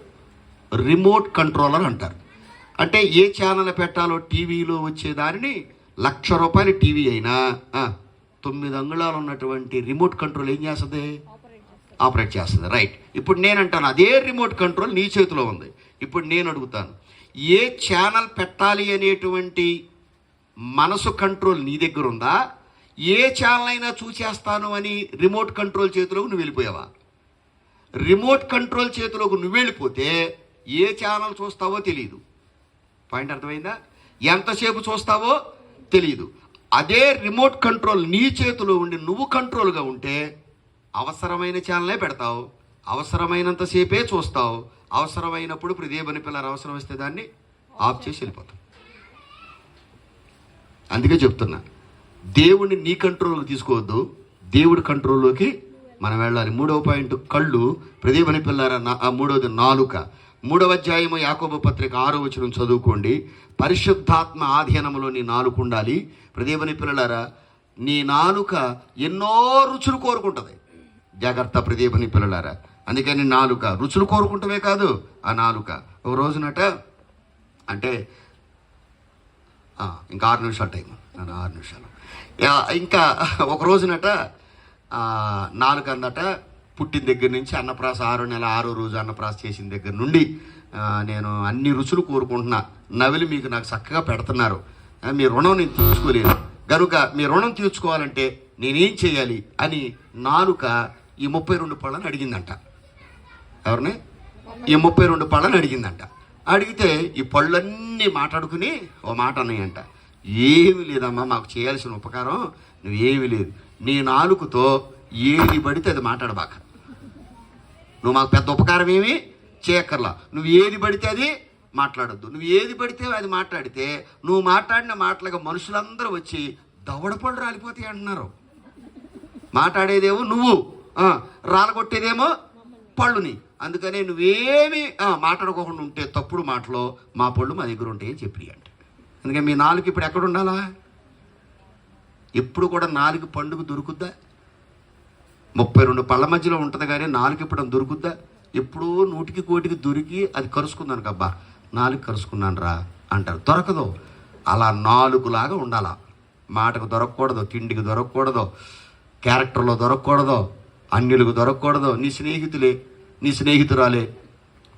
రిమోట్ కంట్రోలర్ అంటారు. అంటే ఏ ఛానల్ పెట్టాలో టీవీలో వచ్చేదానిని ₹1,00,000 టీవీ అయినా 9 అంగుళాలు ఉన్నటువంటి రిమోట్ కంట్రోల్ ఏం చేస్తుంది? ఆపరేట్ చేస్తుంది. రైట్. ఇప్పుడు నేను అంటాను, అదే రిమోట్ కంట్రోల్ నీ చేతిలో ఉంది. ఇప్పుడు నేను అడుగుతాను, ఏ ఛానల్ పెట్టాలి అనేటువంటి మనసు కంట్రోల్ నీ దగ్గర ఉందా? ఏ ఛానల్ అయినా చూసేస్తాను అని రిమోట్ కంట్రోల్ చేతిలోకి నువ్వు వెళ్ళిపోయావా? రిమోట్ కంట్రోల్ చేతిలోకి నువ్వు వెళ్ళిపోతే ఏ ఛానల్ చూస్తావో తెలియదు. పాయింట్ అర్థమైందా? ఎంతసేపు చూస్తావో తెలియదు. అదే రిమోట్ కంట్రోల్ నీ చేతిలో ఉండి నువ్వు కంట్రోల్గా ఉంటే అవసరమైన ఛానలే పెడతావు, అవసరమైనంతసేపే చూస్తావు. అవసరమైనప్పుడు దేవుని పిల్లలు అవసరం వస్తే దాన్ని ఆఫ్ చేసి వెళ్ళిపోతావు. అందుకే చెప్తున్నా, దేవుడిని నీ కంట్రోల్లోకి తీసుకోవద్దు, దేవుడి కంట్రోల్లోకి మనం వెళ్ళాలి. 3వ పాయింట్ కళ్ళు. ప్రదీపని పిల్లారా, మూడవది నాలుక. 3వ అధ్యాయము యాకోబు పత్రిక 6వ వచనం చదువుకోండి. పరిశుద్ధాత్మ ఆధీనంలో నీ నాలుక ఉండాలి. ప్రదీపని పిల్లలారా, నీ నాలుక ఎన్నో రుచులు కోరుకుంటుంది. జాగ్రత్త ప్రదీపని పిల్లలారా. అందుకని నాలుక రుచులు కోరుకుంటమే కాదు, ఆ నాలుక ఒక రోజునట అంటే ఇంకా 6 నిమిషాలు టైం, 6 నిమిషాలు. ఇంకా ఒక రోజునట నాలుక అందట పుట్టిన దగ్గర నుంచి అన్నప్రాస 6వ నెల 6వ రోజు అన్నప్రాస చేసిన దగ్గర నుండి నేను అన్ని రుచులు కోరుకుంటున్నా, నవిలి మీకు నాకు చక్కగా పెడుతున్నారు, మీ రుణం నేను తీర్చుకోలేదు కనుక మీ రుణం తీర్చుకోవాలంటే నేనేం చేయాలి అని నాలుక ఈ 32 పళ్ళని అడిగిందంట. ఎవరిని? ఈ 32 పళ్ళని అడిగిందంట. అడిగితే ఈ పళ్ళన్నీ మాట్లాడుకుని ఓ మాట అన్నాయంట, ఏమి లేదమ్మా, మాకు చేయాల్సిన ఉపకారం నువ్వేమీ లేదు, నీ నాలుకతో ఏది పడితే అది మాట్లాడబాక, నువ్వు మాకు పెద్ద ఉపకారం ఏమి చేయక్కర్లా, నువ్వు ఏది పడితే అది మాట్లాడొద్దు, నువ్వు ఏది పడితే అది మాట్లాడితే నువ్వు మాట్లాడిన మాటలుగా మనుషులందరూ వచ్చి దవడపళ్ళు రాలిపోతాయి అంటున్నారు. మాట్లాడేదేమో నువ్వు, రాలగొట్టేదేమో పళ్ళుని. అందుకనే నువ్వేమి మాట్లాడుకోకుండా ఉంటే తప్పుడు మాటలో మా పళ్ళు మా దగ్గర ఉంటాయని చెప్పి అంటే. అందుకని మీ నాలుగు ఇప్పుడు ఎక్కడ ఉండాలా? ఎప్పుడు కూడా నాలుగు పండుగ దొరుకుద్దా? 32 పళ్ళ మధ్యలో ఉంటుంది కానీ నాలుగు ఇప్పుడు దొరుకుద్దా? ఎప్పుడూ 100కి 1 దొరికి అది కరుచుకుందాను కబ్బా, నాలుగు కరుచుకున్నాను రా అంటారు. దొరకదు. అలా నాలుగులాగా ఉండాలా. మాటకు దొరకకూడదు, తిండికి దొరకకూడదు, క్యారెక్టర్లో దొరకకూడదు, అన్యులకు దొరకకూడదు. నీ స్నేహితులే, నీ స్నేహితురాలే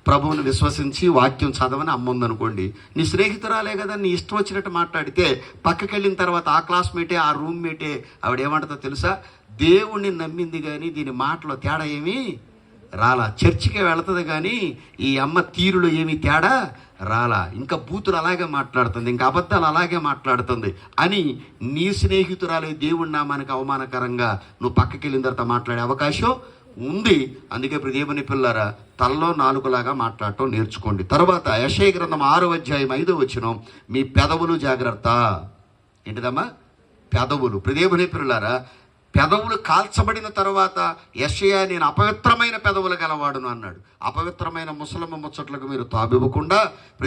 ప్రభువుని విశ్వసించి వాక్యం చదవని అమ్ముందనుకోండి, నీ స్నేహితురాలే కదా, నీ ఇష్టం వచ్చినట్టు మాట్లాడితే పక్కకి వెళ్ళిన తర్వాత ఆ క్లాస్మేటే, ఆ రూమ్మేటే ఆవిడేమంటుందో తెలుసా? దేవుణ్ణి నమ్మింది కానీ దీని మాటలో తేడా ఏమీ రాలా. చర్చికి వెళుతుంది కానీ ఈ అమ్మ తీరులో ఏమీ తేడా రాలా. ఇంకా బూతులు అలాగే మాట్లాడుతుంది, ఇంకా అబద్ధాలు అలాగే మాట్లాడుతుంది అని నీ స్నేహితురాలే దేవుడి నామానికి అవమానకరంగా నువ్వు పక్కకి వెళ్ళిన తర్వాత మాట్లాడే అవకాశం ఉంది. అందుకే దేవుని పిల్లరా, తలలో నాలుగులాగా మాట్లాడటం నేర్చుకోండి. తర్వాత యెషయా గ్రంథం 6వ అధ్యాయం 5వ వచనం, మీ పెదవులు జాగ్రత్త. ఏంటిదమ్మా? పెదవులు. దేవుని పిల్లలారా, పెదవులు కాల్చబడిన తర్వాత యెషయా నేను అపవిత్రమైన పెదవులు గలవాడును అన్నాడు. అపవిత్రమైన ముసలమ్మ ముచ్చట్లకు మీరు తాబివ్వకుండా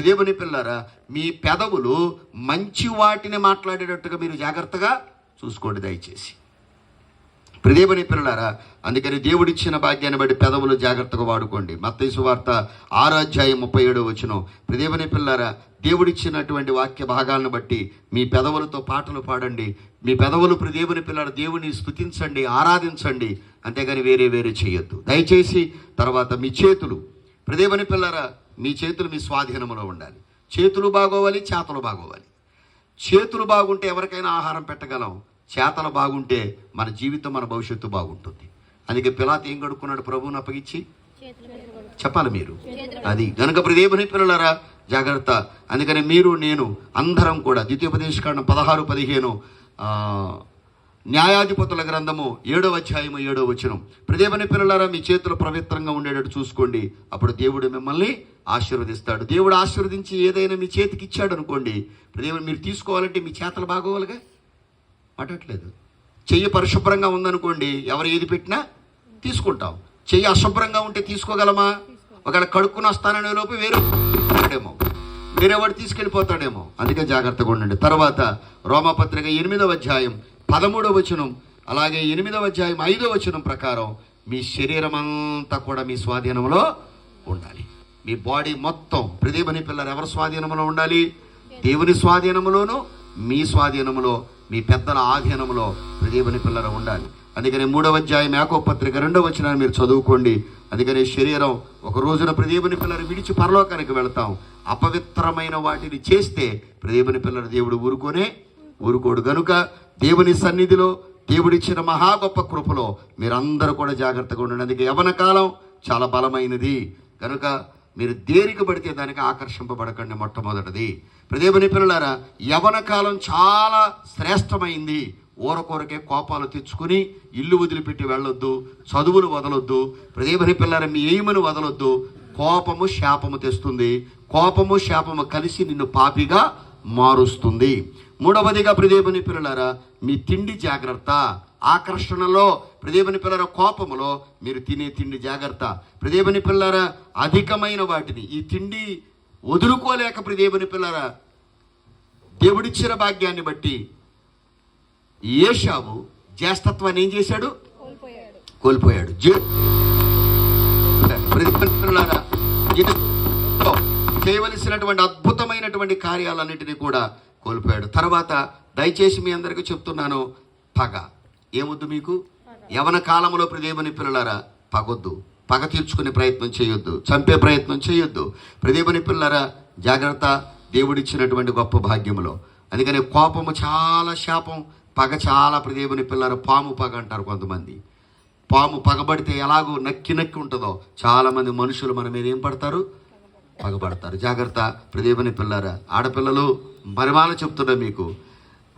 దేవుని పిల్లలారా, మీ పెదవులు మంచి వాటిని మాట్లాడేటట్టుగా మీరు జాగ్రత్తగా చూసుకోండి దయచేసి. దేవుని పిల్లలారా, అందుకని దేవుడిచ్చిన భాగ్యాన్ని బట్టి పెదవులు జాగ్రత్తగా వాడుకోండి. మత్తయి సువార్త 6వ అధ్యాయం 37వ వచనం, దేవుని పిల్లలారా, దేవుడిచ్చినటువంటి వాక్య భాగాలను బట్టి మీ పెదవులతో పాటలు పాడండి. మీ పెదవులు దేవుని పిల్లల దేవుని స్తుతించండి, ఆరాధించండి, అంతేగాని వేరే వేరే చేయొద్దు దయచేసి. తర్వాత మీ చేతులు. దేవుని పిల్లలారా, మీ చేతులు మీ స్వాధీనంలో ఉండాలి. చేతులు బాగోవాలి, చేతలు బాగోవాలి. చేతులు బాగుంటే ఎవరికైనా ఆహారం పెట్టగలం, చేతలు బాగుంటే మన జీవితం, మన భవిష్యత్తు బాగుంటుంది. అందుకే పిలాతు ఏం కడుక్కున్నాడు? ప్రభువుని అప్పగించి. చెప్పాలి మీరు అది కనుక. దేవుని పిల్లలారా జాగ్రత్త. అందుకని మీరు నేను అందరం కూడా ద్వితీయోపదేశకాండం 16-15 న్యాయాధిపతుల గ్రంథము 7వ అధ్యాయము 7వ వచనం, దేవుని పిల్లలారా మీ చేతులు పవిత్రంగా ఉండేటట్టు చూసుకోండి, అప్పుడు దేవుడు మిమ్మల్ని ఆశీర్వదిస్తాడు. దేవుడు ఆశీర్వదించి ఏదైనా మీ చేతికి ఇచ్చాడు అనుకోండి, దేవుడు మీరు తీసుకోవాలంటే మీ చేతలు బాగోవాలిగా. మాట్లాడట్లేదు. చెయ్యి పరిశుభ్రంగా ఉందనుకోండి, ఎవరు ఏది పెట్టినా తీసుకుంటాం. చెయ్యి అశుభ్రంగా ఉంటే తీసుకోగలమా? ఒకవేళ కడుక్కుని వస్తాననే లోపు వేరేమో, వేరేవాడు తీసుకెళ్ళిపోతాడేమో. అందుకే జాగ్రత్తగా ఉండండి. తర్వాత రోమాపత్రిక 8వ అధ్యాయం 13వ వచనం, అలాగే 8వ అధ్యాయం 5వ వచనం ప్రకారం మీ శరీరం అంతా కూడా మీ స్వాధీనంలో ఉండాలి. మీ బాడీ మొత్తం. దేవుని పిల్లలు ఎవరి స్వాధీనంలో ఉండాలి? దేవుని స్వాధీనంలోనూ మీ స్వాధీనంలో, మీ పెద్దల ఆధీనంలో దేవుని పిల్లలు ఉండాలి. అందుకని 3వ అధ్యాయం యాకోబు పత్రిక 2వ వచనాన్ని మీరు చదువుకోండి. అందుకని శరీరం ఒక రోజున దేవుని పిల్లలు విడిచి పరలోకానికి వెళతాం. అపవిత్రమైన వాటిని చేస్తే దేవుని పిల్లలు దేవుడు ఊరుకోడు. కనుక దేవుని సన్నిధిలో దేవుడిచ్చిన మహా గొప్ప కృపలో మీరందరూ కూడా జాగ్రత్తగా ఉండండి. అందుకే యవ్వన కాలం చాలా బలమైనది కనుక మీరు దేనికి పడితే దానికి ఆకర్షింపబడకండి. మొట్టమొదటిది దేవుని పిల్లలారా, యవ్వన కాలం చాలా శ్రేష్టమైంది. ఊరకొరకే కోపాలు తెచ్చుకుని ఇల్లు వదిలిపెట్టి వెళ్ళొద్దు, చదువులు వదలొద్దు. దేవుని పిల్లలారా, మీ ఎయిమను వదలొద్దు. కోపము శాపము తెస్తుంది. కోపము శాపము కలిసి నిన్ను పాపిగా మారుస్తుంది. మూడవదిగా ప్రియదేవుని పిల్లలారా, మీ తిండి జాగ్రత్త. ఆకర్షణలో ప్రియదేవుని పిల్లల కోపములో మీరు తినే తిండి జాగ్రత్త. ప్రియదేవుని పిల్లలారా, అధికమైన వాటిని ఈ తిండి వదులుకోలేక ప్రియదేవుని పిల్లలారా, దేవుడిచ్చిన భాగ్యాన్ని బట్టి ఏశావు జ్యేష్ఠత్వాన్ని ఏం చేశాడు? కోల్పోయాడు. చేయవలసినటువంటి అద్భుతమైనటువంటి కార్యాలన్నింటినీ కూడా కోల్పోయాడు. తర్వాత దయచేసి మీ అందరికీ చెప్తున్నాను, పగ ఏమొద్దు మీకు. యవన కాలంలో ప్రియదేవుని పిల్లలారా పగొద్దు. పగ తీర్చుకునే ప్రయత్నం చేయొద్దు. చంపే ప్రయత్నం చేయొద్దు. ప్రియదేవుని పిల్లలారా జాగ్రత్త, దేవుడిచ్చినటువంటి గొప్ప భాగ్యములో. అందుకని కోపము చాలా శాపం, పగ చాలా ప్రియదేవుని పిల్లలారా. పాము పగ అంటారు కొంతమంది. పాము పగబడితే ఎలాగో నక్కి నక్కి ఉంటుందో చాలామంది మనుషులు మన మీద ఏం పడతారు? పగబడతారు. జాగ్రత్త ప్రియదేవుని పిల్లలారా. ఆడపిల్లలు పరిమాణ చెప్తున్నా మీకు,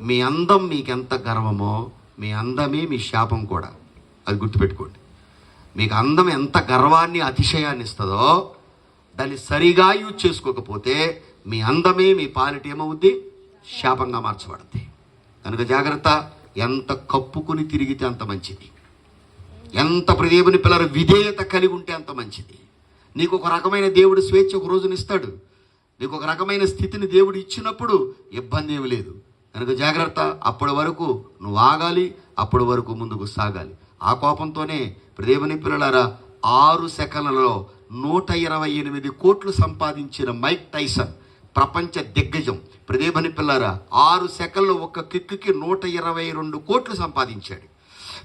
మీ అందం మీకెంత గర్వమో మీ అందమే మీ శాపం కూడా. అది గుర్తుపెట్టుకోండి. మీకు అందం ఎంత గర్వాన్ని అతిశయాన్ని ఇస్తుందో దాన్ని సరిగా యూజ్ చేసుకోకపోతే మీ అందమే మీ పాలిట ఏమవుద్ది? శాపంగా మార్చబడుద్ది. కనుక జాగ్రత్త. ఎంత కప్పుకుని తిరిగితే అంత మంచిది. ఎంత ప్రియదేవుని పిల్లల విధేయత కలిగి ఉంటే అంత మంచిది. నీకు ఒక రకమైన దేవుడు స్వేచ్ఛ ఒక రోజున ఇస్తాడు. నీకు ఒక రకమైన స్థితిని దేవుడు ఇచ్చినప్పుడు ఇబ్బంది ఏమి లేదు. కనుక జాగ్రత్త. అప్పటి వరకు నువ్వు ఆగాలి, అప్పటి వరకు ముందుకు సాగాలి. ఆ కోపంతోనే ప్రియదేవుని పిల్లలారా 6 సెకన్లలో 128 కోట్లు సంపాదించిన మైక్ టైసన్, ప్రపంచ దిగ్గజం. ప్రియదేవుని పిల్లలారా 6 సెకన్లు ఒక్క కిక్కుకి 122 కోట్లు సంపాదించాడు.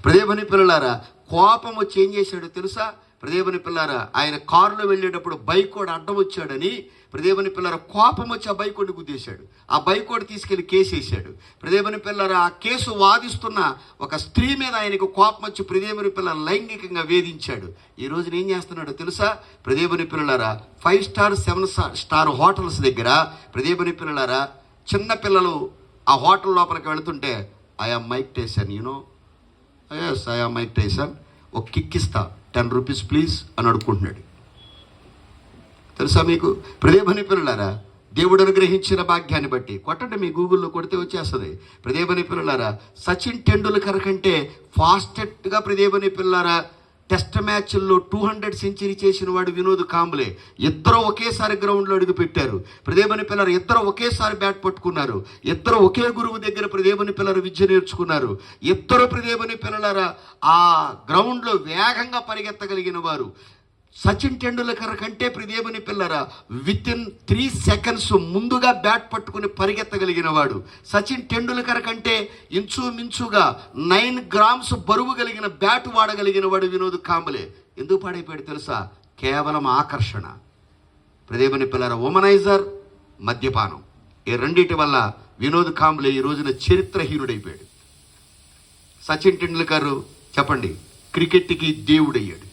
ప్రియదేవుని పిల్లలారా కోపం వచ్చి ఏం చేశాడో తెలుసా? ప్రియదేవుని పిల్లలారా ఆయన కారులో వెళ్ళేటప్పుడు బైకోడు అడ్డం వచ్చాడని ప్రియదేవుని పిల్లలారా కోపం వచ్చి ఆ బైకోడిని గుద్దేశాడు. ఆ బైకోడు తీసుకెళ్లి కేసు వేశాడు. ప్రియదేవుని పిల్లలారా ఆ కేసు వాదిస్తున్న ఒక స్త్రీ మీద ఆయనకు కోపం వచ్చి ప్రియదేవుని పిల్లల లైంగికంగా వేధించాడు. ఈ రోజున ఏం చేస్తున్నాడో తెలుసా? ప్రియదేవుని పిల్లలారా 5 స్టార్ 7 స్టార్ హోటల్స్ దగ్గర ప్రియదేవుని పిల్లలారా చిన్న పిల్లలు ఆ హోటల్ లోపలికి వెళుతుంటే I am Mike Tyson, you know, yes I am Mike Tyson, ఒక కిక్ ఇస్తా, 10 రూపీస్ ప్లీజ్ అని అడుక్కుంటున్నాడు. తెలుసా మీకు? ప్రియదేవుని పిల్లలారా దేవుడు అనుగ్రహించిన భాగ్యాన్ని బట్టి కొట్టండి, మీ గూగుల్లో కొడితే వచ్చేస్తుంది. ప్రియదేవుని పిల్లలారా సచిన్ టెండూల్కర్ కంటే ఫాస్టెస్ట్గా ప్రియదేవుని పిల్లలారా టెస్ట్ మ్యాచ్ల్లో 200 సెంచరీ చేసిన వాడు వినోద్ కాంబ్లే. ఇద్దరు ఒకేసారి గ్రౌండ్లో అడుగు పెట్టారు. ప్రియదేవుని పిల్లలు ఇద్దరు ఒకేసారి బ్యాట్ పట్టుకున్నారు. ఇద్దరు ఒకే గురువు దగ్గర ప్రియదేవుని పిల్లలు విద్య నేర్చుకున్నారు. ఇద్దరు ప్రియదేవుని పిల్లలారా ఆ గ్రౌండ్లో వేగంగా పరిగెత్తగలిగిన వారు. సచిన్ టెండూల్కర్ కంటే ప్రియదేవుని పిల్లరా వితిన్ 3 సెకండ్స్ ముందుగా బ్యాట్ పట్టుకుని పరిగెత్తగలిగిన వాడు. సచిన్ టెండూల్కర్ కంటే ఇంచుమించుగా 9 గ్రామ్స్ బరువు కలిగిన బ్యాట్ వాడగలిగిన వాడు వినోద్ కాంబ్లే. ఎందుకు పాడైపోయాడు తెలుసా? కేవలం ఆకర్షణ. ప్రియదేవుని పిల్లరా ఉమనైజర్, మద్యపానం, ఈ రెండింటి వల్ల వినోద్ కాంబ్లే ఈ రోజున చరిత్రహీనుడైపోయాడు. సచిన్ టెండూల్కర్ చెప్పండి క్రికెట్కి దేవుడయ్యాడు.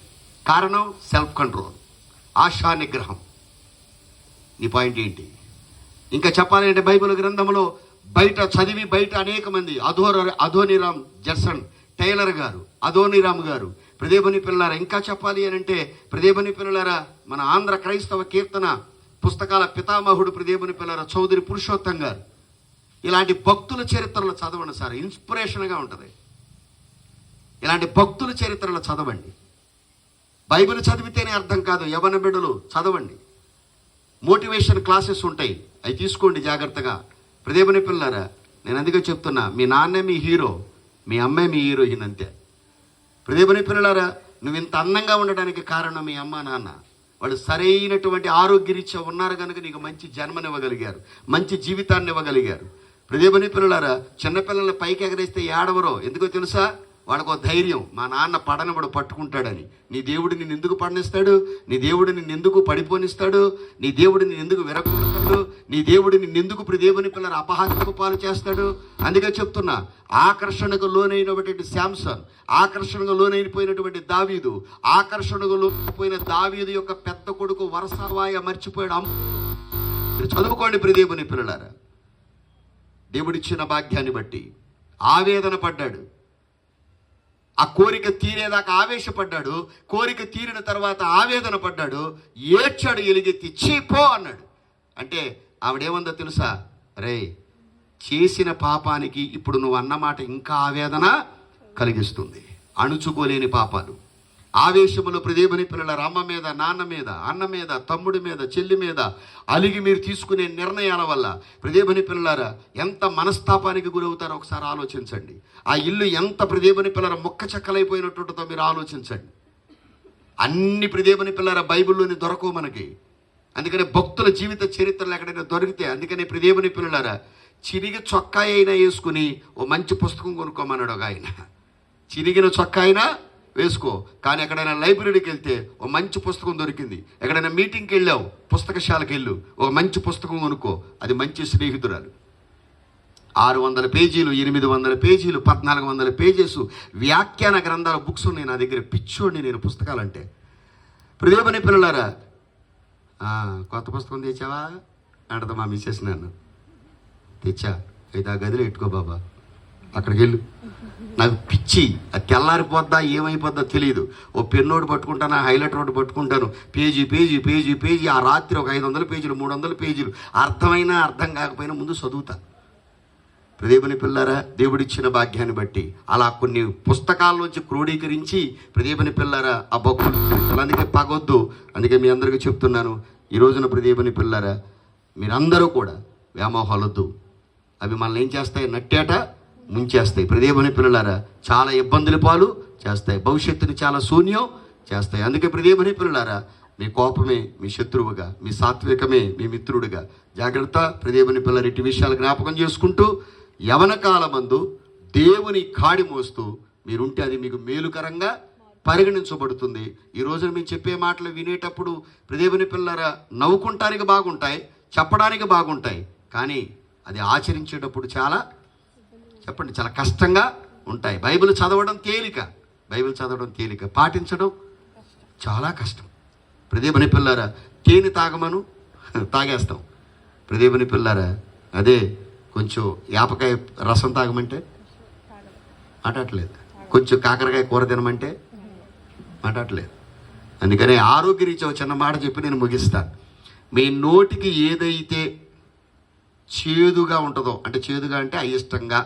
కారణం సెల్ఫ్ కంట్రోల్, ఆశా నిగ్రహం. నీ పాయింట్ ఏంటి? ఇంకా చెప్పాలి అంటే బైబిల్ గ్రంథంలో బయట చదివి బయట అనేక మంది అధోనిరామ్ జర్సన్ టైలర్ గారు, అధోనిరామ్ గారు, ప్రియదేవుని పిల్లలారా ఇంకా చెప్పాలి అని అంటే ప్రియదేవుని పిల్లలారా మన ఆంధ్ర క్రైస్తవ కీర్తన పుస్తకాల పితామహుడు ప్రియదేవుని పిల్లలారా చౌదరి పురుషోత్తం గారు. ఇలాంటి భక్తుల చరిత్రలు చదవండి సార్, ఇన్స్పిరేషన్గా ఉంటుంది. ఇలాంటి భక్తుల చరిత్రలు చదవండి. బైబిల్ చదివితేనే అర్థం కాదు. యవ్వన బిడ్డలు చదవండి. మోటివేషన్ క్లాసెస్ ఉంటాయి, అవి తీసుకోండి జాగ్రత్తగా. ప్రియదేవుని పిల్లలారా నేను అందుకే చెప్తున్నా, మీ నాన్నే మీ హీరో, మీ అమ్మే మీ హీరోయిన్ అంతే. ప్రియదేవుని పిల్లలారా నువ్వు ఇంత అందంగా ఉండడానికి కారణం మీ అమ్మ నాన్న. వాళ్ళు సరైనటువంటి ఆరోగ్యరీత్యా ఉన్నారు కనుక నీకు మంచి జన్మనివ్వగలిగారు, మంచి జీవితాన్ని ఇవ్వగలిగారు. ప్రియదేవుని పిల్లలారా చిన్నపిల్లల్ని పైకి ఎగరేస్తే ఏడవరో ఎందుకో తెలుసా? వాళ్ళకు ధైర్యం, మా నాన్న పడనబడు పట్టుకుంటాడని. నీ దేవుడు నిన్ను ఎందుకు పడనిస్తాడు? నీ దేవుడు నిన్ను ఎందుకు పడిపోనిస్తాడు? నీ దేవుడు నిన్ను ఎందుకు విరగొడతాడు? నీ దేవుడు నిన్ను ఎందుకు ప్రియదేవుని పిల్లల అపహాస్యపు పాలు చేస్తాడు? అందుకే చెప్తున్నా, ఆకర్షణకు లోనైనటువంటి శాంసన్, ఆకర్షణకు లోనైపోయినటువంటి దావీదు, ఆకర్షణకు లోనైపోయిన దావీదు యొక్క పెద్ద కొడుకు వరసవాయ మర్చిపోయాడు. మీరు చదువుకోండి ప్రియదేవుని పిల్లలారా. దేవుడిచ్చిన భాగ్యాన్ని బట్టి ఆవేదన పడ్డాడు. ఆ కోరిక తీరేదాకా ఆవేశపడ్డాడు. కోరిక తీరిన తర్వాత ఆవేదన పడ్డాడు. ఏడ్చాడు, ఎలుగెత్తి చీపో అన్నాడు. అంటే ఆవిడేమందో తెలుసా? రే చేసిన పాపానికి ఇప్పుడు నువ్వు అన్నమాట ఇంకా ఆవేదన కలిగిస్తుంది. అణుచుకోలేని పాపాలు, ఆవేశములో ప్రియదేవుని పిల్లల అమ్మ మీద, నాన్న మీద, అన్న మీద, తమ్ముడి మీద, చెల్లి మీద అలిగి మీరు తీసుకునే నిర్ణయాల వల్ల ప్రియదేవుని పిల్లలారా ఎంత మనస్తాపానికి గురవుతారో ఒకసారి ఆలోచించండి. ఆ ఇల్లు ఎంత ప్రియదేవుని పిల్లల ముక్క చెక్కలైపోయినట్టుంటుందో మీరు ఆలోచించండి. అన్ని ప్రియదేవుని పిల్లల బైబిల్లోని దొరకవు మనకి. అందుకని భక్తుల జీవిత చరిత్రలు ఎక్కడైనా దొరికితే, అందుకని ప్రియదేవుని పిల్లలారా చిరిగి చొక్కా అయినా వేసుకుని ఓ మంచి పుస్తకం కొనుక్కోమన్నాడు ఒక ఆయన. చిరిగిన చొక్కా అయినా వేసుకో, కానీ ఎక్కడైనా లైబ్రరీకి వెళ్తే ఓ మంచి పుస్తకం దొరికింది, ఎక్కడైనా మీటింగ్కి వెళ్ళావు పుస్తకశాలకు వెళ్ళు, ఒక మంచి పుస్తకం కొనుక్కో, అది మంచి స్నేహితురాలు. 600 పేజీలు, 800 పేజీలు, 1400 పేజెస్ వ్యాఖ్యాన గ్రంథాల బుక్స్ ఉన్నాయి నా దగ్గర. పిచ్చోడిని నేను పుస్తకాలంటే. ప్రియదేవుని పిల్లలారా కొత్త పుస్తకం తెచ్చావా అంటదా మా మిస్సెస్. నన్ను తెచ్చా, అయితే ఆ గదిలో ఎట్టుకో బాబా, అక్కడికి వెళ్ళు. నాకు పిచ్చి, అది తెల్లారిపోద్దా ఏమైపోద్దా తెలియదు. ఓ పెన్నోడు పట్టుకుంటాను, హైలైటర్ ఒకటి పట్టుకుంటాను, పేజీ పేజీ పేజీ పేజీ. ఆ రాత్రి ఒక 500 పేజీలు 300 పేజీలు అర్థమైనా అర్థం కాకపోయినా ముందు చదువుతా. ప్రియదేవుని పిల్లారా దేవుడిచ్చిన భాగ్యాన్ని బట్టి అలా కొన్ని పుస్తకాల్లోంచి క్రోడీకరించి ప్రియదేవుని పిల్లారా ఆ భక్తులు. అందుకే పగొద్దు. అందుకే మీ అందరికీ చెప్తున్నాను ఈ రోజున ప్రియదేవుని పిల్లారా మీరందరూ కూడా వ్యామోహాలొద్దు. అవి మనల్ని ఏం చేస్తాయి? నట్టేట ముంచేస్తాయి. ప్రియదేవుని పిల్లలారా చాలా ఇబ్బందుల పాలు చేస్తాయి, భవిష్యత్తుని చాలా శూన్యం చేస్తాయి. అందుకే ప్రియదేవుని పిల్లలారా మీ కోపమే మీ శత్రువుగా, మీ సాత్వికమే మీ మిత్రుడిగా. జాగ్రత్త. ప్రియదేవుని పిల్లలు ఇటు విషయాలు జ్ఞాపకం చేసుకుంటూ యవన కాలమందు దేవుని కాడి మోస్తూ మీరుంటే అది మీకు మేలుకరంగా పరిగణించబడుతుంది. ఈ రోజున మేము చెప్పే మాటలు వినేటప్పుడు ప్రియదేవుని పిల్లలారా నవ్వుకుంటానికి బాగుంటాయి, చెప్పడానికి బాగుంటాయి, కానీ అది ఆచరించేటప్పుడు చాలా చాలా కష్టంగా ఉంటాయి. బైబిల్ చదవడం తేలిక, పాటించడం చాలా కష్టం. ప్రియదేవుని పిల్లారా తేనె తాగమను తాగేస్తాం. ప్రియదేవుని పిల్లారా అదే కొంచెం యాపకాయ రసం తాగమంటే మాట్లాడలేదు, కొంచెం కాకరకాయ కూర తినమంటే మాట్లాడలేదు. అందుకనే ఆరోగ్యరీత్యా చిన్న మాట చెప్పి నేను ముగిస్తాను. మీ నోటికి ఏదైతే చేదుగా ఉంటుందో, అంటే చేదుగా అంటే అయిష్టంగా,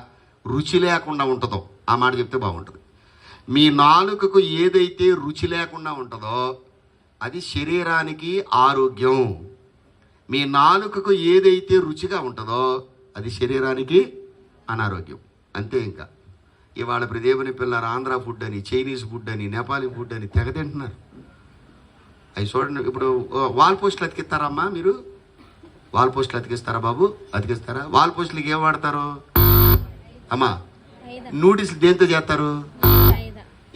రుచి లేకుండా ఉంటుందో ఆ మాట చెప్తే బాగుంటుంది. మీ నాలుకకు ఏదైతే రుచి లేకుండా ఉంటుందో అది శరీరానికి ఆరోగ్యం. మీ నాలుకకు ఏదైతే రుచిగా ఉంటుందో అది శరీరానికి అనారోగ్యం. అంతే. ఇంకా ఇవాళ ప్రియదేవుని పిల్లలు ఆంధ్ర ఫుడ్ అని, చైనీస్ ఫుడ్ అని, నేపాలీ ఫుడ్ అని తెగ తింటున్నారు. అవి చూడండి. ఇప్పుడు వాల్ పోస్టులు అతికిస్తారమ్మా మీరు? వాల్ పోస్టులు అతికిస్తారా బాబు? అతికిస్తారా? వాల్ పోస్టులకి ఏం వాడతారు అమ్మా? నూడిల్స్ దేంతో చేస్తారు?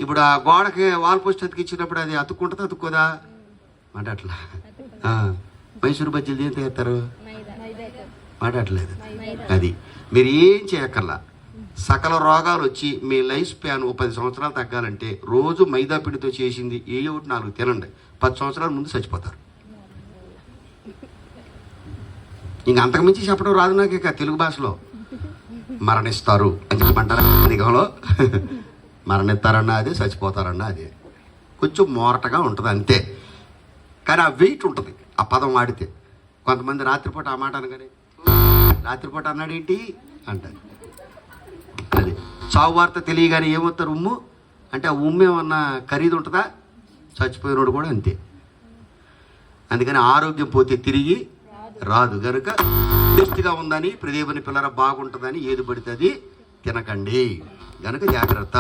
ఇప్పుడు ఆ గోడకి వాల్ పోస్ట్ అతికిచ్చినప్పుడు అది అతుక్కుంటుందా అతుక్కోదా? మాట అట్లా. మైసూరు బజ్జీలు దేంతో చేస్తారు? మాట అట్లేదు. అది మీరు ఏం చేయక్కర్లా. సకల రోగాలు వచ్చి మీ లైఫ్ స్పాన్ 10 సంవత్సరాలు తగ్గాలంటే రోజు మైదా పిండితో చేసింది ఏ ఒకటి 4 తినండి. 10 సంవత్సరాల ముందు చచ్చిపోతారు. ఇంక అంతకుమించి చెప్పడం రాదు నాకు. ఇక తెలుగు భాషలో మరణిస్తారు అని చెప్పమంటారా? నిఘంలో మరణిస్తారన్నా అదే, చచ్చిపోతారన్నా అదే. కొంచెం మోరటగా ఉంటుంది అంతే, కానీ ఆ వెయిట్ ఉంటుంది ఆ పదం వాడితే. కొంతమంది రాత్రిపూట ఆ మాట అనగానే రాత్రిపూట అన్నాడేంటి అంటారు. అది చావు వార్త తెలియగానే ఏమవుతారు? ఉమ్ము అంటే ఆ ఉమ్ము ఏమన్నా ఖరీదు ఉంటుందా? చచ్చిపోయినోడు కూడా అంతే. అందుకని ఆరోగ్యం పోతే తిరిగి రాదు కనుక టేస్ట్గా ఉందని ప్రియదేవుని పిల్లల బాగుంటుందని ఏది పడితే అది తినకండి. కనుక జాగ్రత్త.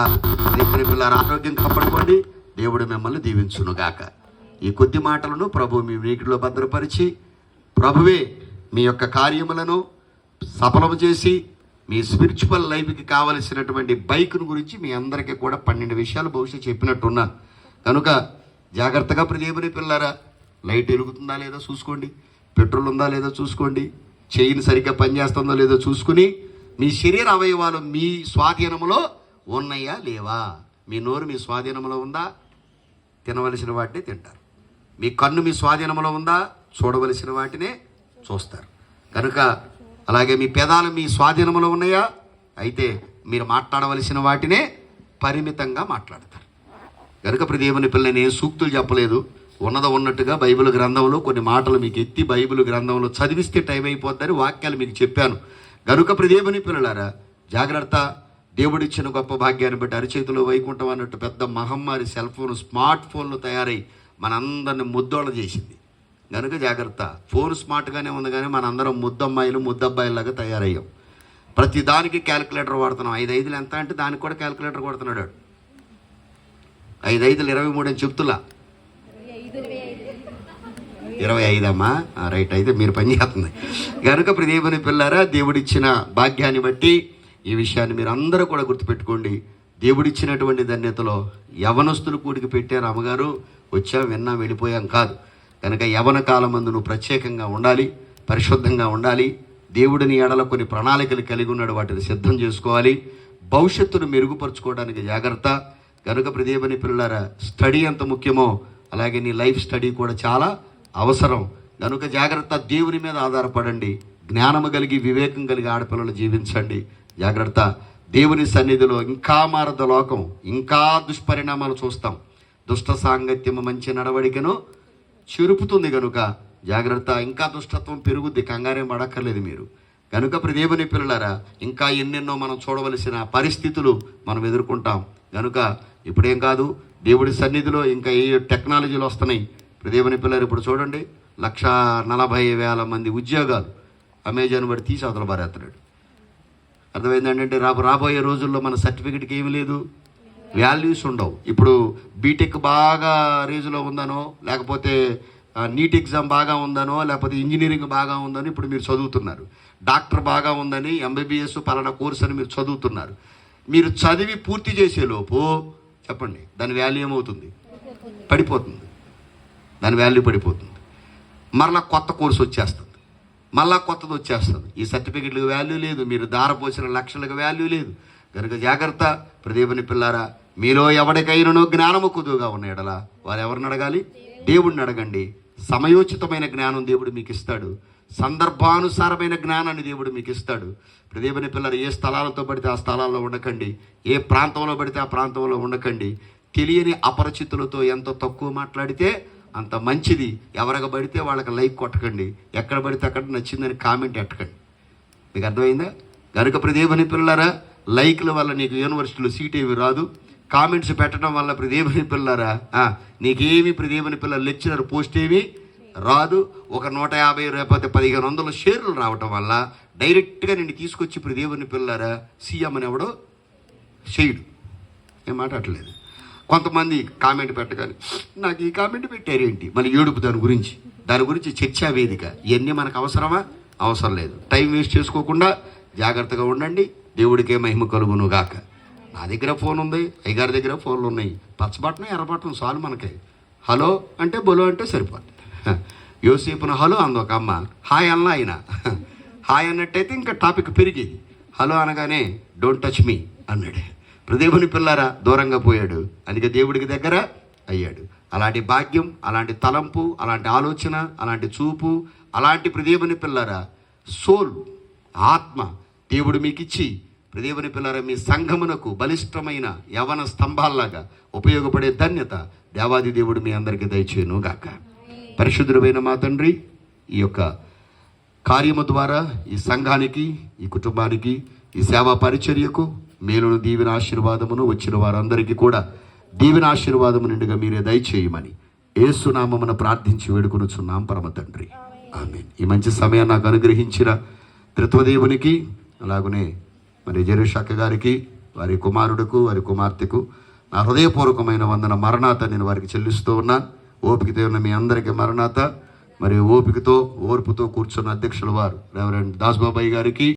ప్రియదేవుని పిల్లల ఆరోగ్యం కాపాడుకోండి. దేవుడు మిమ్మల్ని దీవించునుగాక. ఈ కొద్ది మాటలను ప్రభు మీ వీటిలో భద్రపరిచి ప్రభువే మీ యొక్క కార్యములను సఫలం చేసి మీ స్పిరిచువల్ లైఫ్కి కావలసినటువంటి బైక్ను గురించి మీ అందరికీ కూడా 12 విషయాలు బహుశా చెప్పినట్టున్నాను. కనుక జాగ్రత్తగా ప్రియదేవుని పిల్లరా లైట్ వెలుగుతుందా లేదో చూసుకోండి, పెట్రోల్ ఉందా లేదో చూసుకోండి, చైన్ సరిగ్గా పనిచేస్తుందో లేదో చూసుకుని మీ శరీర అవయవాలు మీ స్వాధీనంలో ఉన్నాయా లేవా? మీ నోరు మీ స్వాధీనంలో ఉందా? తినవలసిన వాటినే తింటారు. మీ కన్ను మీ స్వాధీనంలో ఉందా? చూడవలసిన వాటినే చూస్తారు. కనుక అలాగే మీ పెదాలు మీ స్వాధీనంలో ఉన్నాయా? అయితే మీరు మాట్లాడవలసిన వాటినే పరిమితంగా మాట్లాడతారు. కనుక ప్రియదేవుని పిల్లని సూక్తులు చెప్పలేదు, ఉన్నట్టుగా బైబిల్ గ్రంథంలో కొన్ని మాటలు మీకు ఎత్తి బైబిల్ గ్రంథంలో చదివిస్తే టైం అయిపోద్దని వాక్యాలు మీకు చెప్పాను. గనుక ప్రియదేవుని పిల్లలారా, జాగ్రత్త. దేవుడిచ్చిన గొప్ప భాగ్యాన్ని బట్టి అరిచేతిలో వైకుంఠం అన్నట్టు పెద్ద మహమ్మారి సెల్ ఫోన్, స్మార్ట్ ఫోన్లు తయారై మనందరిని ముద్దోళ్ళ చేసింది. కనుక జాగ్రత్త. ఫోన్ స్మార్ట్గానే ఉంది కానీ మనందరం ముద్దమ్మాయిలు ముద్దబ్బాయిలాగా తయారయ్యాం. ప్రతి దానికి క్యాలిక్యులేటర్ వాడుతున్నాం. 5 5 ఎంత అంటే దానికి కూడా క్యాలిక్యులేటర్ కొడుతున్నాడు. 5 5 23 అని చెప్తులా. 25 అమ్మా, రైట్. అయితే మీరు పని చేస్తుంది. కనుక ప్రియదేవుని పిల్లారా, దేవుడిచ్చిన భాగ్యాన్ని బట్టి ఈ విషయాన్ని మీరు అందరూ కూడా గుర్తుపెట్టుకోండి. దేవుడిచ్చినటువంటి ధన్యతలో యవనస్తులు కూడికి పెట్టారు. అమ్మగారు వచ్చాం, విన్నాం, వెళ్ళిపోయాం కాదు. కనుక యవన కాలమందు నువ్వు ప్రత్యేకంగా ఉండాలి, పరిశుద్ధంగా ఉండాలి. దేవుడిని ఎడల కొన్ని ప్రణాళికలు కలిగి ఉన్నాడు, వాటిని సిద్ధం చేసుకోవాలి. భవిష్యత్తును మెరుగుపరుచుకోవడానికి జాగ్రత్త. కనుక ప్రియదేవుని పిల్లలారా, స్టడీ ఎంత ముఖ్యమో అలాగే నీ లైఫ్ స్టడీ కూడా చాలా అవసరం. కనుక జాగ్రత్త. దేవుని మీద ఆధారపడండి. జ్ఞానము కలిగి వివేకం కలిగి ఆడపిల్లలు జీవించండి. జాగ్రత్త. దేవుని సన్నిధిలో ఇంకా మారద లోకం, ఇంకా దుష్పరిణామాలు చూస్తాం. దుష్ట సాంగత్యము మంచి నడవడికను చెరుపుతుంది. కనుక జాగ్రత్త. ఇంకా దుష్టత్వం పెరుగుద్ది, కంగారేం పడక్కర్లేదు మీరు. కనుక ప్రియదేవుని పిల్లలారా, ఇంకా ఎన్నెన్నో మనం చూడవలసిన పరిస్థితులు మనం ఎదుర్కొంటాం. కనుక ఇప్పుడేం కాదు, దేవుడి సన్నిధిలో ఇంకా ఏ టెక్నాలజీలు వస్తున్నాయి. ప్రియదేవుని పిల్లలు ఇప్పుడు చూడండి, 1,40,000 మంది ఉద్యోగాలు అమెజాన్ బట్టి తీసి అవతల పారేస్తున్నాడు. అర్థమైందంటే రాబోయే రోజుల్లో మన సర్టిఫికెట్కి ఏమి లేదు, వాల్యూస్ ఉండవు. ఇప్పుడు బీటెక్ బాగా రేంజ్లో ఉందనో, లేకపోతే నీట్ ఎగ్జామ్ బాగా ఉందనో, లేకపోతే ఇంజనీరింగ్ బాగా ఉందని ఇప్పుడు మీరు చదువుతున్నారు. డాక్టర్ బాగా ఉందని ఎంబీబీఎస్ పలానా కోర్స్ అని మీరు చదువుతున్నారు. మీరు చదివి పూర్తి చేసేలోపు చెప్పండి, దాని వాల్యూ ఏమవుతుంది? పడిపోతుంది. దాని వాల్యూ పడిపోతుంది. మరలా కొత్త కోర్సు వచ్చేస్తుంది, మళ్ళా కొత్తది వచ్చేస్తుంది. ఈ సర్టిఫికెట్లకు వాల్యూ లేదు, మీరు దారపోసిన లక్షలకు వాల్యూ లేదు. కనుక జాగ్రత్త. ప్రియదేవుని పిల్లారా, మీలో ఎవరికైనానో జ్ఞానము కుదువుగా ఉన్న ఎడల వారు ఎవరిని అడగాలి? దేవుడిని అడగండి. సమయోచితమైన జ్ఞానం దేవుడు మీకు ఇస్తాడు. సందర్భానుసారమైన జ్ఞానాన్ని దేవుడు మీకు ఇస్తాడు. ప్రియదేవుని పిల్లలు, ఏ స్థలాలతో పడితే ఆ స్థలాల్లో ఉండకండి, ఏ ప్రాంతంలో పడితే ఆ ప్రాంతంలో ఉండకండి. తెలియని అపరిచితులతో ఎంత తక్కువ మాట్లాడితే అంత మంచిది. ఎవరికి పడితే వాళ్ళకి లైక్ కొట్టకండి, ఎక్కడ పడితే అక్కడ నచ్చిందని కామెంట్ ఎట్టకండి. మీకు అర్థమైందా? కనుక ప్రియదేవుని పిల్లలారా, లైక్ల వల్ల నీకు యూనివర్సిటీలో సీట్ ఏమి రాదు. కామెంట్స్ పెట్టడం వల్ల ప్రియదేవుని పిల్లలారా నీకేమి ప్రియదేవుని పిల్లల లెక్చరర్ పోస్ట్ ఏమి రాదు. ఒక 150 లేకపోతే 1500 షేర్లు రావటం వల్ల డైరెక్ట్గా నిన్ను తీసుకొచ్చి ప్రియదేవుని పిల్లలారా సీఎం అని ఎవడో చేయడు. ఏం మాట్లాడలేదు. కొంతమంది కామెంట్ పెట్టగానే నాకు ఈ కామెంట్ పెట్టారేంటి, మళ్ళీ ఏడుపు దాని గురించి చర్చా వేదిక. ఇవన్నీ మనకు అవసరమా? అవసరం లేదు. టైం వేస్ట్ చేసుకోకుండా జాగ్రత్తగా ఉండండి. దేవుడికే మహిమ కలుగును గాక. నా దగ్గర ఫోన్ ఉంది, అయ్యగారి దగ్గర ఫోన్లు ఉన్నాయి. పచ్చబట్టనం ఎర్రబట్టనం చాలు మనకి. హలో అంటే బొలో అంటే సరిపోతుంది. యోసేపున హలో అంది ఒక అమ్మ, హాయ్ అన్న ఆయన. హాయ్ అన్నట్టయితే ఇంకా టాపిక్ పెరిగేది. హలో అనగానే డోంట్ టచ్ మీ అన్నాడు. ప్రియదేవుని పిల్లారా దూరంగా పోయాడు, అందుకే దేవుడికి దగ్గర అయ్యాడు. అలాంటి భాగ్యం, అలాంటి తలంపు, అలాంటి ఆలోచన, అలాంటి చూపు, అలాంటి ప్రియదేవుని పిల్లారా సోల్, ఆత్మ దేవుడు మీకు ఇచ్చి ప్రియదేవుని పిల్లారా మీ సంఘమునకు బలిష్టమైన యవన స్తంభాల్లాగా ఉపయోగపడే ధన్యత దేవాది దేవుడు మీ అందరికీ దయచేయును గాక. పరిశుద్ధుడైన మా తండ్రి, ఈ యొక్క కార్యము ద్వారా ఈ సంఘానికి, ఈ కుటుంబానికి, ఈ సేవా పరిచర్యకు మేలును దీవెన ఆశీర్వాదమును వచ్చిన వారందరికీ కూడా దీవెన ఆశీర్వాదము నిండుగా మీరే దయచేయమని యేసు నామమున ప్రార్థించి వేడుకొనుచున్నాం పరమ తండ్రి, ఆమేన్. ఈ మంచి సమయం నాకు అనుగ్రహించిన త్రిత్వదేవునికి, అలాగనే మరి జెరూషక్క గారికి, వారి కుమారుడుకు, వారి కుమార్తెకు నా హృదయపూర్వకమైన వందన మరణాత నేను వారికి చెల్లిస్తూ ఉన్నాను. ఓపికతో ఉన్న మీ అందరికీ మరణాత. మరి ఓపికతో ఓర్పుతో కూర్చున్న అధ్యక్షుల వారు రెవరెండ్ దాస్ బాబాయ్ గారికి